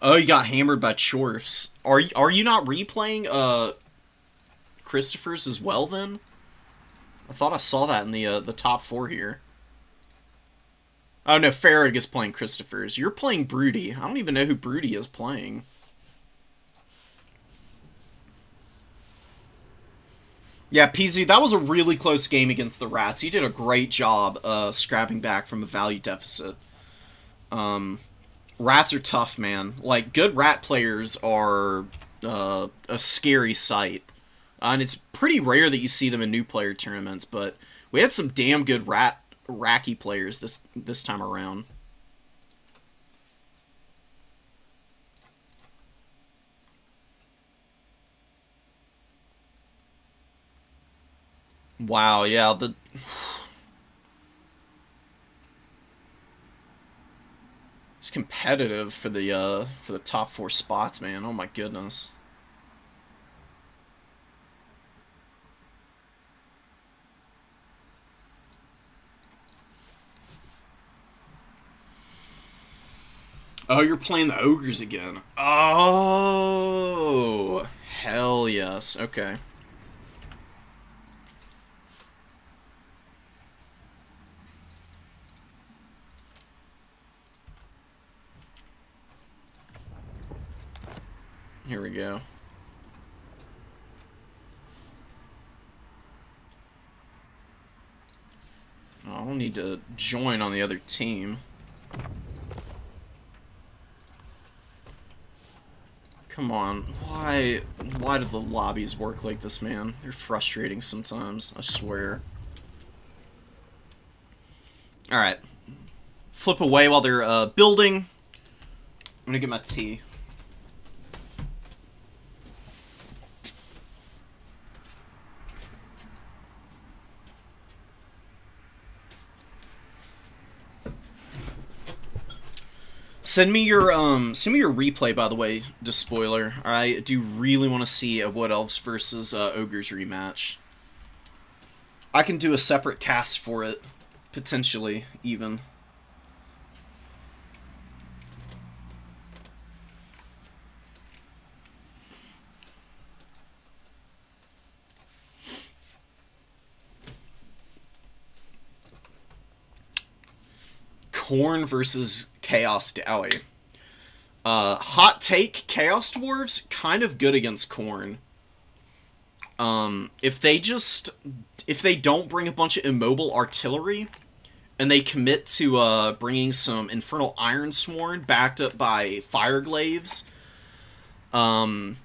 Oh, you got hammered by Chorfs. Are you not replaying Christopher's as well then? I thought I saw that in the top 4 here. Oh no, Farrig is playing Christopher's. You're playing Broody. I don't even know who Broody is playing. Yeah, PZ, that was a really close game against the Rats. You did a great job scrapping back from a value deficit. Rats are tough, man. Like, good rat players are a scary sight. And it's pretty rare that you see them in new player tournaments, but we had some damn good racky players this time around. Wow, yeah, it's competitive for the top 4 spots, man. Oh my goodness. Oh, you're playing the ogres again. Oh, hell yes. Okay. Here we go. I'll need to join on the other team. Come on. Why do the lobbies work like this, man? They're frustrating sometimes, I swear. Alright. Flip away while they're building. I'm gonna get my tea. Send me your replay, by the way, Despoiler. I do really want to see a Wood Elves versus Ogres rematch. I can do a separate cast for it, potentially, even. Khorne versus Chaos Dowie. Hot take, Chaos Dwarves, kind of good against Khorne. If they don't bring a bunch of immobile artillery, and they commit to bringing some Infernal Ironsworn backed up by Fireglaves, and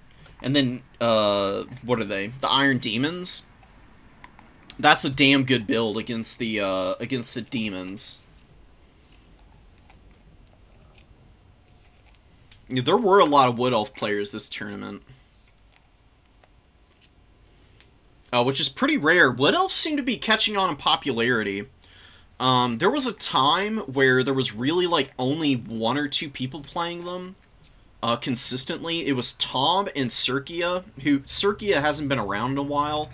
then, what are they? The Iron Demons? That's a damn good build against the demons. Yeah, there were a lot of Wood Elf players this tournament. Which is pretty rare. Wood Elves seem to be catching on in popularity. There was a time where there was really, like, only 1 or 2 people playing them consistently. It was Tom and Circia, who... Circia hasn't been around in a while.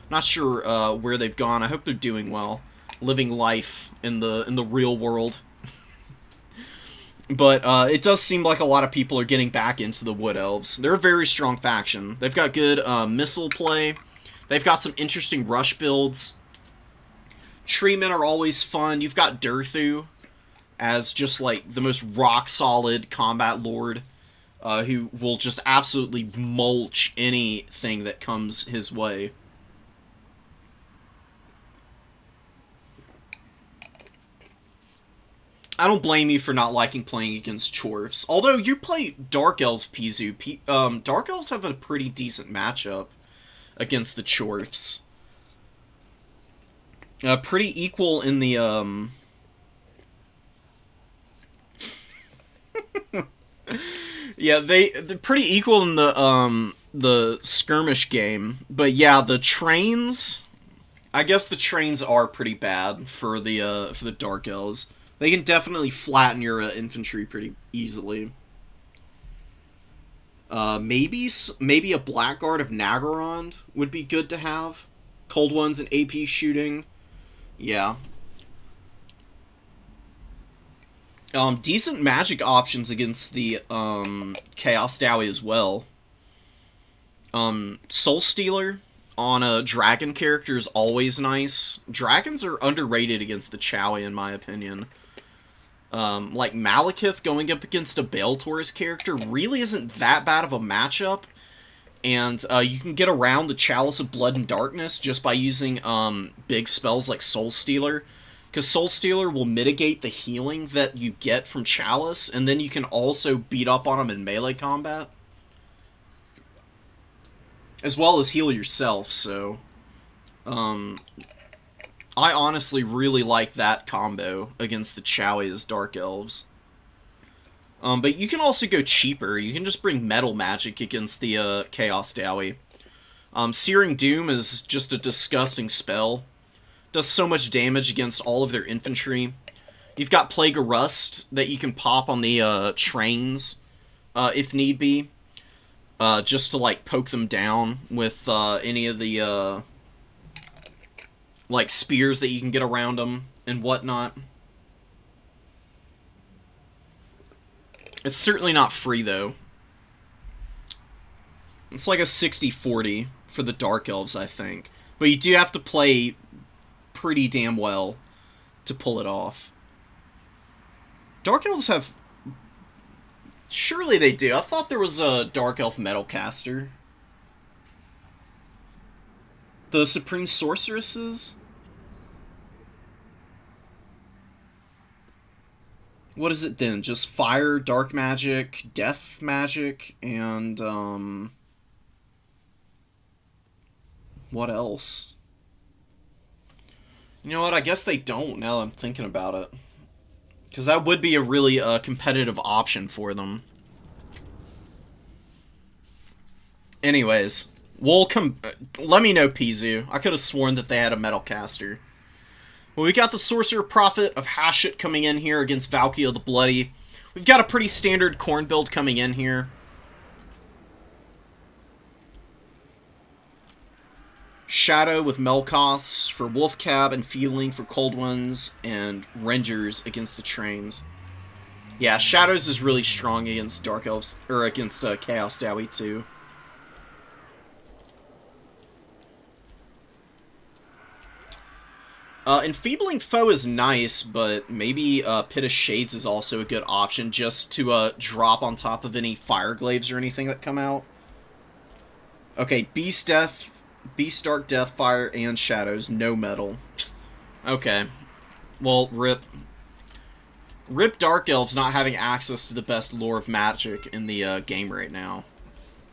Not sure where they've gone. I hope they're doing well. Living life in the real world. But it does seem like a lot of people are getting back into the Wood Elves. They're a very strong faction. They've got good missile play. They've got some interesting rush builds. Treemen are always fun. You've got Durthu as just like the most rock-solid combat lord who will just absolutely mulch anything that comes his way. I don't blame you for not liking playing against Chorfs. Although you play Dark Elves, Pizu. Dark Elves have a pretty decent matchup against the Chorfs. Pretty equal in the, yeah, they're pretty equal in the skirmish game. But yeah, the trains... I guess the trains are pretty bad for the Dark Elves. They can definitely flatten your infantry pretty easily. Maybe a Blackguard of Nagorond would be good to have. Cold Ones and AP shooting. Yeah. Decent magic options against the Chaos Dowie as well. Soul Stealer on a dragon character is always nice. Dragons are underrated against the Chowie, in my opinion. Like Malekith going up against a Baltor's character really isn't that bad of a matchup. And you can get around the Chalice of Blood and Darkness just by using big spells like Soul Stealer. Because Soul Stealer will mitigate the healing that you get from Chalice, and then you can also beat up on them in melee combat. As well as heal yourself, so... I honestly really like that combo against the Chowie's Dark Elves. But you can also go cheaper. You can just bring Metal Magic against the Chaos Dowie. Searing Doom is just a disgusting spell. Does so much damage against all of their infantry. You've got Plague of Rust that you can pop on the trains, if need be. Just to, like, poke them down with any of the... like, spears that you can get around them and whatnot. It's certainly not free, though. It's like a 60-40 for the Dark Elves, I think. But you do have to play pretty damn well to pull it off. Dark Elves have... Surely they do. I thought there was a Dark Elf Metalcaster. The Supreme Sorceresses? What is it then? Just fire, dark magic, death magic, and, what else? You know what? I guess they don't, now that I'm thinking about it. Because that would be a really competitive option for them. Anyways, we'll come... let me know, Pizu. I could have sworn that they had a Metalcaster. Well, we got the Sorcerer Prophet of Hashut coming in here against Valkia the Bloody. We've got a pretty standard Khorne build coming in here. Shadow with Melkoths for Wolfcab and Feeling for Cold Ones, and Rangers against the trains. Yeah, Shadows is really strong against Dark Elves, or against Chaos Dowie too. Enfeebling Foe is nice, but maybe Pit of Shades is also a good option just to drop on top of any Fire Glaives or anything that come out. Okay, Beast Dark Death, Fire, and Shadows, no metal. Okay. Well, rip. Rip Dark Elves not having access to the best lore of magic in the game right now.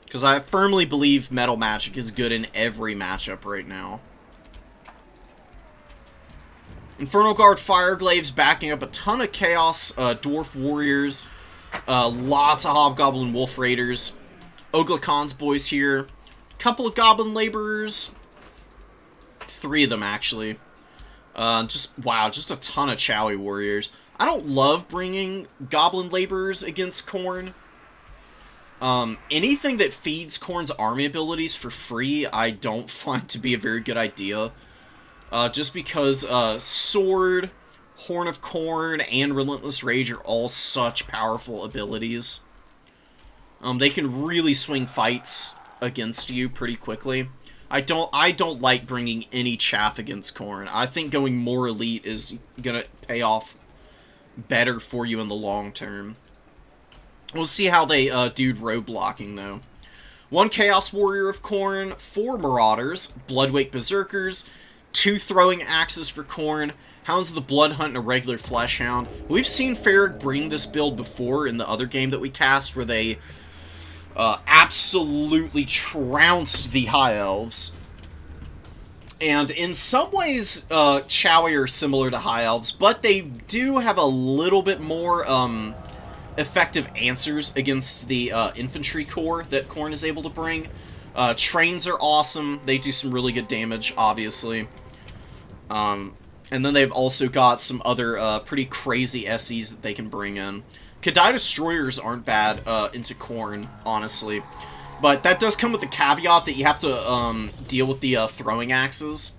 Because I firmly believe metal magic is good in every matchup right now. Infernal Guard Fire Glaives backing up a ton of Chaos Dwarf Warriors. Lots of Hobgoblin Wolf Raiders. Oglacon's boys here. Couple of Goblin Laborers. 3 of them, actually. Wow, just a ton of Chowie Warriors. I don't love bringing Goblin Laborers against Khorne. Anything that feeds Khorne's army abilities for free, I don't find to be a very good idea. Just because Sword, Horn of Khorne, and Relentless Rage are all such powerful abilities. They can really swing fights against you pretty quickly. I don't like bringing any chaff against Khorne. I think going more elite is gonna pay off better for you in the long term. We'll see how they do road blocking, though. 1 Chaos Warrior of Khorne, 4 Marauders, Bloodwake Berserkers, 2 Throwing Axes for Khorne, Hounds of the Blood Hunt, and a regular Flesh Hound. We've seen Farrig bring this build before in the other game that we cast, where they absolutely trounced the High Elves. And in some ways, Chowie are similar to High Elves, but they do have a little bit more effective answers against the infantry corps that Khorne is able to bring. Trains are awesome. They do some really good damage, obviously. And then they've also got some other pretty crazy SEs that they can bring in. Kadai Destroyers aren't bad into Khorne, honestly. But that does come with the caveat that you have to deal with the throwing axes.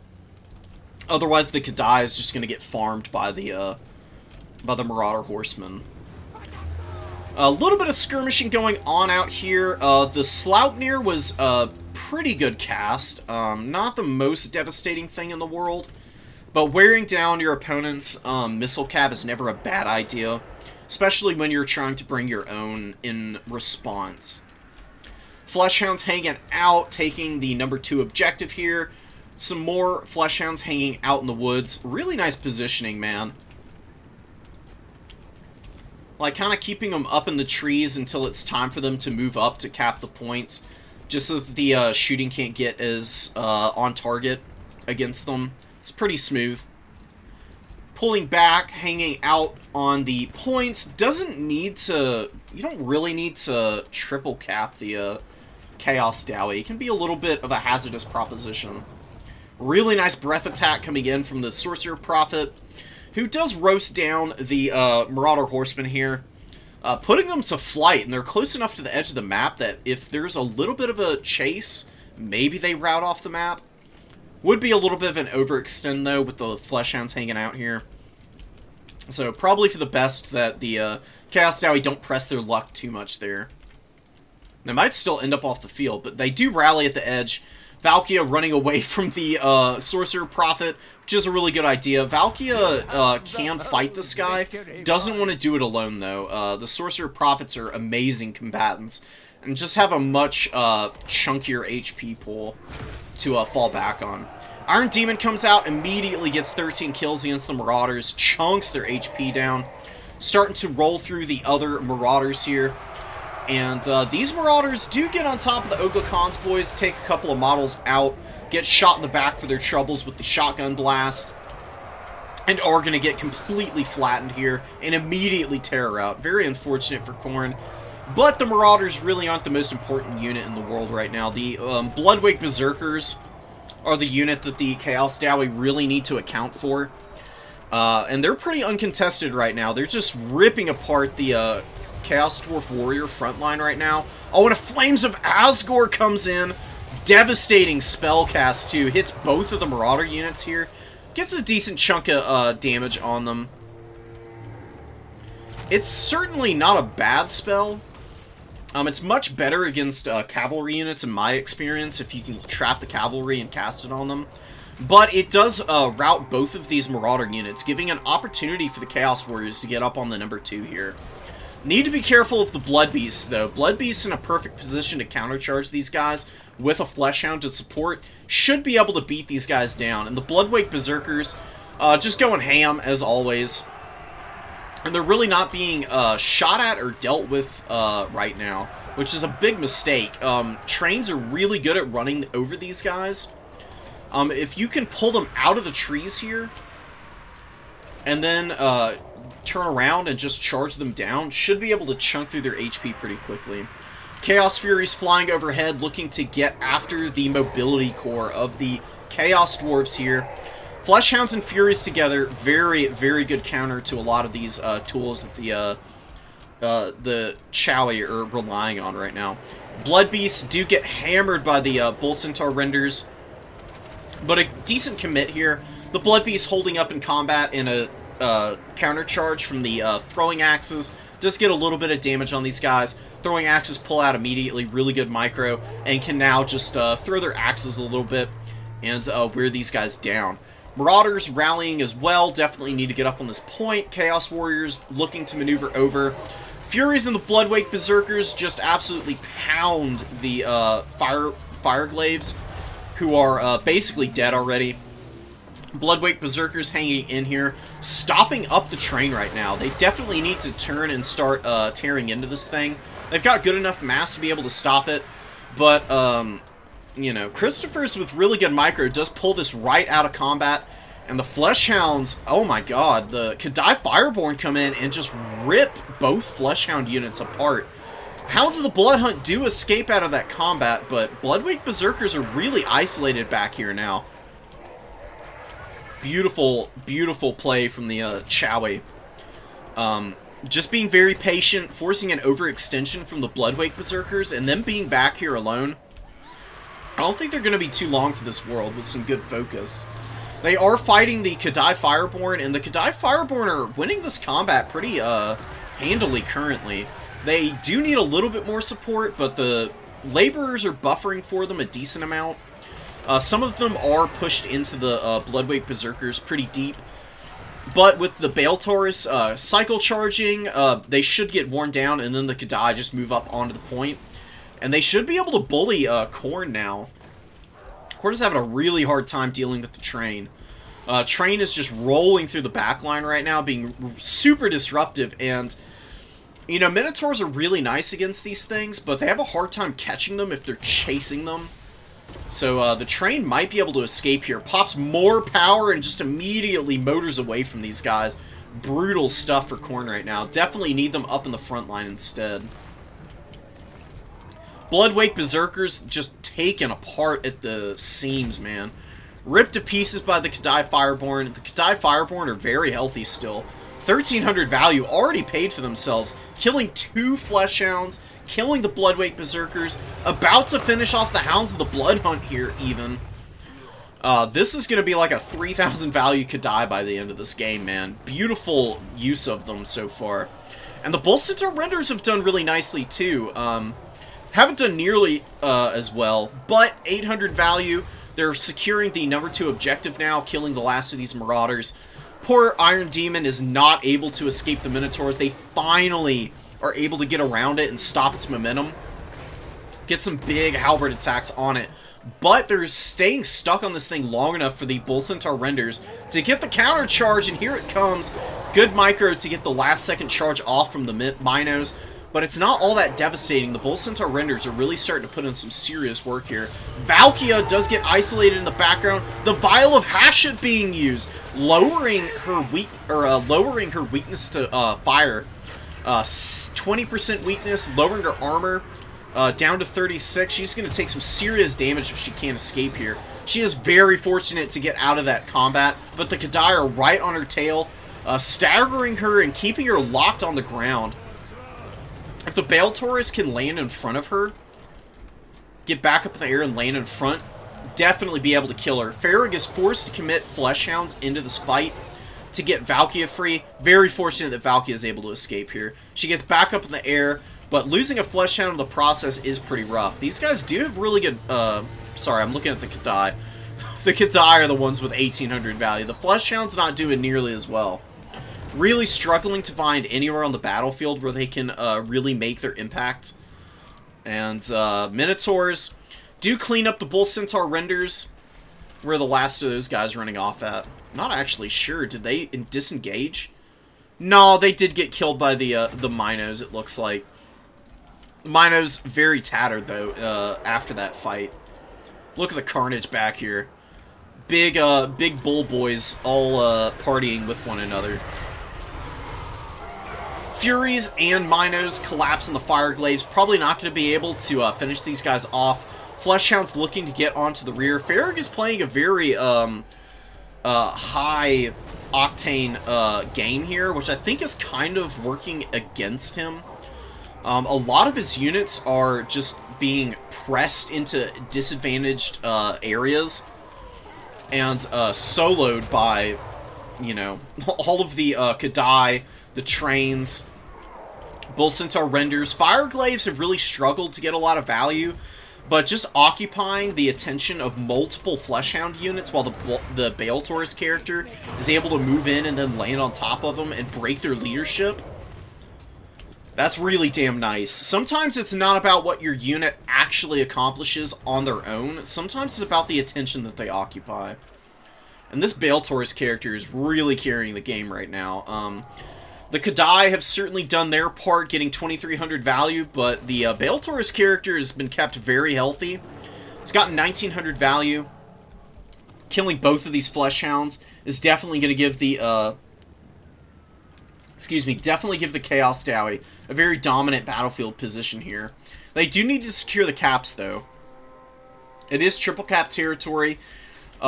Otherwise, the Kadai is just going to get farmed by the Marauder Horsemen. A little bit of skirmishing going on out here. The Sloupnir was a pretty good cast. Not the most devastating thing in the world. But wearing down your opponent's missile cav is never a bad idea. Especially when you're trying to bring your own in response. Fleshhounds hanging out, taking the number 2 objective here. Some more Fleshhounds hanging out in the woods. Really nice positioning, man. Like, kind of keeping them up in the trees until it's time for them to move up to cap the points. Just so that the shooting can't get as on target against them. It's pretty smooth. Pulling back, hanging out on the points. Doesn't need to... You don't really need to triple cap the Chaos Dowie. It can be a little bit of a hazardous proposition. Really nice breath attack coming in from the Sorcerer Prophet, who does roast down the Marauder Horsemen here, putting them to flight, and they're close enough to the edge of the map that if there's a little bit of a chase, maybe they route off the map. Would be a little bit of an overextend, though, with the Fleshhounds hanging out here. So, probably for the best that the Chaos Dowie don't press their luck too much there. They might still end up off the field, but they do rally at the edge. Valkia running away from the Sorcerer Prophet, which is a really good idea. Valkia can fight this guy. Doesn't want to do it alone, though. The Sorcerer Prophets are amazing combatants, and just have a much chunkier HP pool to fall back on. Iron Demon comes out, immediately gets 13 kills against the Marauders, chunks their HP down. Starting to roll through the other Marauders here. And these Marauders do get on top of the Oglacon's boys, take a couple of models out, get shot in the back for their troubles with the shotgun blast, and are going to get completely flattened here and immediately tear out. Very unfortunate for Khorne. But the Marauders really aren't the most important unit in the world right now. The Bloodwake Berserkers are the unit that the Chaos Dowie really need to account for. And they're pretty uncontested right now. They're just ripping apart the Chaos Dwarf Warrior frontline right now. Oh, and a Flames of Asgore comes in. Devastating spell cast, too. Hits both of the Marauder units here. Gets a decent chunk of damage on them. It's certainly not a bad spell. It's much better against cavalry units in my experience if you can trap the cavalry and cast it on them. But it does route both of these Marauder units, giving an opportunity for the Chaos Warriors to get up on the number 2 here. Need to be careful of the Blood Beasts, though. Blood Beasts in a perfect position to countercharge these guys with a Fleshhound to support. Should be able to beat these guys down. And the Bloodwake Berserkers just going ham, as always. And they're really not being shot at or dealt with right now, which is a big mistake. Trains are really good at running over these guys. If you can pull them out of the trees here, and then turn around and just charge them down, should be able to chunk through their HP pretty quickly. Chaos Furies flying overhead, looking to get after the mobility core of the Chaos Dwarves here. Fleshhounds and Furies together, very, very good counter to a lot of these tools that the Chowie are relying on right now. Blood Beasts do get hammered by the Bull Centaur Renders, but a decent commit here. The Blood Beast holding up in combat in a counter charge from the throwing axes does get a little bit of damage on these guys. Throwing axes pull out immediately, really good micro, and can now just throw their axes a little bit and wear these guys down. Marauders rallying as well, definitely need to get up on this point. Chaos Warriors looking to maneuver over. Furies and the Bloodwake Berserkers just absolutely pound the Fireglaves, who are basically dead already. Bloodwake Berserkers hanging in here, stopping up the train right now. They definitely need to turn and start tearing into this thing. They've got good enough mass to be able to stop it, but, you know, Christopher's with really good micro does pull this right out of combat, and the Fleshhounds, oh my god, the Kadai Fireborn come in and just rip both Fleshhound units apart. Hounds of the Blood Hunt do escape out of that combat, but Bloodwake Berserkers are really isolated back here now. Beautiful, beautiful play from the Chowie. Just being very patient, forcing an overextension from the Bloodwake Berserkers, and them being back here alone. I don't think they're going to be too long for this world with some good focus. They are fighting the Kadai Fireborn, and the Kadai Fireborn are winning this combat pretty handily currently. They do need a little bit more support, but the Laborers are buffering for them a decent amount. Some of them are pushed into the Bloodwake Berserkers pretty deep. But with the Bale Taurus cycle charging, they should get worn down, and then the Kadai just move up onto the point. And they should be able to bully Khorne now. Khorne is having a really hard time dealing with the train. Train is just rolling through the back line right now, being super disruptive. And, you know, Minotaurs are really nice against these things, but they have a hard time catching them if they're chasing them. So the train might be able to escape here. Pops more power and just immediately motors away from these guys. Brutal stuff for Khorne right now. Definitely need them up in the front line instead. Bloodwake Berserkers just taken apart at the seams, man. Ripped to pieces by the Kadai Fireborn. The Kadai Fireborn are very healthy still. 1,300 value already paid for themselves. Killing 2 Fleshhounds. Killing the Bloodwake Berserkers. About to finish off the Hounds of the Blood Hunt here, even. This is going to be like a 3,000 value Kadai by the end of this game, man. Beautiful use of them so far. And the Bull Centaur Renders have done really nicely, too. Haven't done nearly as well, but 800 value. They're securing the number 2 objective now, killing the last of these Marauders. Poor Iron Demon is not able to escape the Minotaurs. They finally are able to get around it and stop its momentum. Get some big halberd attacks on it. But they're staying stuck on this thing long enough for the Bull Centaur Renders to get the counter charge, and here it comes. Good micro to get the last second charge off from the Minos. But it's not all that devastating. The Bull Centaur Renders are really starting to put in some serious work here. Valkia does get isolated in the background. The Vial of Hashut being used, lowering her weakness to fire. 20% weakness, lowering her armor down to 36. She's going to take some serious damage if she can't escape here. She is very fortunate to get out of that combat, but the Kadai are right on her tail, staggering her and keeping her locked on the ground. If the Bale Taurus can land in front of her, get back up in the air and land in front, definitely be able to kill her. Farrig is forced to commit Fleshhounds into this fight to get Valkia free. Very fortunate that Valkia is able to escape here. She gets back up in the air, but losing a Fleshhound in the process is pretty rough. These guys do have really good... sorry, I'm looking at the Kadai. The Kadai are the ones with 1800 value. The Fleshhound's not doing nearly as well. Really struggling to find anywhere on the battlefield where they can really make their impact. And Minotaurs do clean up the Bull Centaur renders. Where are the last of those guys running off at? Not actually sure. Did they disengage? No, they did get killed by the Minos, it looks like. Minos very tattered, though, after that fight. Look at the carnage back here. Big bull boys all partying with one another. Furies and Minos collapse in the fire glaives. Probably not going to be able to finish these guys off. Fleshhound's looking to get onto the rear. Farrig is playing a very high octane game here, which I think is kind of working against him. A lot of his units are just being pressed into disadvantaged areas and soloed by, you know, all of the Kadai, the trains, Bull Centaur renders. Fireglaives have really struggled to get a lot of value, but just occupying the attention of multiple Fleshhound units while the Bale Taurus character is able to move in and then land on top of them and break their leadership. That's really damn nice. Sometimes it's not about what your unit actually accomplishes on their own. Sometimes it's about the attention that they occupy. And this Bale Taurus character is really carrying the game right now. The Kadai have certainly done their part getting 2300 value, but the Bale Taurus character has been kept very healthy. It's gotten 1900 value. Killing both of these Fleshhounds is definitely going to give the, definitely give the Chaos Dowie a very dominant battlefield position here. They do need to secure the caps, though. It is triple cap territory.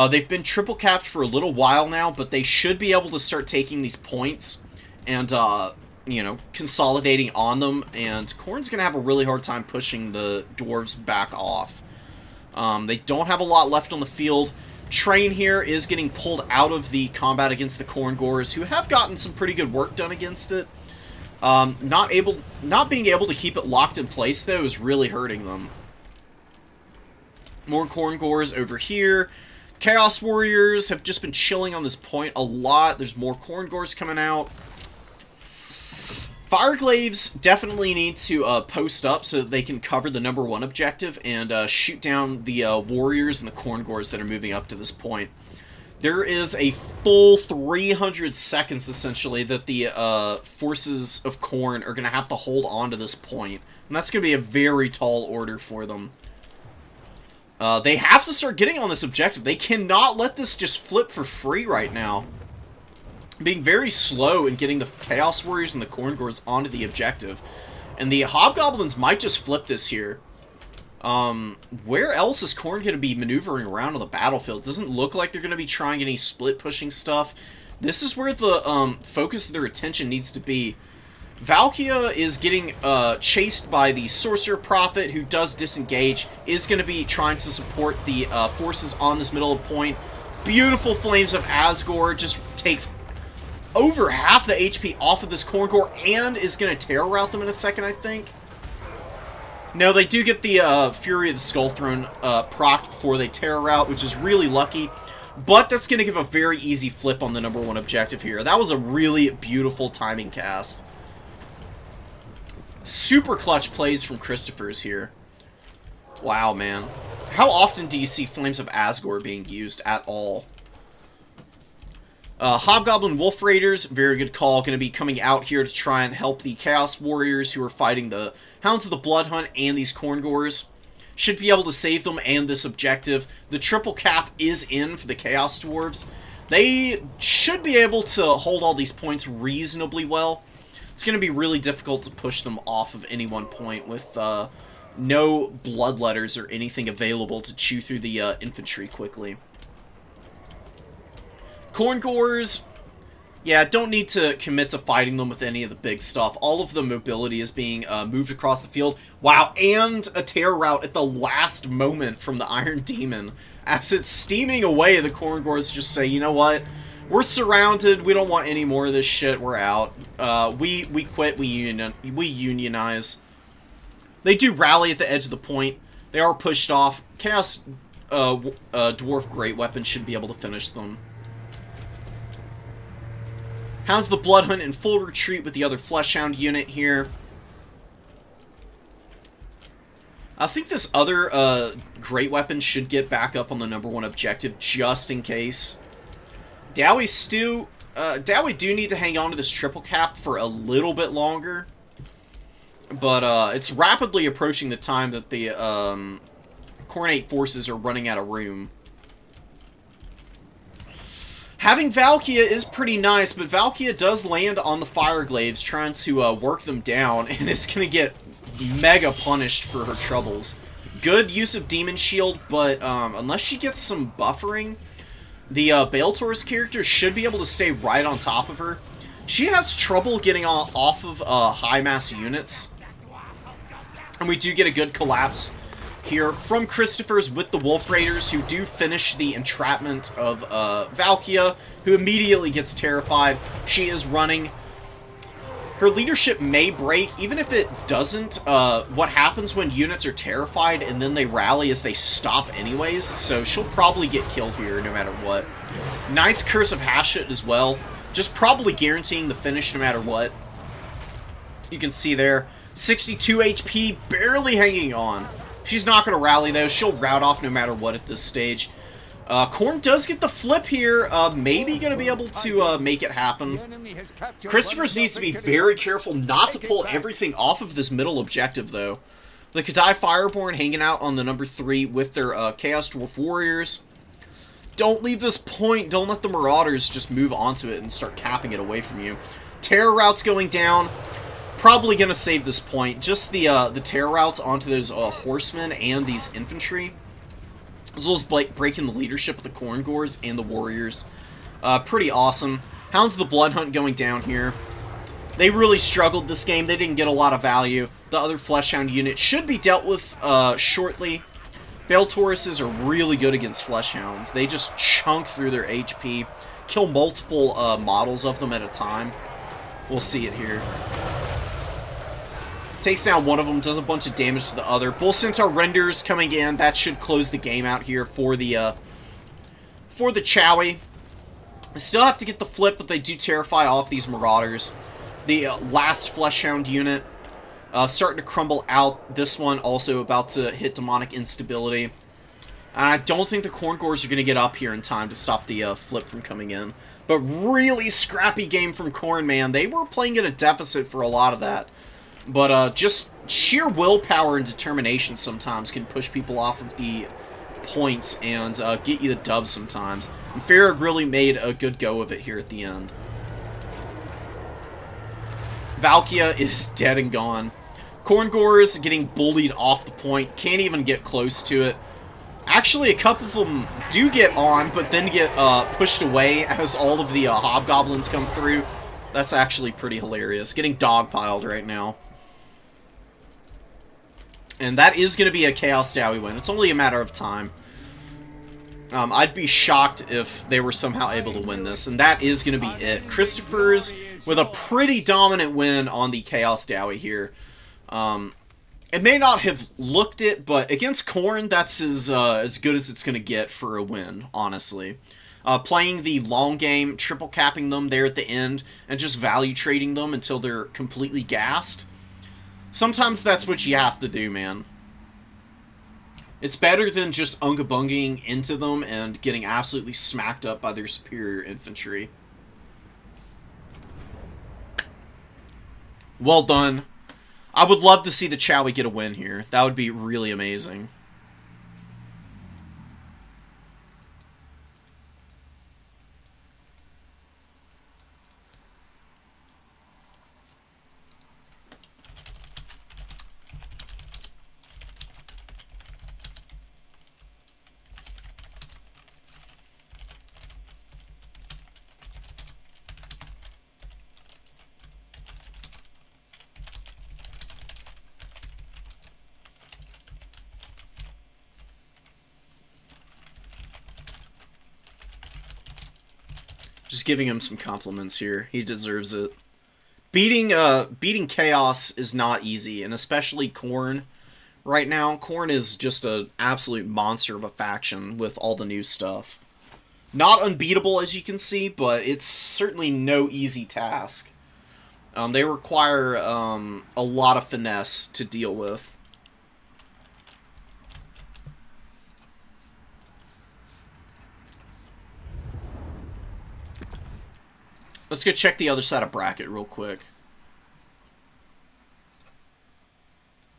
They've been triple capped for a little while now, but they should be able to start taking these points and, you know, consolidating on them. And Khorne's going to have a really hard time pushing the dwarves back off. They don't have a lot left on the field. Train here is getting pulled out of the combat against the Khorne Gores, who have gotten some pretty good work done against it. Not being able to keep it locked in place, though, is really hurting them. More Khorne Gores over here. Chaos Warriors have just been chilling on this point a lot. There's more Khorne Gores coming out. Fireglaves definitely need to post up so that they can cover the #1 objective and shoot down the warriors and the Khorne Gores that are moving up to this point. There is a full 300 seconds, essentially, that the forces of Khorne are going to have to hold on to this point. And that's going to be a very tall order for them. They have to start getting on this objective. They cannot let this just flip for free right now. Being very slow in getting the Chaos Warriors and the Khorne Gores onto the objective. And the Hobgoblins might just flip this here. Where else is Khorne going to be maneuvering around on the battlefield? It doesn't look like they're going to be trying any split-pushing stuff. This is where the focus of their attention needs to be. Valkia is getting chased by the Sorcerer Prophet, who does disengage, is going to be trying to support the forces on this middle of point. Beautiful Flames of Asgore just takes over half the HP off of this Khorne Gore and is going to Terror Route them in a second, I think. No, they do get the Fury of the Skull Throne procced before they Terror Route, which is really lucky. But that's going to give a very easy flip on the #1 objective here. That was a really beautiful timing cast. Super clutch plays from Christopher's here. Wow, man. How often do you see Flames of Asgore being used at all? Hobgoblin Wolf Raiders, very good call. Going to be coming out here to try and help the Chaos Warriors who are fighting the Hounds of the Blood Hunt and these Khorne Gores. Should be able to save them and this objective. The triple cap is in for the Chaos Dwarves. They should be able to hold all these points reasonably well. It's going to be really difficult to push them off of any one point with no bloodletters or anything available to chew through the infantry quickly. Khorne Gores, yeah, don't need to commit to fighting them with any of the big stuff. All of the mobility is being moved across the field. Wow, and a Terror Route at the last moment from the Iron Demon. As it's steaming away, the Khorne Gores just say, you know what? We're surrounded. We don't want any more of this shit. We're out. We quit. We unionize. They do rally at the edge of the point. They are pushed off. Chaos dwarf great weapon should be able to finish them. Hounds the Bloodhunt in full retreat with the other Fleshhound unit here. I think this other great weapon should get back up on the #1 objective just in case. Dowie do need to hang on to this triple cap for a little bit longer. But it's rapidly approaching the time that the Khornate forces are running out of room. Having Valkia is pretty nice, but Valkia does land on the Fireglaves trying to work them down, and is going to get mega punished for her troubles. Good use of Demon Shield, but unless she gets some buffering, the Baltor's character should be able to stay right on top of her. She has trouble getting off of high mass units, and we do get a good collapse here from Christopher's with the Wolf Raiders, who do finish the entrapment of Valkia, who immediately gets terrified. She is running. Her leadership may break. Even if it doesn't, what happens when units are terrified and then they rally is they stop anyways, so she'll probably get killed here no matter what. Knight's Curse of Hashut as well, just probably guaranteeing the finish no matter what. You can see there, 62 HP, barely hanging on. She's not going to rally, though. She'll rout off no matter what at this stage. Khorne does get the flip here. Maybe going to be able to make it happen. Christopher's needs to be very careful not to pull everything off of this middle objective, though. The Kadai Fireborn hanging out on the #3 with their Chaos Dwarf Warriors. Don't leave this point. Don't let the Marauders just move onto it and start capping it away from you. Terror Routes going down. Probably going to save this point. Just the terror routes onto those horsemen and these infantry, as well as breaking the leadership of the Khorngors and the warriors. Pretty awesome. Hounds of the Bloodhunt going down here. They really struggled this game. They didn't get a lot of value. The other Fleshhound unit should be dealt with shortly. Baltauruses are really good against Fleshhounds. They just chunk through their HP, kill multiple models of them at a time. We'll see it here. Takes down one of them, does a bunch of damage to the other. Bull Centaur renders coming in. That should close the game out here for the Chowie. I still have to get the flip, but they do terrify off these Marauders. The last Fleshhound unit starting to crumble out. This one also about to hit demonic instability. And I don't think the Khorngors are going to get up here in time to stop the flip from coming in. But really scrappy game from Khorne, man. They were playing at a deficit for a lot of that. But just sheer willpower and determination sometimes can push people off of the points and get you the dub sometimes. And Farragh really made a good go of it here at the end. Valkia is dead and gone. Khorngors getting bullied off the point. Can't even get close to it. Actually, a couple of them do get on, but then get pushed away as all of the Hobgoblins come through. That's actually pretty hilarious. Getting dogpiled right now. And that is going to be a Chaos Dowie win. It's only a matter of time. I'd be shocked if they were somehow able to win this. And that is going to be it. Christopher's with a pretty dominant win on the Chaos Dowie here. It may not have looked it, but against Khorne, that's as good as it's going to get for a win, honestly. Playing the long game, triple capping them there at the end, and just value trading them until they're completely gassed. Sometimes that's what you have to do, man. It's better than just unga-bunging into them and getting absolutely smacked up by their superior infantry. Well done. I would love to see the Chowie get a win here. That would be really amazing. Just giving him some compliments here. He deserves it. Beating Chaos is not easy, and especially Khorne, right now. Khorne is just an absolute monster of a faction with all the new stuff. Not unbeatable, as you can see, but it's certainly no easy task. They require a lot of finesse to deal with. Let's go check the other side of bracket real quick.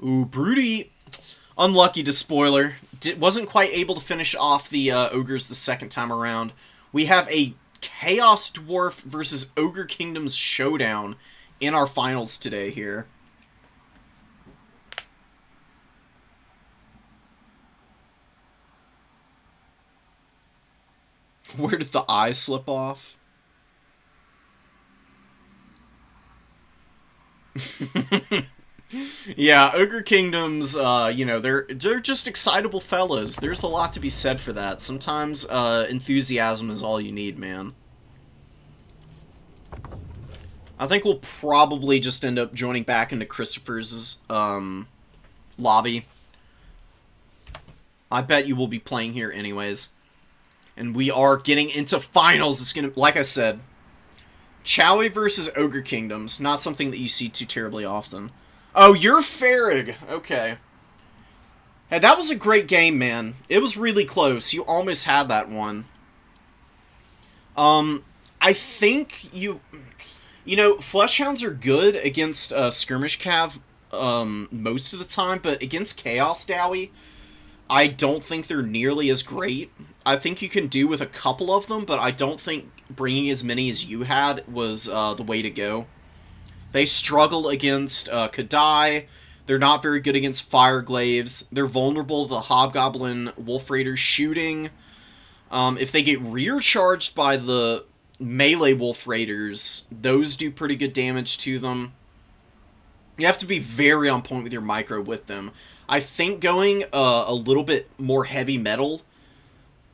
Ooh, Broody, unlucky to spoiler. Wasn't quite able to finish off the Ogres the second time around. We have a Chaos Dwarf versus Ogre Kingdoms Showdown in our finals today here. Where did the eye slip off? Yeah, Ogre Kingdoms, you know, they're just excitable fellas. There's a lot to be said for that. Sometimes enthusiasm is all you need, man. I think we'll probably just end up joining back into Christopher's lobby. I bet you will be playing here anyways. And we are getting into finals. It's gonna, like I said, Chowie versus Ogre Kingdoms. Not something that you see too terribly often. Oh, you're Farrig. Okay. Hey, that was a great game, man. It was really close. You almost had that one. I think you know, Fleshhounds are good against Skirmish Cav most of the time, but against Chaos Dowie, I don't think they're nearly as great. I think you can do with a couple of them, but I don't think bringing as many as you had was the way to go. They struggle against Kadai. They're not very good against Fireglaves. They're vulnerable to the Hobgoblin Wolf Raiders shooting. If they get rear charged by the melee Wolf Raiders, those do pretty good damage to them. You have to be very on point with your micro with them. I think going a little bit more heavy metal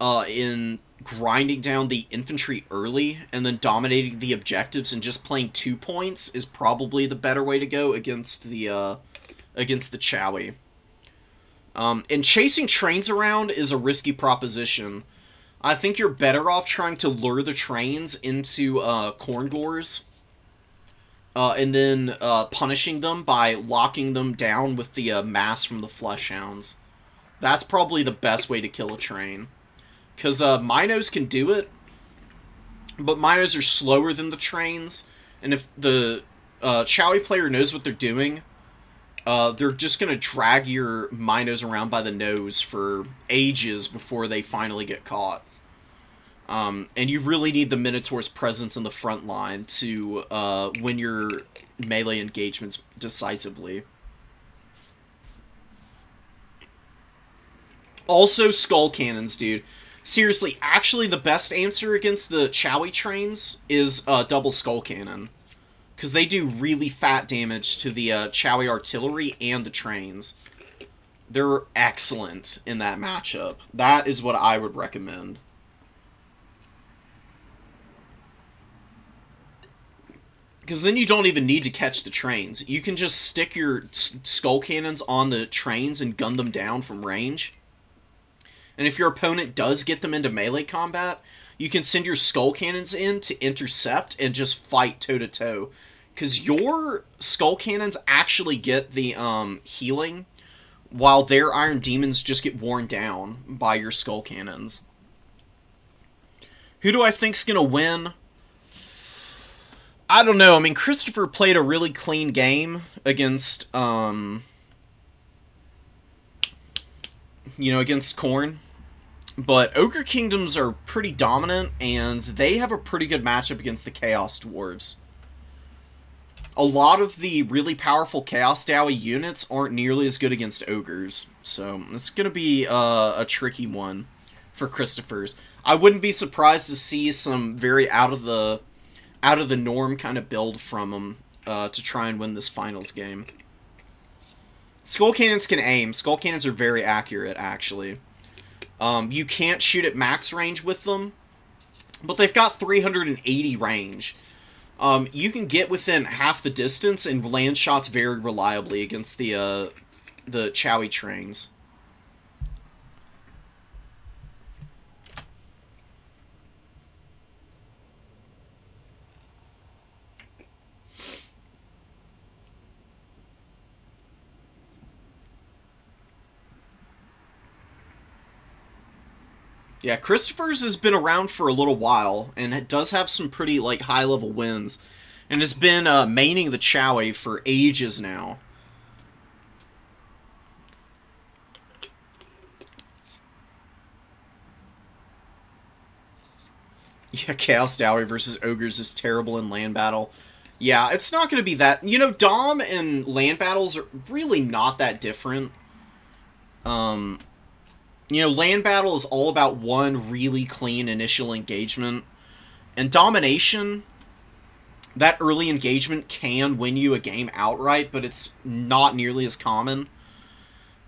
in grinding down the infantry early and then dominating the objectives and just playing 2 points is probably the better way to go against the Chowie. And chasing trains around is a risky proposition. I think you're better off trying to lure the trains into Khorne Gores and then punishing them by locking them down with the mass from the Fleshhounds. That's probably the best way to kill a train. Because Minos can do it, but Minos are slower than the trains, and if the Chowie player knows what they're doing, they're just going to drag your Minos around by the nose for ages before they finally get caught. And you really need the Minotaur's presence in the front line to win your melee engagements decisively. Also, Skull Cannons, dude. Seriously, actually the best answer against the Chowie trains is double Skull Cannon. Because they do really fat damage to the Chowie artillery and the trains. They're excellent in that matchup. That is what I would recommend. Because then you don't even need to catch the trains. You can just stick your Skull Cannons on the trains and gun them down from range. And if your opponent does get them into melee combat, you can send your Skull Cannons in to intercept and just fight toe-to-toe. Because your Skull Cannons actually get the healing, while their Iron Demons just get worn down by your Skull Cannons. Who do I think's going to win? I don't know. I mean, Christopher played a really clean game against, against Khorne. But Ogre Kingdoms are pretty dominant, and they have a pretty good matchup against the Chaos Dwarves. A lot of the really powerful Chaos Dowie units aren't nearly as good against Ogres, so it's going to be a tricky one for Christopher's. I wouldn't be surprised to see some very out of the norm kind of build from them to try and win this finals game. Skull Cannons can aim. Skull Cannons are very accurate, actually. You can't shoot at max range with them, but they've got 380 range. You can get within half the distance and land shots very reliably against the the Chowie trains. Yeah, Christopher's has been around for a little while, and it does have some pretty, like, high-level wins, and has been maining the Chowie for ages now. Yeah, Chaos Dowry versus Ogres is terrible in land battle. Yeah, it's not going to be that... You know, Dom and land battles are really not that different. You know, land battle is all about one really clean initial engagement. And domination, that early engagement can win you a game outright, but it's not nearly as common.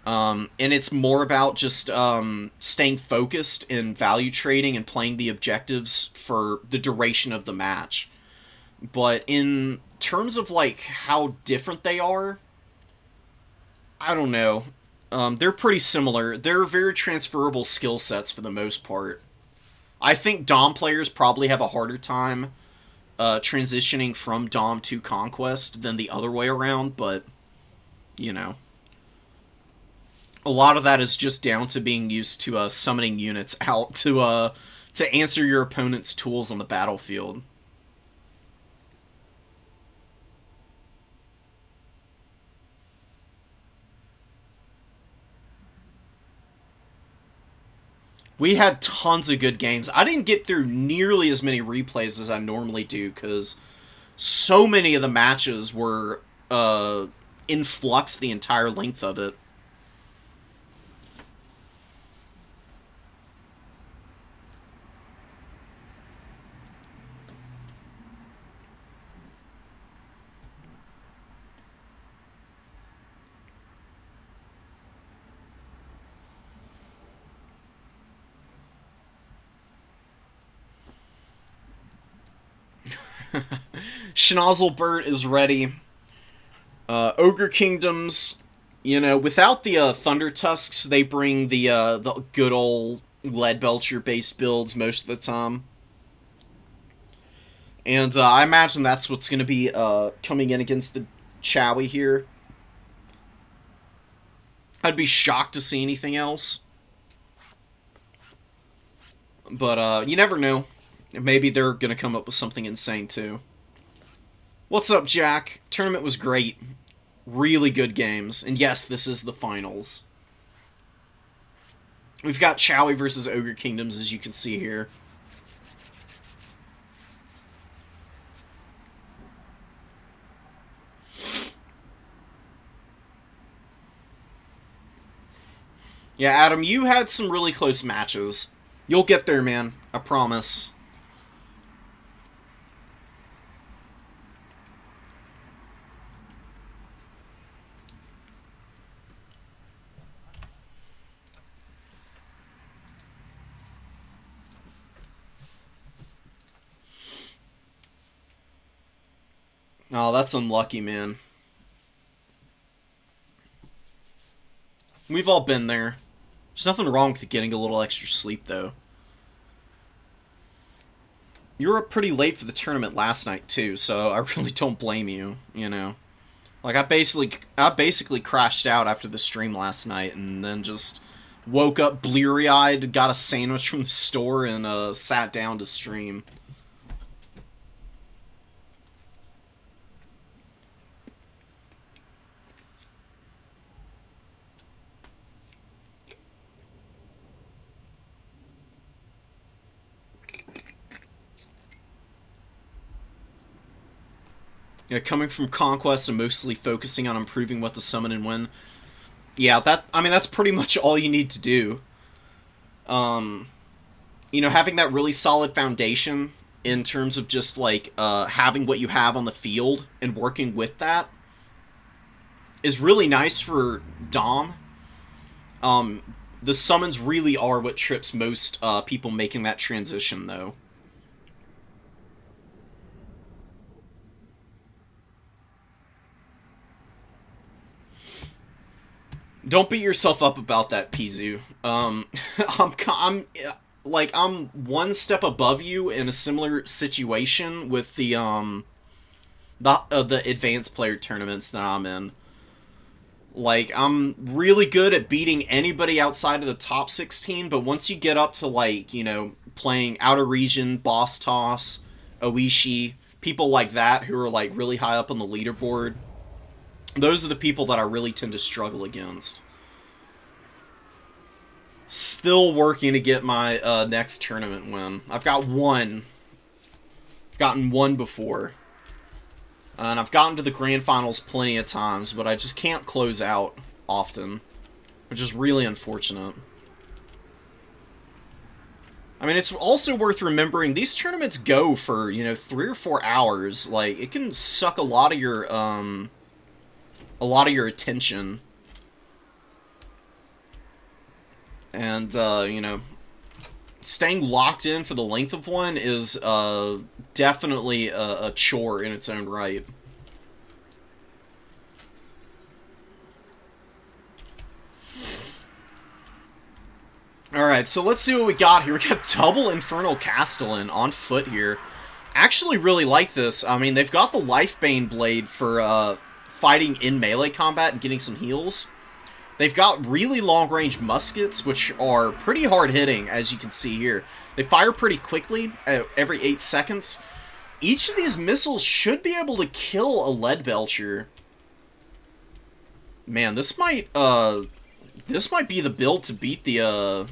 And it's more about just staying focused in value trading and playing the objectives for the duration of the match. But in terms of, like, how different they are, I don't know. They're pretty similar. They're very transferable skill sets for the most part. I think Dom players probably have a harder time transitioning from Dom to Conquest than the other way around, but, you know. A lot of that is just down to being used to summoning units out to answer your opponent's tools on the battlefield. We had tons of good games. I didn't get through nearly as many replays as I normally do, because so many of the matches were in flux the entire length of it. Schnozzlebert is ready. Ogre Kingdoms, you know, without the Thunder Tusks, they bring the good old Lead Belcher based builds most of the time. And I imagine that's what's going to be coming in against the Chowie here. I'd be shocked to see anything else. But you never know. Maybe they're going to come up with something insane too. What's up, Jack? Tournament was great. Really good games. And yes, this is the finals. We've got Chowie versus Ogre Kingdoms, as you can see here. Yeah, Adam, you had some really close matches. You'll get there, man. I promise. Oh, that's unlucky, man. We've all been there. There's nothing wrong with getting a little extra sleep, though. You were up pretty late for the tournament last night, too, so I really don't blame you, you know. Like, I basically crashed out after the stream last night, and then just woke up bleary-eyed, got a sandwich from the store, and sat down to stream. Yeah, coming from Conquest and mostly focusing on improving what to summon and when. Yeah, that's pretty much all you need to do. You know, having that really solid foundation in terms of just, like, having what you have on the field and working with that is really nice for Dom. The summons really are what trips most people making that transition, though. Don't beat yourself up about that, Pizu. I'm one step above you in a similar situation with the advanced player tournaments that I'm in. Like, I'm really good at beating anybody outside of the top 16, but once you get up to, like, you know, playing Outer Region, Boss Toss, Oishi, people like that who are, like, really high up on the leaderboard, those are the people that I really tend to struggle against. Still working to get my next tournament win. I've got one. Gotten one before. And I've gotten to the grand finals plenty of times, but I just can't close out often, which is really unfortunate. I mean, it's also worth remembering these tournaments go for, you know, 3 or 4 hours. Like, it can suck a lot of your attention. And, you know, staying locked in for the length of one is definitely a chore in its own right. Alright, so let's see what we got here. We got double Infernal Castellan on foot here. Actually really like this. I mean, they've got the Lifebane Blade for fighting in melee combat and getting some heals. They've got really long-range muskets, which are pretty hard-hitting, as you can see here. They fire pretty quickly, every 8 seconds. Each of these missiles should be able to kill a Lead Belcher. Man, this might be the build to beat the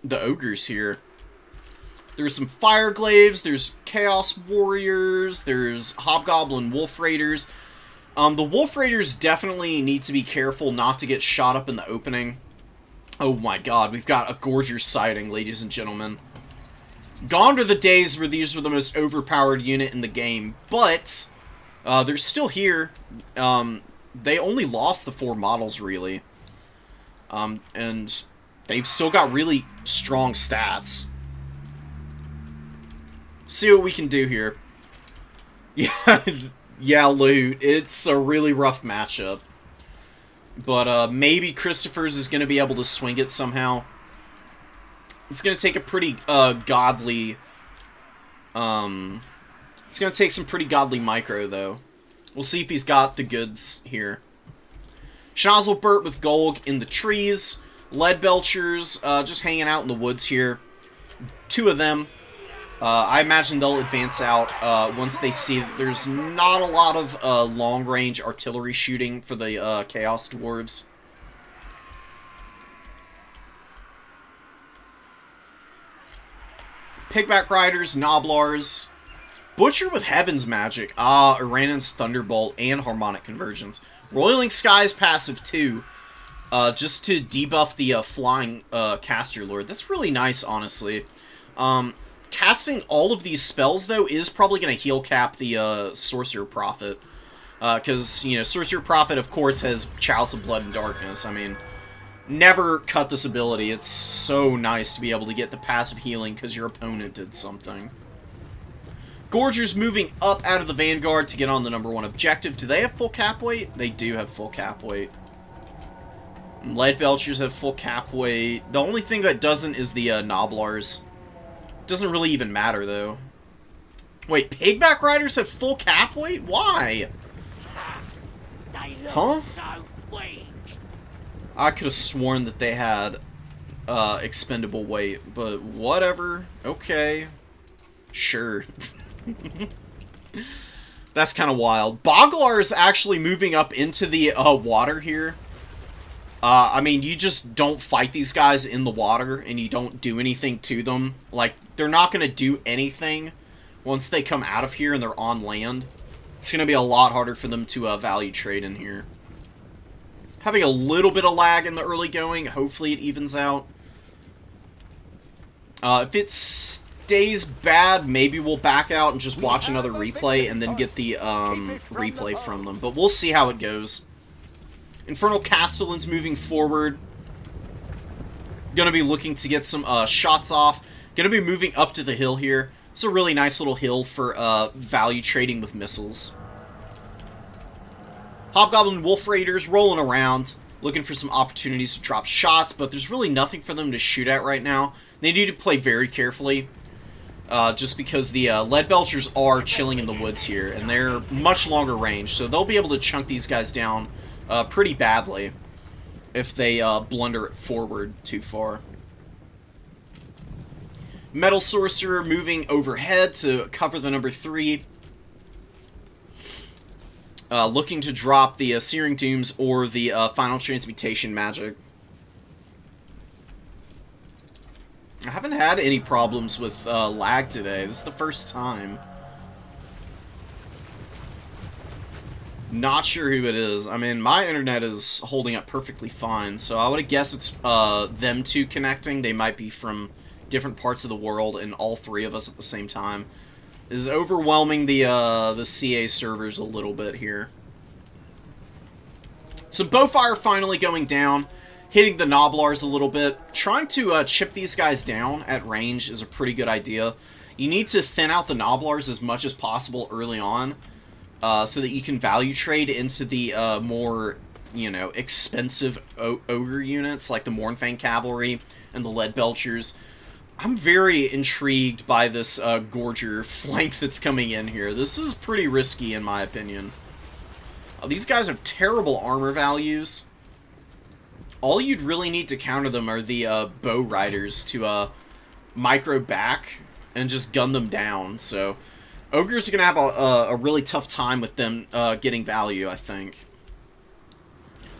ogres here. There's some Fire Glaives, there's Chaos Warriors, there's Hobgoblin Wolf Raiders. The Wolf Raiders definitely need to be careful not to get shot up in the opening. Oh my god, we've got a Gorger sighting, ladies and gentlemen. Gone are the days where these were the most overpowered unit in the game, but they're still here. They only lost the 4 models, really. And they've still got really strong stats. See what we can do here. Yeah. Yeah, Loot, it's a really rough matchup. But maybe Christopher's is going to be able to swing it somehow. It's going to take a pretty godly... it's going to take some pretty godly micro, though. We'll see if he's got the goods here. Schnozzleburt with Golg in the trees. Lead Belchers just hanging out in the woods here. 2 of them. I imagine they'll advance out once they see that there's not a lot of long-range artillery shooting for the Chaos Dwarves. Pigback Riders, Noblars. Butcher with Heaven's Magic. Iranan's Thunderbolt and Harmonic Conversions. Roiling Skies passive too. Just to debuff the Flying Caster Lord. That's really nice, honestly. Casting all of these spells, though, is probably going to heal cap the Sorcerer Prophet. Because, you know, Sorcerer Prophet, of course, has Chalice of Blood and Darkness. I mean, never cut this ability. It's so nice to be able to get the passive healing because your opponent did something. Gorger's moving up out of the Vanguard to get on the #1 objective. Do they have full cap weight? They do have full cap weight. Lead Belchers have full cap weight. The only thing that doesn't is the Noblars. Doesn't really even matter, though. Wait, Pigback Riders have full cap weight? Why? Huh? I could have sworn that they had expendable weight, but whatever. Okay. Sure. That's kind of wild. Boglar is actually moving up into the water here. I mean, you just don't fight these guys in the water, and you don't do anything to them. Like, they're not going to do anything once they come out of here and they're on land. It's going to be a lot harder for them to value trade in here. Having a little bit of lag in the early going. Hopefully it evens out. If it stays bad, maybe we'll back out and just watch another replay and then get the replay from them. But we'll see how it goes. Infernal Castellan's moving forward. Gonna be looking to get some shots off. Gonna be moving up to the hill here. It's a really nice little hill for value trading with missiles. Hobgoblin Wolf Raiders rolling around, looking for some opportunities to drop shots, but there's really nothing for them to shoot at right now. They need to play very carefully, just because the Lead Belchers are chilling in the woods here, and they're much longer range, so they'll be able to chunk these guys down pretty badly if they blunder it forward too far. Metal Sorcerer moving overhead to cover the number 3. Looking to drop the Searing Dooms or the Final Transmutation magic. I haven't had any problems with lag today. This is the first time. Not sure who it is. I mean, my internet is holding up perfectly fine, so I would guess it's them two connecting. They might be from different parts of the world, and all 3 of us at the same time. This is overwhelming the CA servers a little bit here. So Bowfire finally going down, hitting the Noblars a little bit. Trying to chip these guys down at range is a pretty good idea. You need to thin out the Noblars as much as possible early on, so that you can value trade into the more, you know, expensive Ogre units, like the Mournfang Cavalry and the Lead Belchers. I'm very intrigued by this Gorger flank that's coming in here. This is pretty risky, in my opinion. These guys have terrible armor values. All you'd really need to counter them are the Bow Riders to micro back and just gun them down. So Ogres are going to have a really tough time with them getting value, I think.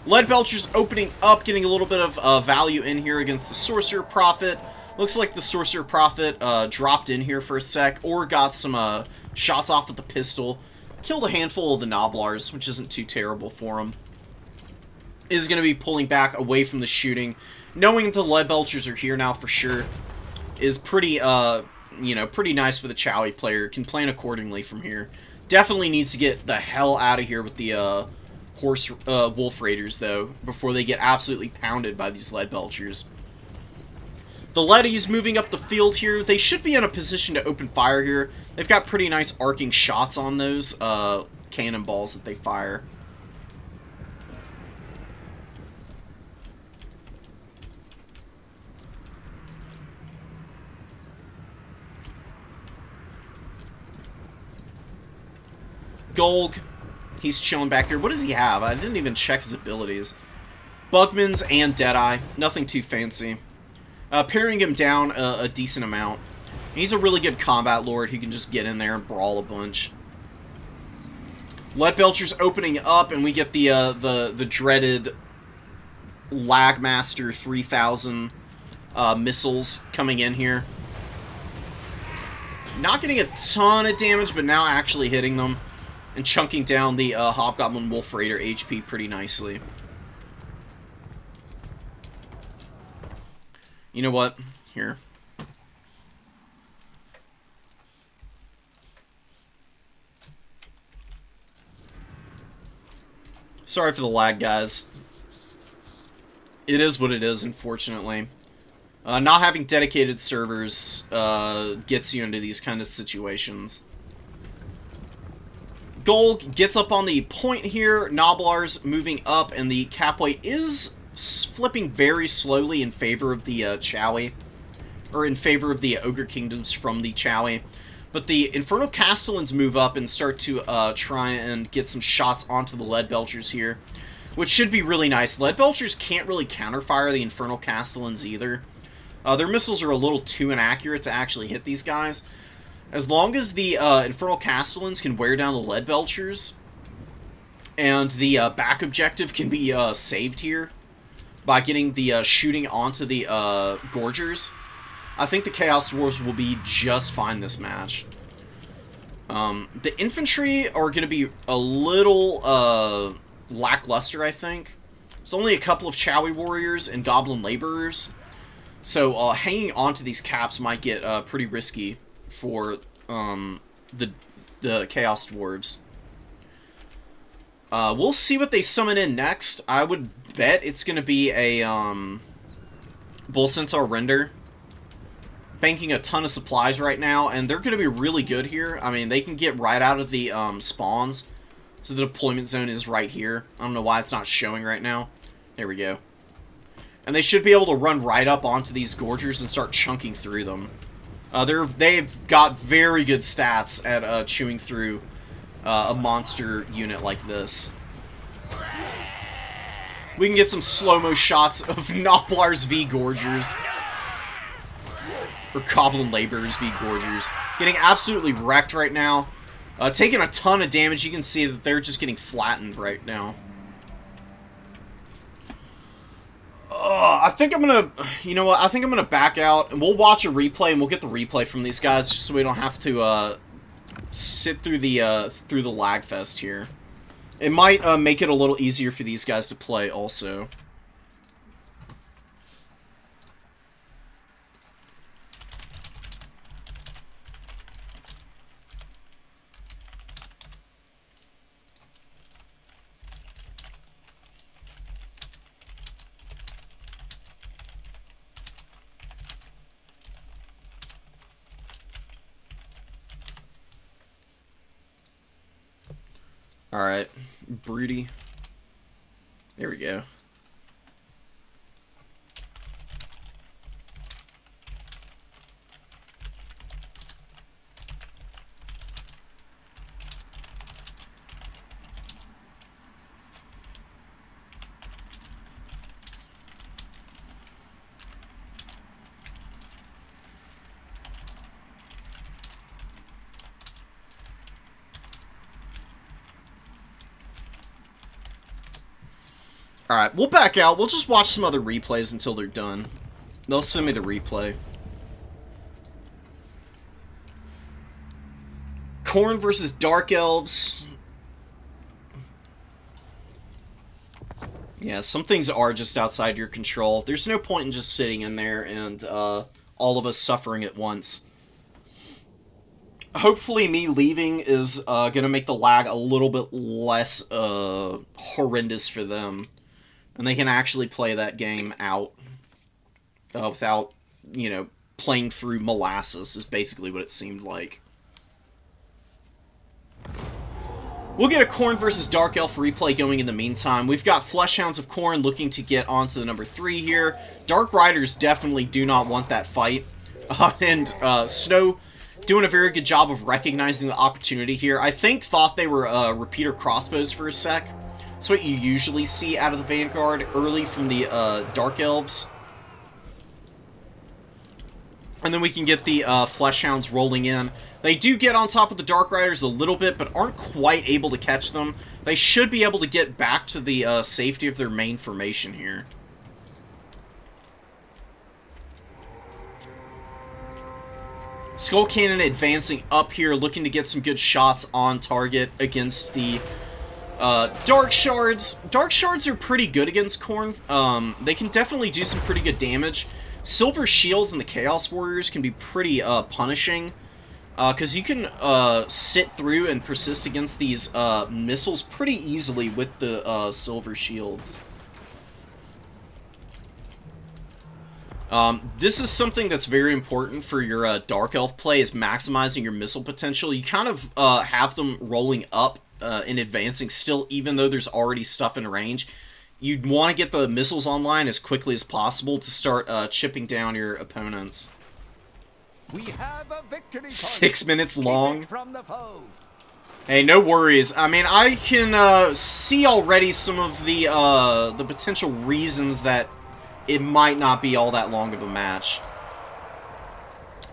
Lead Belchers opening up, getting a little bit of value in here against the Sorcerer Prophet. Looks like the Sorcerer Prophet dropped in here for a sec, or got some shots off with the pistol. Killed a handful of the Noblars, which isn't too terrible for him. Is going to be pulling back away from the shooting. Knowing that the Lead Belchers are here now for sure is pretty, you know, pretty nice for the Chowie player. Can plan accordingly from here. Definitely needs to get the hell out of here with the Wolf Raiders, though, before they get absolutely pounded by these Lead Belchers. The Leddies moving up the field here. They should be in a position to open fire here. They've got pretty nice arcing shots on those cannonballs that they fire. Golg, he's chilling back here. What does he have? I didn't even check his abilities. Bugmans and Deadeye. Nothing too fancy. Paring him down a decent amount. He's a really good combat lord who can just get in there and brawl a bunch. Lead Belchers opening up, and we get the dreaded Lagmaster 3000 missiles coming in here. Not getting a ton of damage, but now actually hitting them and chunking down the Hobgoblin Wolf Raider HP pretty nicely. You know what? Here. Sorry for the lag, guys. It is what it is, unfortunately. Not having dedicated servers gets you into these kind of situations. Golg gets up on the point here. Noblars moving up, and the cap weight is flipping very slowly in favor of the Chowie, or in favor of the Ogre Kingdoms from the Chowie. But the Infernal Castellans move up and start to try and get some shots onto the Lead Belchers here, which should be really nice. Lead Belchers can't really counterfire the Infernal Castellans either. Their missiles are a little too inaccurate to actually hit these guys. As long as the Infernal Castellans can wear down the Lead Belchers, and the back objective can be saved here by getting the shooting onto the Gorgers, I think the Chaos Dwarves will be just fine this match. The infantry are going to be a little lackluster, I think. There's only a couple of Chowie Warriors and Goblin Laborers, so hanging onto these caps might get pretty risky for the Chaos Dwarves. We'll see what they summon in next. I would bet it's going to be a Bull Centaur Render. Banking a ton of supplies right now, and they're going to be really good here. I mean, they can get right out of the spawns So the deployment zone is right here. I don't know why it's not showing right now. There we go. And they should be able to run right up onto these gorgers and start chunking through them. They've got very good stats at chewing through a monster unit like this. We can get some slow-mo shots of Noplars v. Gorgers. Or Goblin Laborers v. Gorgers. Getting absolutely wrecked right now. Taking a ton of damage. You can see that they're just getting flattened right now. I think I'm gonna... You know what? I think I'm gonna back out. And we'll watch a replay, and we'll get the replay from these guys, just so we don't have to sit through the lag fest here. It might make it a little easier for these guys to play also. Alright, Broody. There we go. Alright, we'll back out. We'll just watch some other replays until they're done. They'll send me the replay. Khorne versus Dark Elves. Yeah, some things are just outside your control. There's no point in just sitting in there and all of us suffering at once. Hopefully me leaving is going to make the lag a little bit less horrendous for them. And they can actually play that game out without, you know, playing through molasses is basically what it seemed like. We'll get a Khorne versus Dark Elf replay going in the meantime. We've got Fleshhounds of Khorne looking to get onto the number 3 here. Dark Riders definitely do not want that fight. And Snow doing a very good job of recognizing the opportunity here. I thought they were repeater crossbows for a sec. That's what you usually see out of the Vanguard early from the Dark Elves. And then we can get the Fleshhounds rolling in. They do get on top of the Dark Riders a little bit, but aren't quite able to catch them. They should be able to get back to the safety of their main formation here. Skull Cannon advancing up here, looking to get some good shots on target against the Dark Shards. Dark Shards are pretty good against Khorne. They can definitely do some pretty good damage. Silver Shields and the Chaos Warriors can be pretty punishing. Because you can sit through and persist against these missiles pretty easily with the Silver Shields. This is something that's very important for your Dark Elf play, is maximizing your missile potential. You kind of have them rolling up and advancing still, even though there's already stuff in range. You'd want to get the missiles online as quickly as possible to start chipping down your opponents. We have a victory. 6 minutes long. From the foe. Hey, no worries. I mean, I can see already some of the potential reasons that it might not be all that long of a match.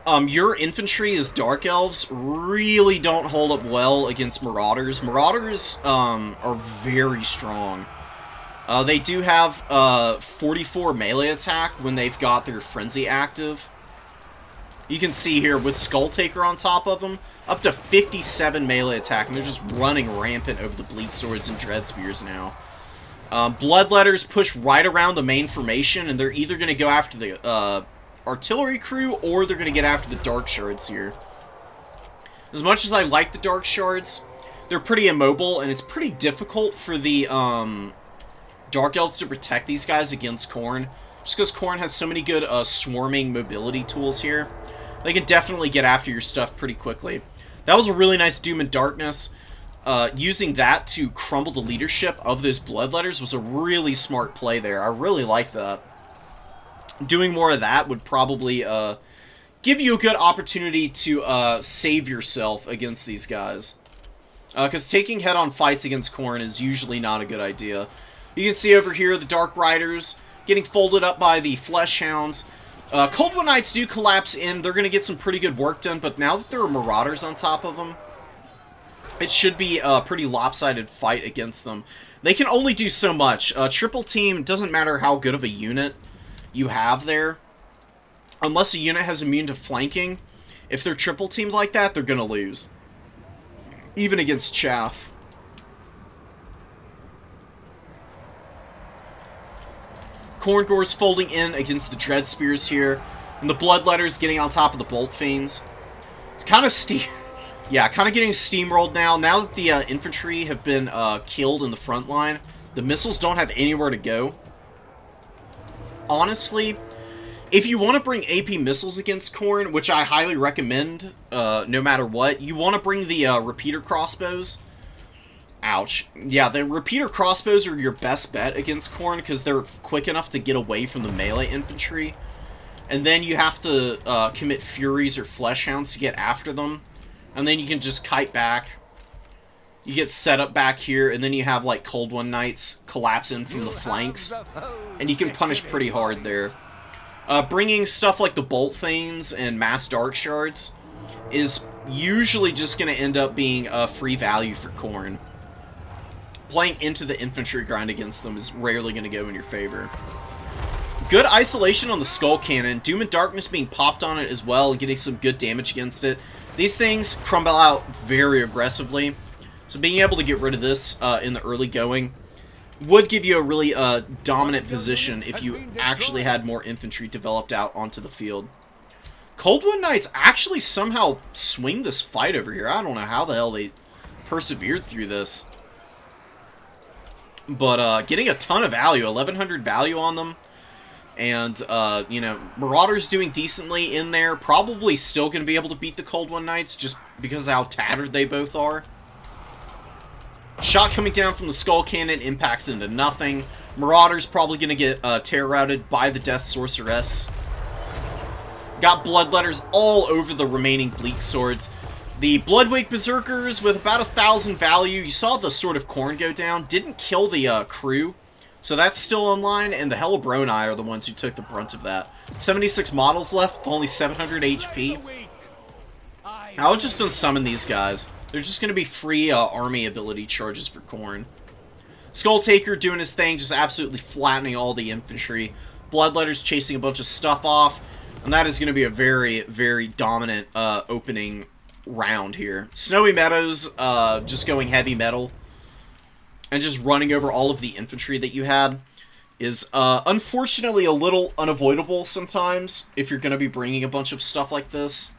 Your infantry as Dark Elves really don't hold up well against Marauders. Marauders are very strong. They do have 44 melee attack when they've got their Frenzy active. You can see here with Skull Taker on top of them, up to 57 melee attack, and they're just running rampant over the Bleed Swords and Dread Spears now. Bloodletters push right around the main formation, and they're either going to go after the artillery crew, or they're going to get after the Dark Shards here. As much as I like the Dark Shards, they're pretty immobile, and it's pretty difficult for the Dark Elves to protect these guys against Khorne, just because Khorne has so many good swarming mobility tools here. They can definitely get after your stuff pretty quickly. That was a really nice Doom and Darkness. using that to crumble the leadership of those bloodletters was a really smart play there. I really like that. Doing more of that would probably give you a good opportunity to save yourself against these guys. Because taking head-on fights against Khorne is usually not a good idea. You can see over here the Dark Riders getting folded up by the Flesh Hounds. Coldwood Knights do collapse in. They're going to get some pretty good work done, but now that there are Marauders on top of them, it should be a pretty lopsided fight against them. They can only do so much. Triple team, doesn't matter how good of a unit you have there. Unless a unit has immune to flanking, if they're triple teamed like that, they're going to lose. Even against Chaff. Khorngor's folding in against the Dread Spears here. And the Bloodletters getting on top of the Bolt Fiends. It's kind of kind of getting steamrolled now. Now that the infantry have been killed in the front line, the missiles don't have anywhere to go. Honestly, if you want to bring AP missiles against Khorne, which I highly recommend, no matter what, you want to bring the repeater crossbows. Ouch. Yeah, the repeater crossbows are your best bet against Khorne because they're quick enough to get away from the melee infantry. And then you have to commit Furies or Flesh Hounds to get after them. And then you can just kite back. You get set up back here, and then you have, like, Cold Knights collapse in from the flanks. And you can punish pretty hard there. Bringing stuff like the Bolt Thanes and Mass Dark Shards is usually just going to end up being a free value for Khorne. Playing into the infantry grind against them is rarely going to go in your favor. Good isolation on the Skull Cannon. Doom and Darkness being popped on it as well and getting some good damage against it. These things crumble out very aggressively. So being able to get rid of this in the early going would give you a really dominant position if you actually had more infantry developed out onto the field. Coldwood Knights actually somehow swing this fight over here. I don't know how the hell they persevered through this. But getting a ton of value, 1100 value on them. And, you know, Marauders doing decently in there. Probably still going to be able to beat the Coldwood Knights just because of how tattered they both are. Shot coming down from the Skull Cannon impacts into nothing. Marauders probably going to get terror routed by the Death Sorceress. Got Bloodletters all over the remaining Bleak Swords. The Bloodwake Berserkers with about 1,000 value. You saw the Sword of Khorne go down. Didn't kill the crew. So that's still online. And the Hellebroni are the ones who took the brunt of that. 76 models left. Only 700 HP. I would just unsummon these guys. They're just going to be free army ability charges for Khorne. Skulltaker doing his thing. Just absolutely flattening all the infantry. Bloodletters chasing a bunch of stuff off. And that is going to be a very, very dominant opening round here. Snowy Meadows just going heavy metal and just running over all of the infantry that you had is unfortunately a little unavoidable sometimes if you're going to be bringing a bunch of stuff like this.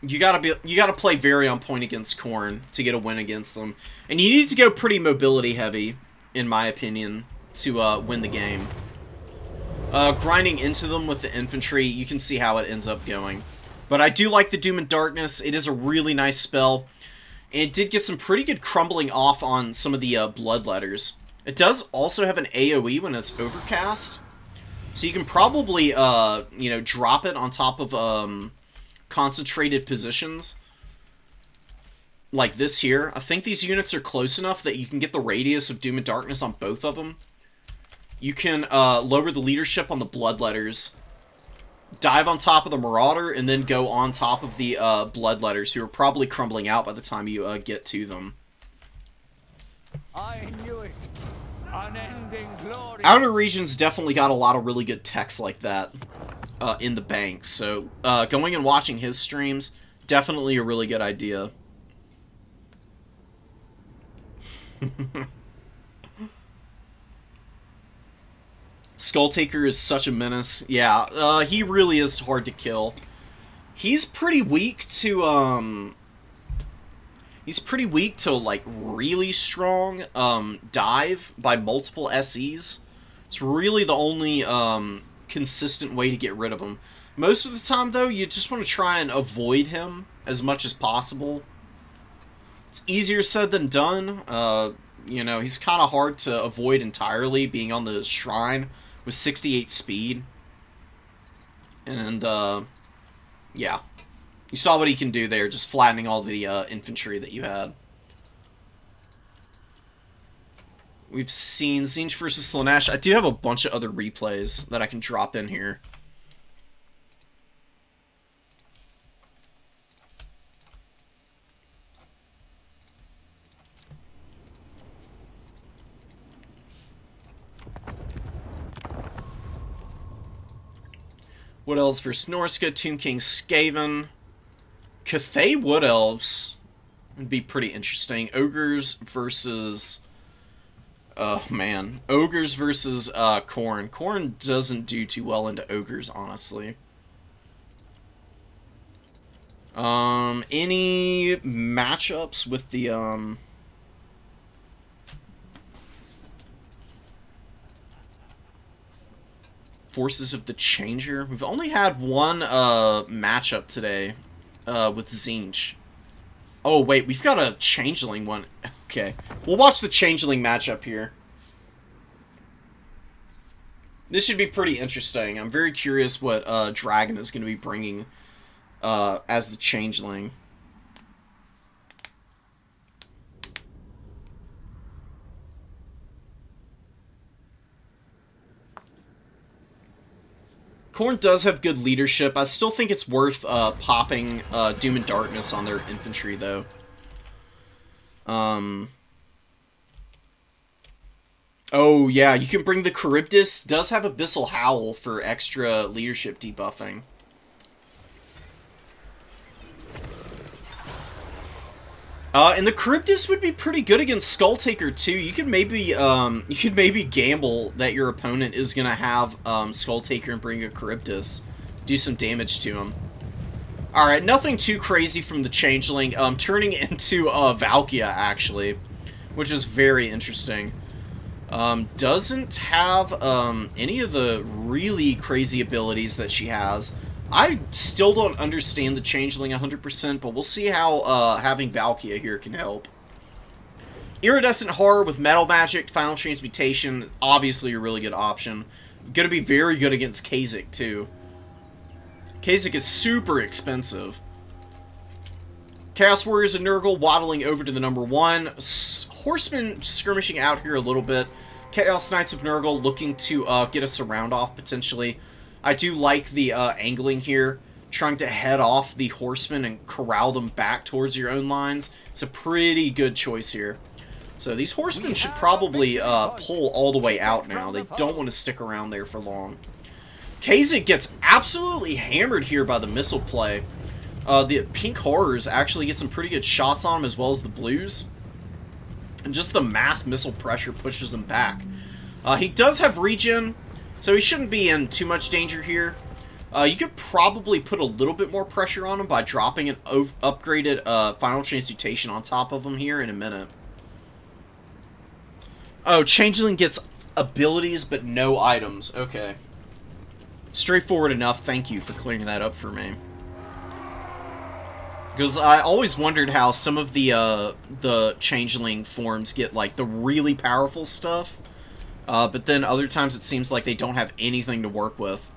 You gotta play very on point against Khorne to get a win against them, and you need to go pretty mobility heavy, in my opinion, to win the game. Grinding into them with the infantry, you can see how it ends up going. But I do like the Doom and Darkness. It is a really nice spell. It did get some pretty good crumbling off on some of the Bloodletters. It does also have an AoE when it's overcast. So you can probably, you know, drop it on top of concentrated positions. Like this here. I think these units are close enough that you can get the radius of Doom and Darkness on both of them. You can lower the leadership on the Bloodletters, dive on top of the Marauder, and then go on top of the Bloodletters, who are probably crumbling out by the time you get to them. I knew it. Unending glory. Outer Regions definitely got a lot of really good text like that in the bank, so going and watching his streams, definitely a really good idea. Skulltaker is such a menace. Yeah, he really is hard to kill. He's pretty weak to, like, really strong, dive by multiple SEs. It's really the only, consistent way to get rid of him. Most of the time, though, you just want to try and avoid him as much as possible. It's easier said than done. You know, he's kind of hard to avoid entirely, being on the Shrine with 68 speed. And, yeah. You saw what he can do there, just flattening all the infantry that you had. We've seen Zinj versus Slanesh. I do have a bunch of other replays that I can drop in here. Wood Elves versus Norska, Tomb King Skaven. Cathay Wood Elves would be pretty interesting. Ogres versus... Oh, man. Ogres versus Khorne. Khorne doesn't do too well into Ogres, honestly. Any matchups with the, Forces of the Changer? We've only had one, matchup today, with Zinj. Oh, wait, we've got a Changeling one. Okay. We'll watch the Changeling matchup here. This should be pretty interesting. I'm very curious what, Dragon is going to be bringing, as the Changeling. Khorne does have good leadership. I still think it's worth popping Doom and Darkness on their infantry, though. Oh, yeah, you can bring the Charybdis. Does have Abyssal Howl for extra leadership debuffing. And the Charybdis would be pretty good against Skulltaker too. You could maybe gamble that your opponent is gonna have Skulltaker and bring a Charybdis, do some damage to him. All right, nothing too crazy from the Changeling. Turning into Valkia actually, which is very interesting. Doesn't have any of the really crazy abilities that she has. I still don't understand the Changeling 100%, but we'll see how having Valkia here can help. Iridescent Horror with Metal Magic, Final Transmutation, obviously a really good option. Going to be very good against Kha'Zix, too. Kha'Zix is super expensive. Chaos Warriors and Nurgle waddling over to the number 1. Horsemen skirmishing out here a little bit. Chaos Knights of Nurgle looking to get a surround off, potentially. I do like the angling here, trying to head off the horsemen and corral them back towards your own lines. It's a pretty good choice here. So these horsemen should probably pull all the way out now. They don't want to stick around there for long. Kha'Zix gets absolutely hammered here by the missile play. The Pink Horrors actually get some pretty good shots on him, as well as the Blues. And just the mass missile pressure pushes him back. He does have regen, so he shouldn't be in too much danger here. You could probably put a little bit more pressure on him by dropping an upgraded Final Transmutation on top of him here in a minute. Oh, Changeling gets abilities but no items. Okay. Straightforward enough. Thank you for clearing that up for me. Because I always wondered how some of the Changeling forms get, like, the really powerful stuff. But then other times it seems like they don't have anything to work with.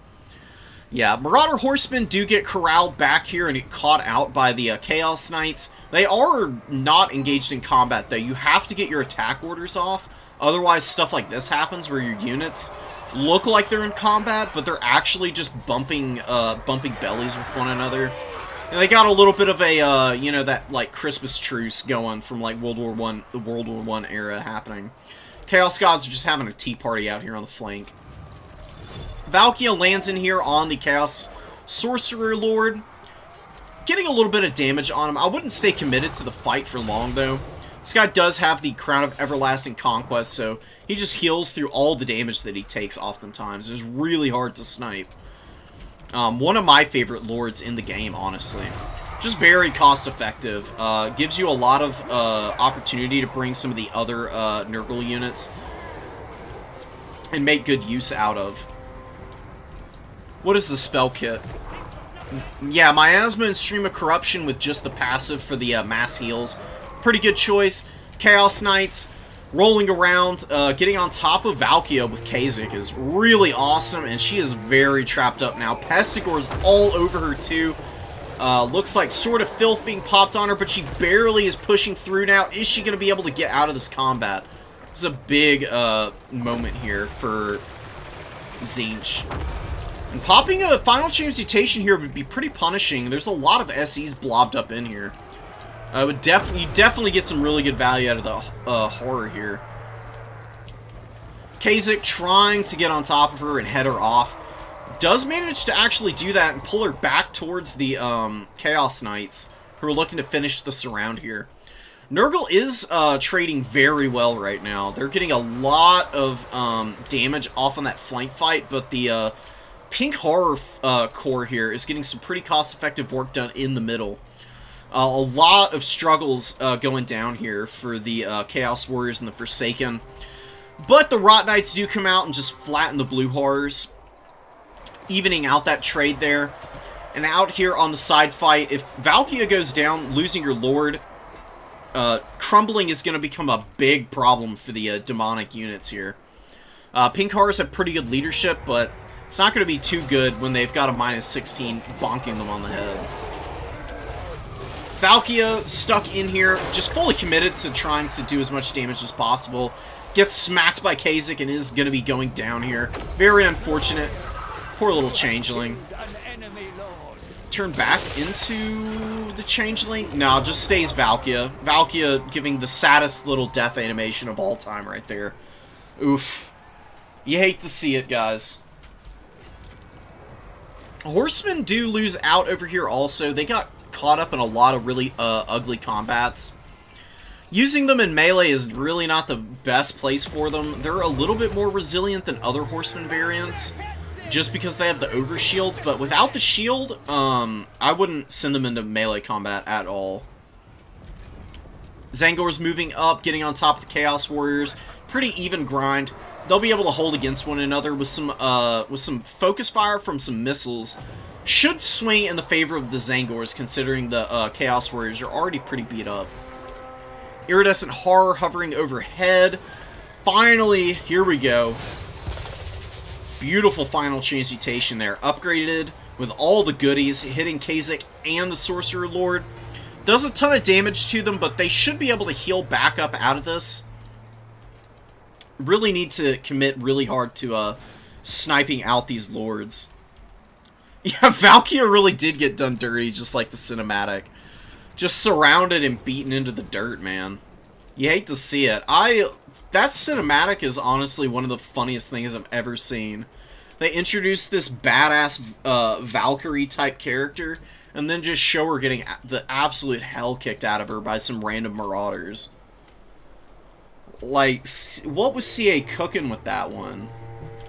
Yeah, Marauder Horsemen do get corralled back here and get caught out by the Chaos Knights. They are not engaged in combat, though. You have to get your attack orders off. Otherwise, stuff like this happens where your units look like they're in combat, but they're actually just bumping bellies with one another. And they got a little bit of a, you know, that, like, Christmas truce going from, like, the World War I era happening. Chaos Gods are just having a tea party out here on the flank. Valkia lands in here on the Chaos Sorcerer Lord, getting a little bit of damage on him. I wouldn't stay committed to the fight for long, though. This guy does have the Crown of Everlasting Conquest, so he just heals through all the damage that he takes oftentimes. It's really hard to snipe. One of my favorite lords in the game, honestly. Just very cost-effective. Gives you a lot of opportunity to bring some of the other Nurgle units and make good use out of. What is the spell kit? Yeah, Miasma and Stream of Corruption with just the passive for the mass heals. Pretty good choice. Chaos Knights rolling around, getting on top of Valkia with Kha'Zix is really awesome, and she is very trapped up now. Pestigor's all over her too. Looks like Sword of Filth being popped on her, but she barely is pushing through now. Is she going to be able to get out of this combat? It's a big moment here for Tzeentch. And popping a Final Transmutation here would be pretty punishing. There's a lot of SEs blobbed up in here. You definitely get some really good value out of the horror here. Kha'Zix trying to get on top of her and head her off. Does manage to actually do that and pull her back towards the Chaos Knights, who are looking to finish the surround here. Nurgle is trading very well right now. They're getting a lot of damage off on that flank fight, but the Pink Horror core here is getting some pretty cost-effective work done in the middle. A lot of struggles going down here for the Chaos Warriors and the Forsaken. But the Rot Knights do come out and just flatten the Blue Horrors, evening out that trade there. And out here on the side fight, if Valkia goes down, losing your Lord, crumbling is going to become a big problem for the demonic units here. Pink Horrors have pretty good leadership, but it's not going to be too good when they've got a -16 bonking them on the head. Valkia stuck in here, just fully committed to trying to do as much damage as possible. Gets smacked by Kha'Zix and is going to be going down here. Very unfortunate. Poor little Changeling. Turn back into the Changeling? No, just stays Valkia. Valkia giving the saddest little death animation of all time right there. Oof. You hate to see it, guys. Horsemen do lose out over here also. They got caught up in a lot of really ugly combats. Using them in melee is really not the best place for them. They're a little bit more resilient than other Horseman variants, just because they have the overshield, but without the shield, I wouldn't send them into melee combat at all. Zangor's moving up, getting on top of the Chaos Warriors. Pretty even grind. They'll be able to hold against one another with some focus fire from some missiles. Should swing in the favor of the Zangors, considering the Chaos Warriors are already pretty beat up. Iridescent Horror hovering overhead. Finally, here we go. Beautiful Final Transmutation there. Upgraded with all the goodies, hitting Kha'Zix and the Sorcerer Lord. Does a ton of damage to them, but they should be able to heal back up out of this. Really need to commit really hard to sniping out these Lords. Yeah, Valkia really did get done dirty, just like the cinematic. Just surrounded and beaten into the dirt, man. You hate to see it. That cinematic is honestly one of the funniest things I've ever seen. They introduced this badass Valkyrie-type character, and then just show her getting the absolute hell kicked out of her by some random marauders. Like, what was CA cooking with that one?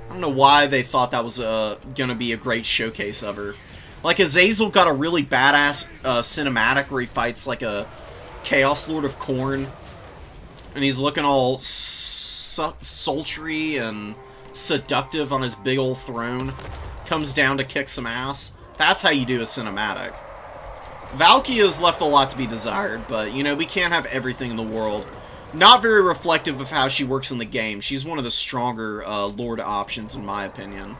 I don't know why they thought that was gonna be a great showcase of her. Like, Azazel got a really badass cinematic where he fights like a Chaos Lord of Khorne, and he's looking all sultry and seductive on his big old throne. Comes down to kick some ass. That's how you do a cinematic. Valkyria's left a lot to be desired, but, you know, we can't have everything in the world. Not very reflective of how she works in the game. She's one of the stronger Lord options, in my opinion.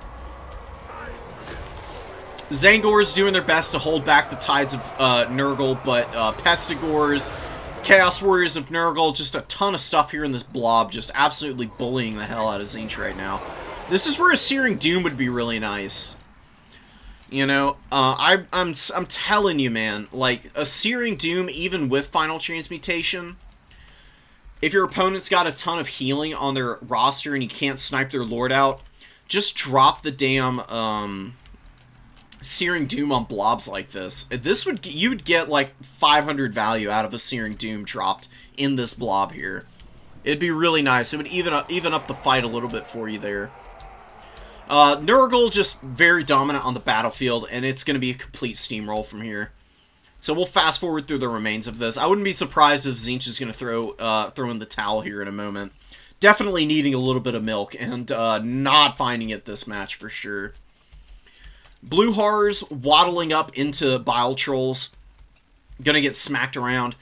Zangor's doing their best to hold back the tides of Nurgle, but Pestigors, Chaos Warriors of Nurgle, just a ton of stuff here in this blob, just absolutely bullying the hell out of Tzeentch right now. This is where a Searing Doom would be really nice. You know, I'm telling you, man, like, a Searing Doom, even with Final Transmutation, if your opponent's got a ton of healing on their roster and you can't snipe their Lord out, just drop the damn, Searing Doom on blobs like this. You would get like 500 value out of a Searing Doom dropped in this blob here. It'd be really nice. It would even up the fight a little bit for you there. Nurgle just very dominant on the battlefield, and it's going to be a complete steamroll from here. So we'll fast forward through the remains of this. I wouldn't be surprised if Tzeentch is going to throw in the towel here in a moment. Definitely needing a little bit of milk, and not finding it this match for sure. Blue Horrors waddling up into Bile Trolls. Gonna get smacked around.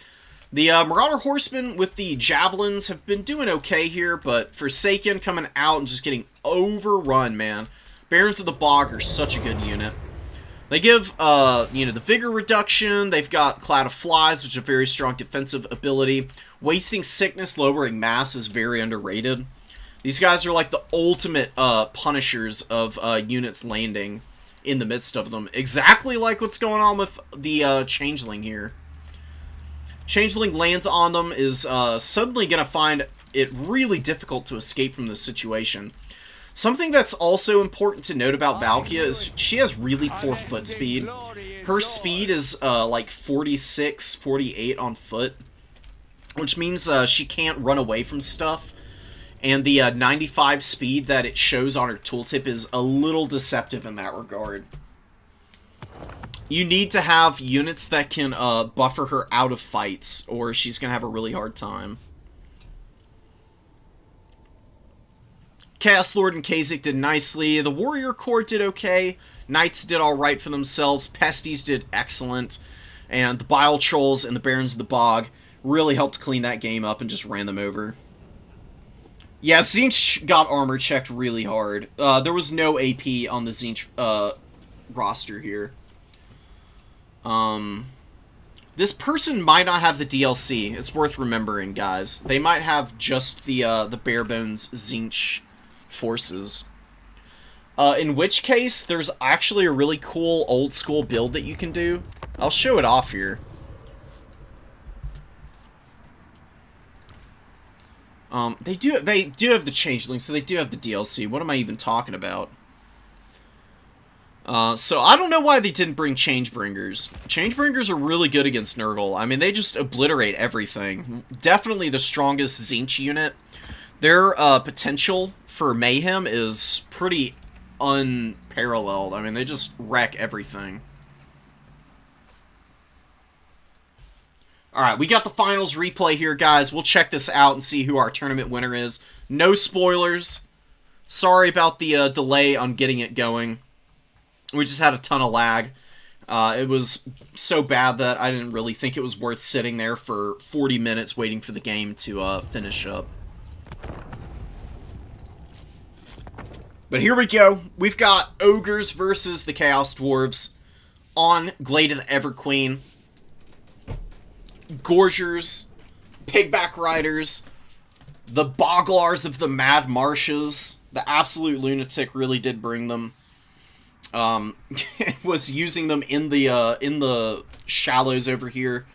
The Marauder Horsemen with the Javelins have been doing okay here, but Forsaken coming out and just getting overrun, man. Barons of the Bog are such a good unit. They give, the Vigor reduction. They've got Cloud of Flies, which is a very strong defensive ability. Wasting Sickness, lowering mass is very underrated. These guys are like the ultimate punishers of units landing in the midst of them. Exactly like what's going on with the Changeling here. Changeling lands on them, is suddenly going to find it really difficult to escape from this situation. Something that's also important to note about Valkia is she has really poor foot speed. Her speed is like 46, 48 on foot, which means she can't run away from stuff. And the 95 speed that it shows on her tooltip is a little deceptive in that regard. You need to have units that can buffer her out of fights, or she's going to have a really hard time. Chaos Lord and Kha'Zix did nicely. The Warrior Corps did okay. Knights did alright for themselves. Pesties did excellent. And the Bile Trolls and the Barons of the Bog really helped clean that game up and just ran them over. Yeah, Tzeentch got armor checked really hard. There was no AP on the Tzeentch roster here. This person might not have the DLC. It's worth remembering, guys. They might have just the bare bones Tzeentch forces. In which case, there's actually a really cool old school build that you can do. I'll show it off here. They do have the Changeling, so they do have the DLC. What am I even talking about? So I don't know why they didn't bring Changebringers. Changebringers are really good against Nurgle. I mean, they just obliterate everything. Definitely the strongest Tzeentch unit. Their potential for mayhem is pretty unparalleled. I mean, they just wreck everything. Alright, we got the finals replay here, guys. We'll check this out and see who our tournament winner is. No spoilers. Sorry about the delay on getting it going. We just had a ton of lag. It was so bad that I didn't really think it was worth sitting there for 40 minutes waiting for the game to finish up. But here we go. We've got Ogres versus the Chaos Dwarves on Glade of the Everqueen. Gorgers, Pigback Riders, the Boglars of the Mad Marshes. The Absolute Lunatic really did bring them. Was using them in the shallows over here.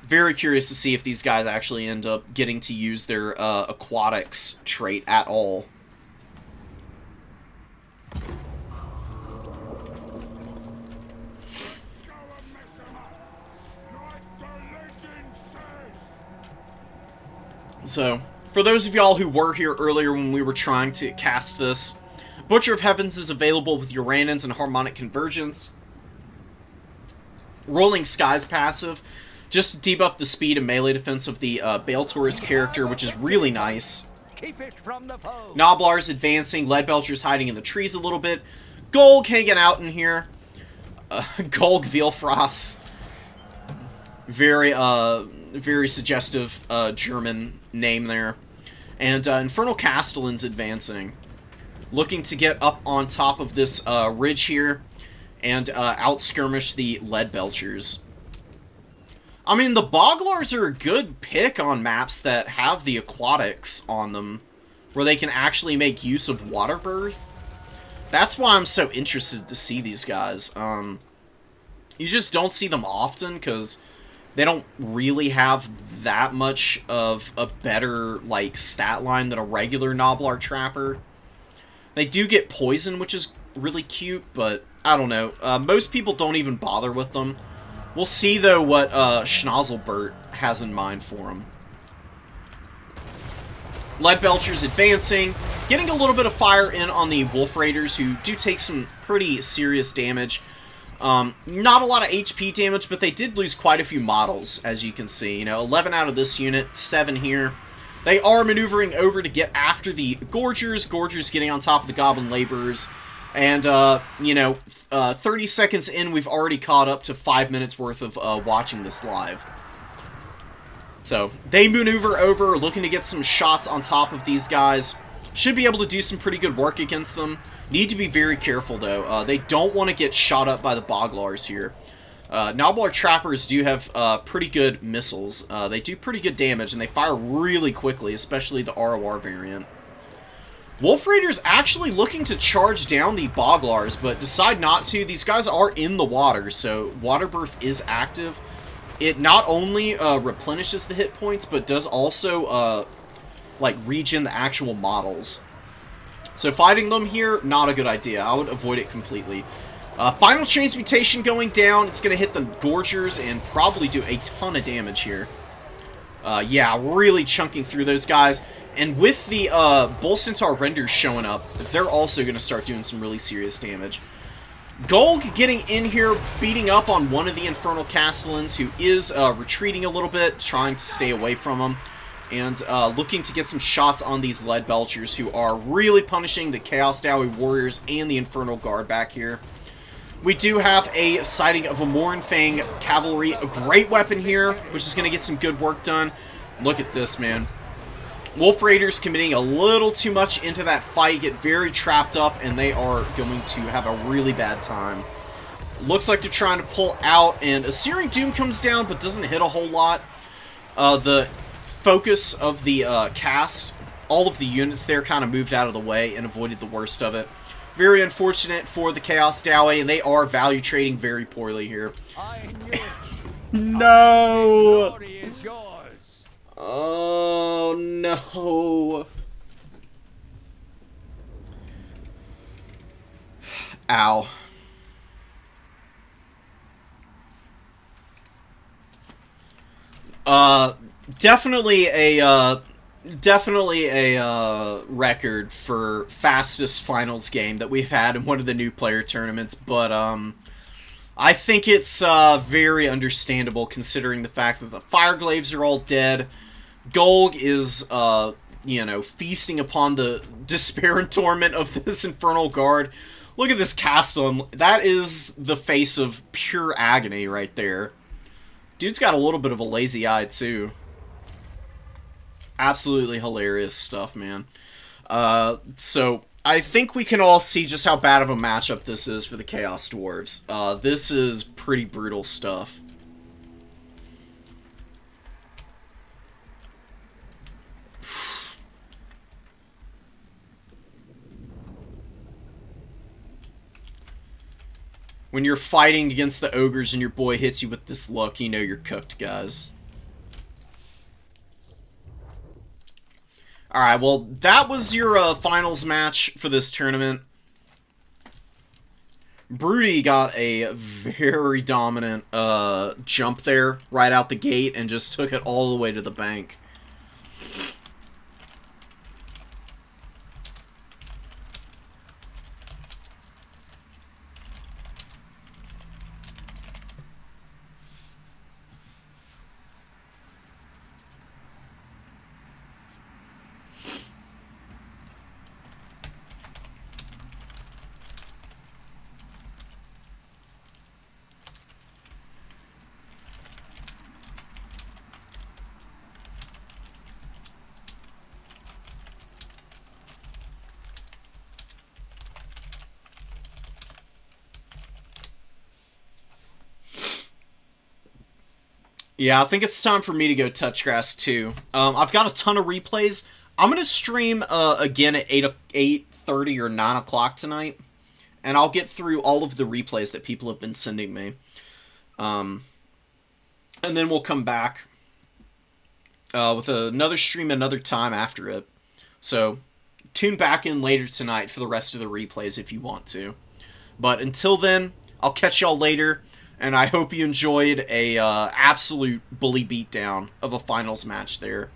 Very curious to see if these guys actually end up getting to use their aquatics trait at all. So, for those of y'all who were here earlier when we were trying to cast this, Butcher of Heavens is available with Uranans and Harmonic Convergence. Rolling Skies passive, just to debuff the speed and melee defense of the Bale Taurus character, which is really nice. Keep it from the foe. Noblar's advancing, Leadbelcher's hiding in the trees a little bit. Golg hanging out in here. Golg Veilfrost. Very suggestive German name there. And Infernal Castellan's advancing. Looking to get up on top of this ridge here and out-skirmish the Leadbelchers. I mean, the Boglars are a good pick on maps that have the aquatics on them, where they can actually make use of water birth. That's why I'm so interested to see these guys. You just don't see them often, because they don't really have that much of a better, like, stat line than a regular Noblar Trapper. They do get poison, which is really cute, but I don't know. Most people don't even bother with them. We'll see, though, what Schnozzlebert has in mind for him. Leadbelcher's advancing, getting a little bit of fire in on the Wolf Raiders, who do take some pretty serious damage. Not a lot of HP damage, but they did lose quite a few models, as you can see. You know, 11 out of this unit, 7 here. They are maneuvering over to get after the Gorgers. Gorgers getting on top of the Goblin Laborers. And, you know, 30 seconds in, we've already caught up to 5 minutes worth of watching this live. So, they maneuver over, looking to get some shots on top of these guys. Should be able to do some pretty good work against them. Need to be very careful, though. They don't want to get shot up by the Boglars here. Nalbar Trappers do have pretty good missiles. They do pretty good damage, and they fire really quickly, especially the ROR variant. Wolf Raiders actually looking to charge down the Boglars, but decide not to. These guys are in the water, so Water Birth is active. It not only replenishes the hit points, but does also like regen the actual models. So fighting them here, not a good idea. I would avoid it completely. Final Transmutation going down. It's going to hit the Gorgers and probably do a ton of damage here. Yeah, really chunking through those guys. And with the Bull Centaur Renders showing up, they're also going to start doing some really serious damage. Golg getting in here, beating up on one of the Infernal Castellans, who is retreating a little bit, trying to stay away from him. And looking to get some shots on these Lead Belchers, who are really punishing the Chaos Dowie Warriors and the Infernal Guard back here. We do have a sighting of a Morinfang Cavalry, a great weapon here, which is going to get some good work done. Look at this, man. Wolf Raiders committing a little too much into that fight, get very trapped up, and they are going to have a really bad time. Looks like they're trying to pull out, and a Searing Doom comes down, but doesn't hit a whole lot. The focus of the cast, all of the units there kind of moved out of the way and avoided the worst of it. Very unfortunate for the Chaos Dowie, and they are value trading very poorly here. No! Oh, no. Ow. Definitely a record for fastest finals game that we've had in one of the new player tournaments, but I think it's very understandable considering the fact that the Fireglaves are all dead. Golg is, you know, feasting upon the despair and torment of this Infernal Guard. Look at this Castellan. That is the face of pure agony right there. Dude's got a little bit of a lazy eye, too. Absolutely hilarious stuff, man. So, I think we can all see just how bad of a matchup this is for the Chaos Dwarves. This is pretty brutal stuff. When you're fighting against the ogres and your boy hits you with this look, you know you're cooked, guys. Alright, well, that was your finals match for this tournament. Broody got a very dominant jump there right out the gate and just took it all the way to the bank. Yeah, I think it's time for me to go touch grass too. I've got a ton of replays. I'm gonna stream again at 8:30 or 9 o'clock tonight, and I'll get through all of the replays that people have been sending me. And then we'll come back with another stream another time after it. So tune back in later tonight for the rest of the replays if you want to. But until then, I'll catch y'all later. And I hope you enjoyed a absolute bully beatdown of a finals match there.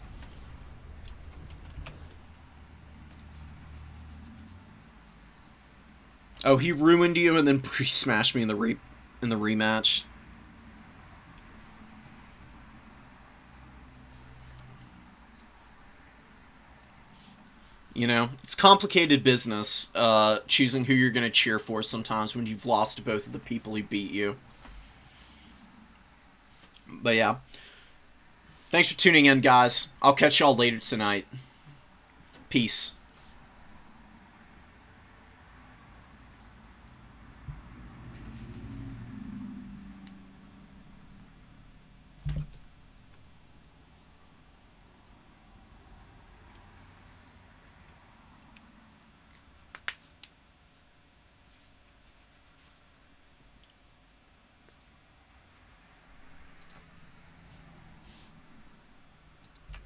Oh, he ruined you and then pre-smashed me in the rematch. You know, it's complicated business, choosing who you're going to cheer for sometimes when you've lost to both of the people who beat you. But yeah. Thanks for tuning in, guys. I'll catch y'all later tonight. Peace.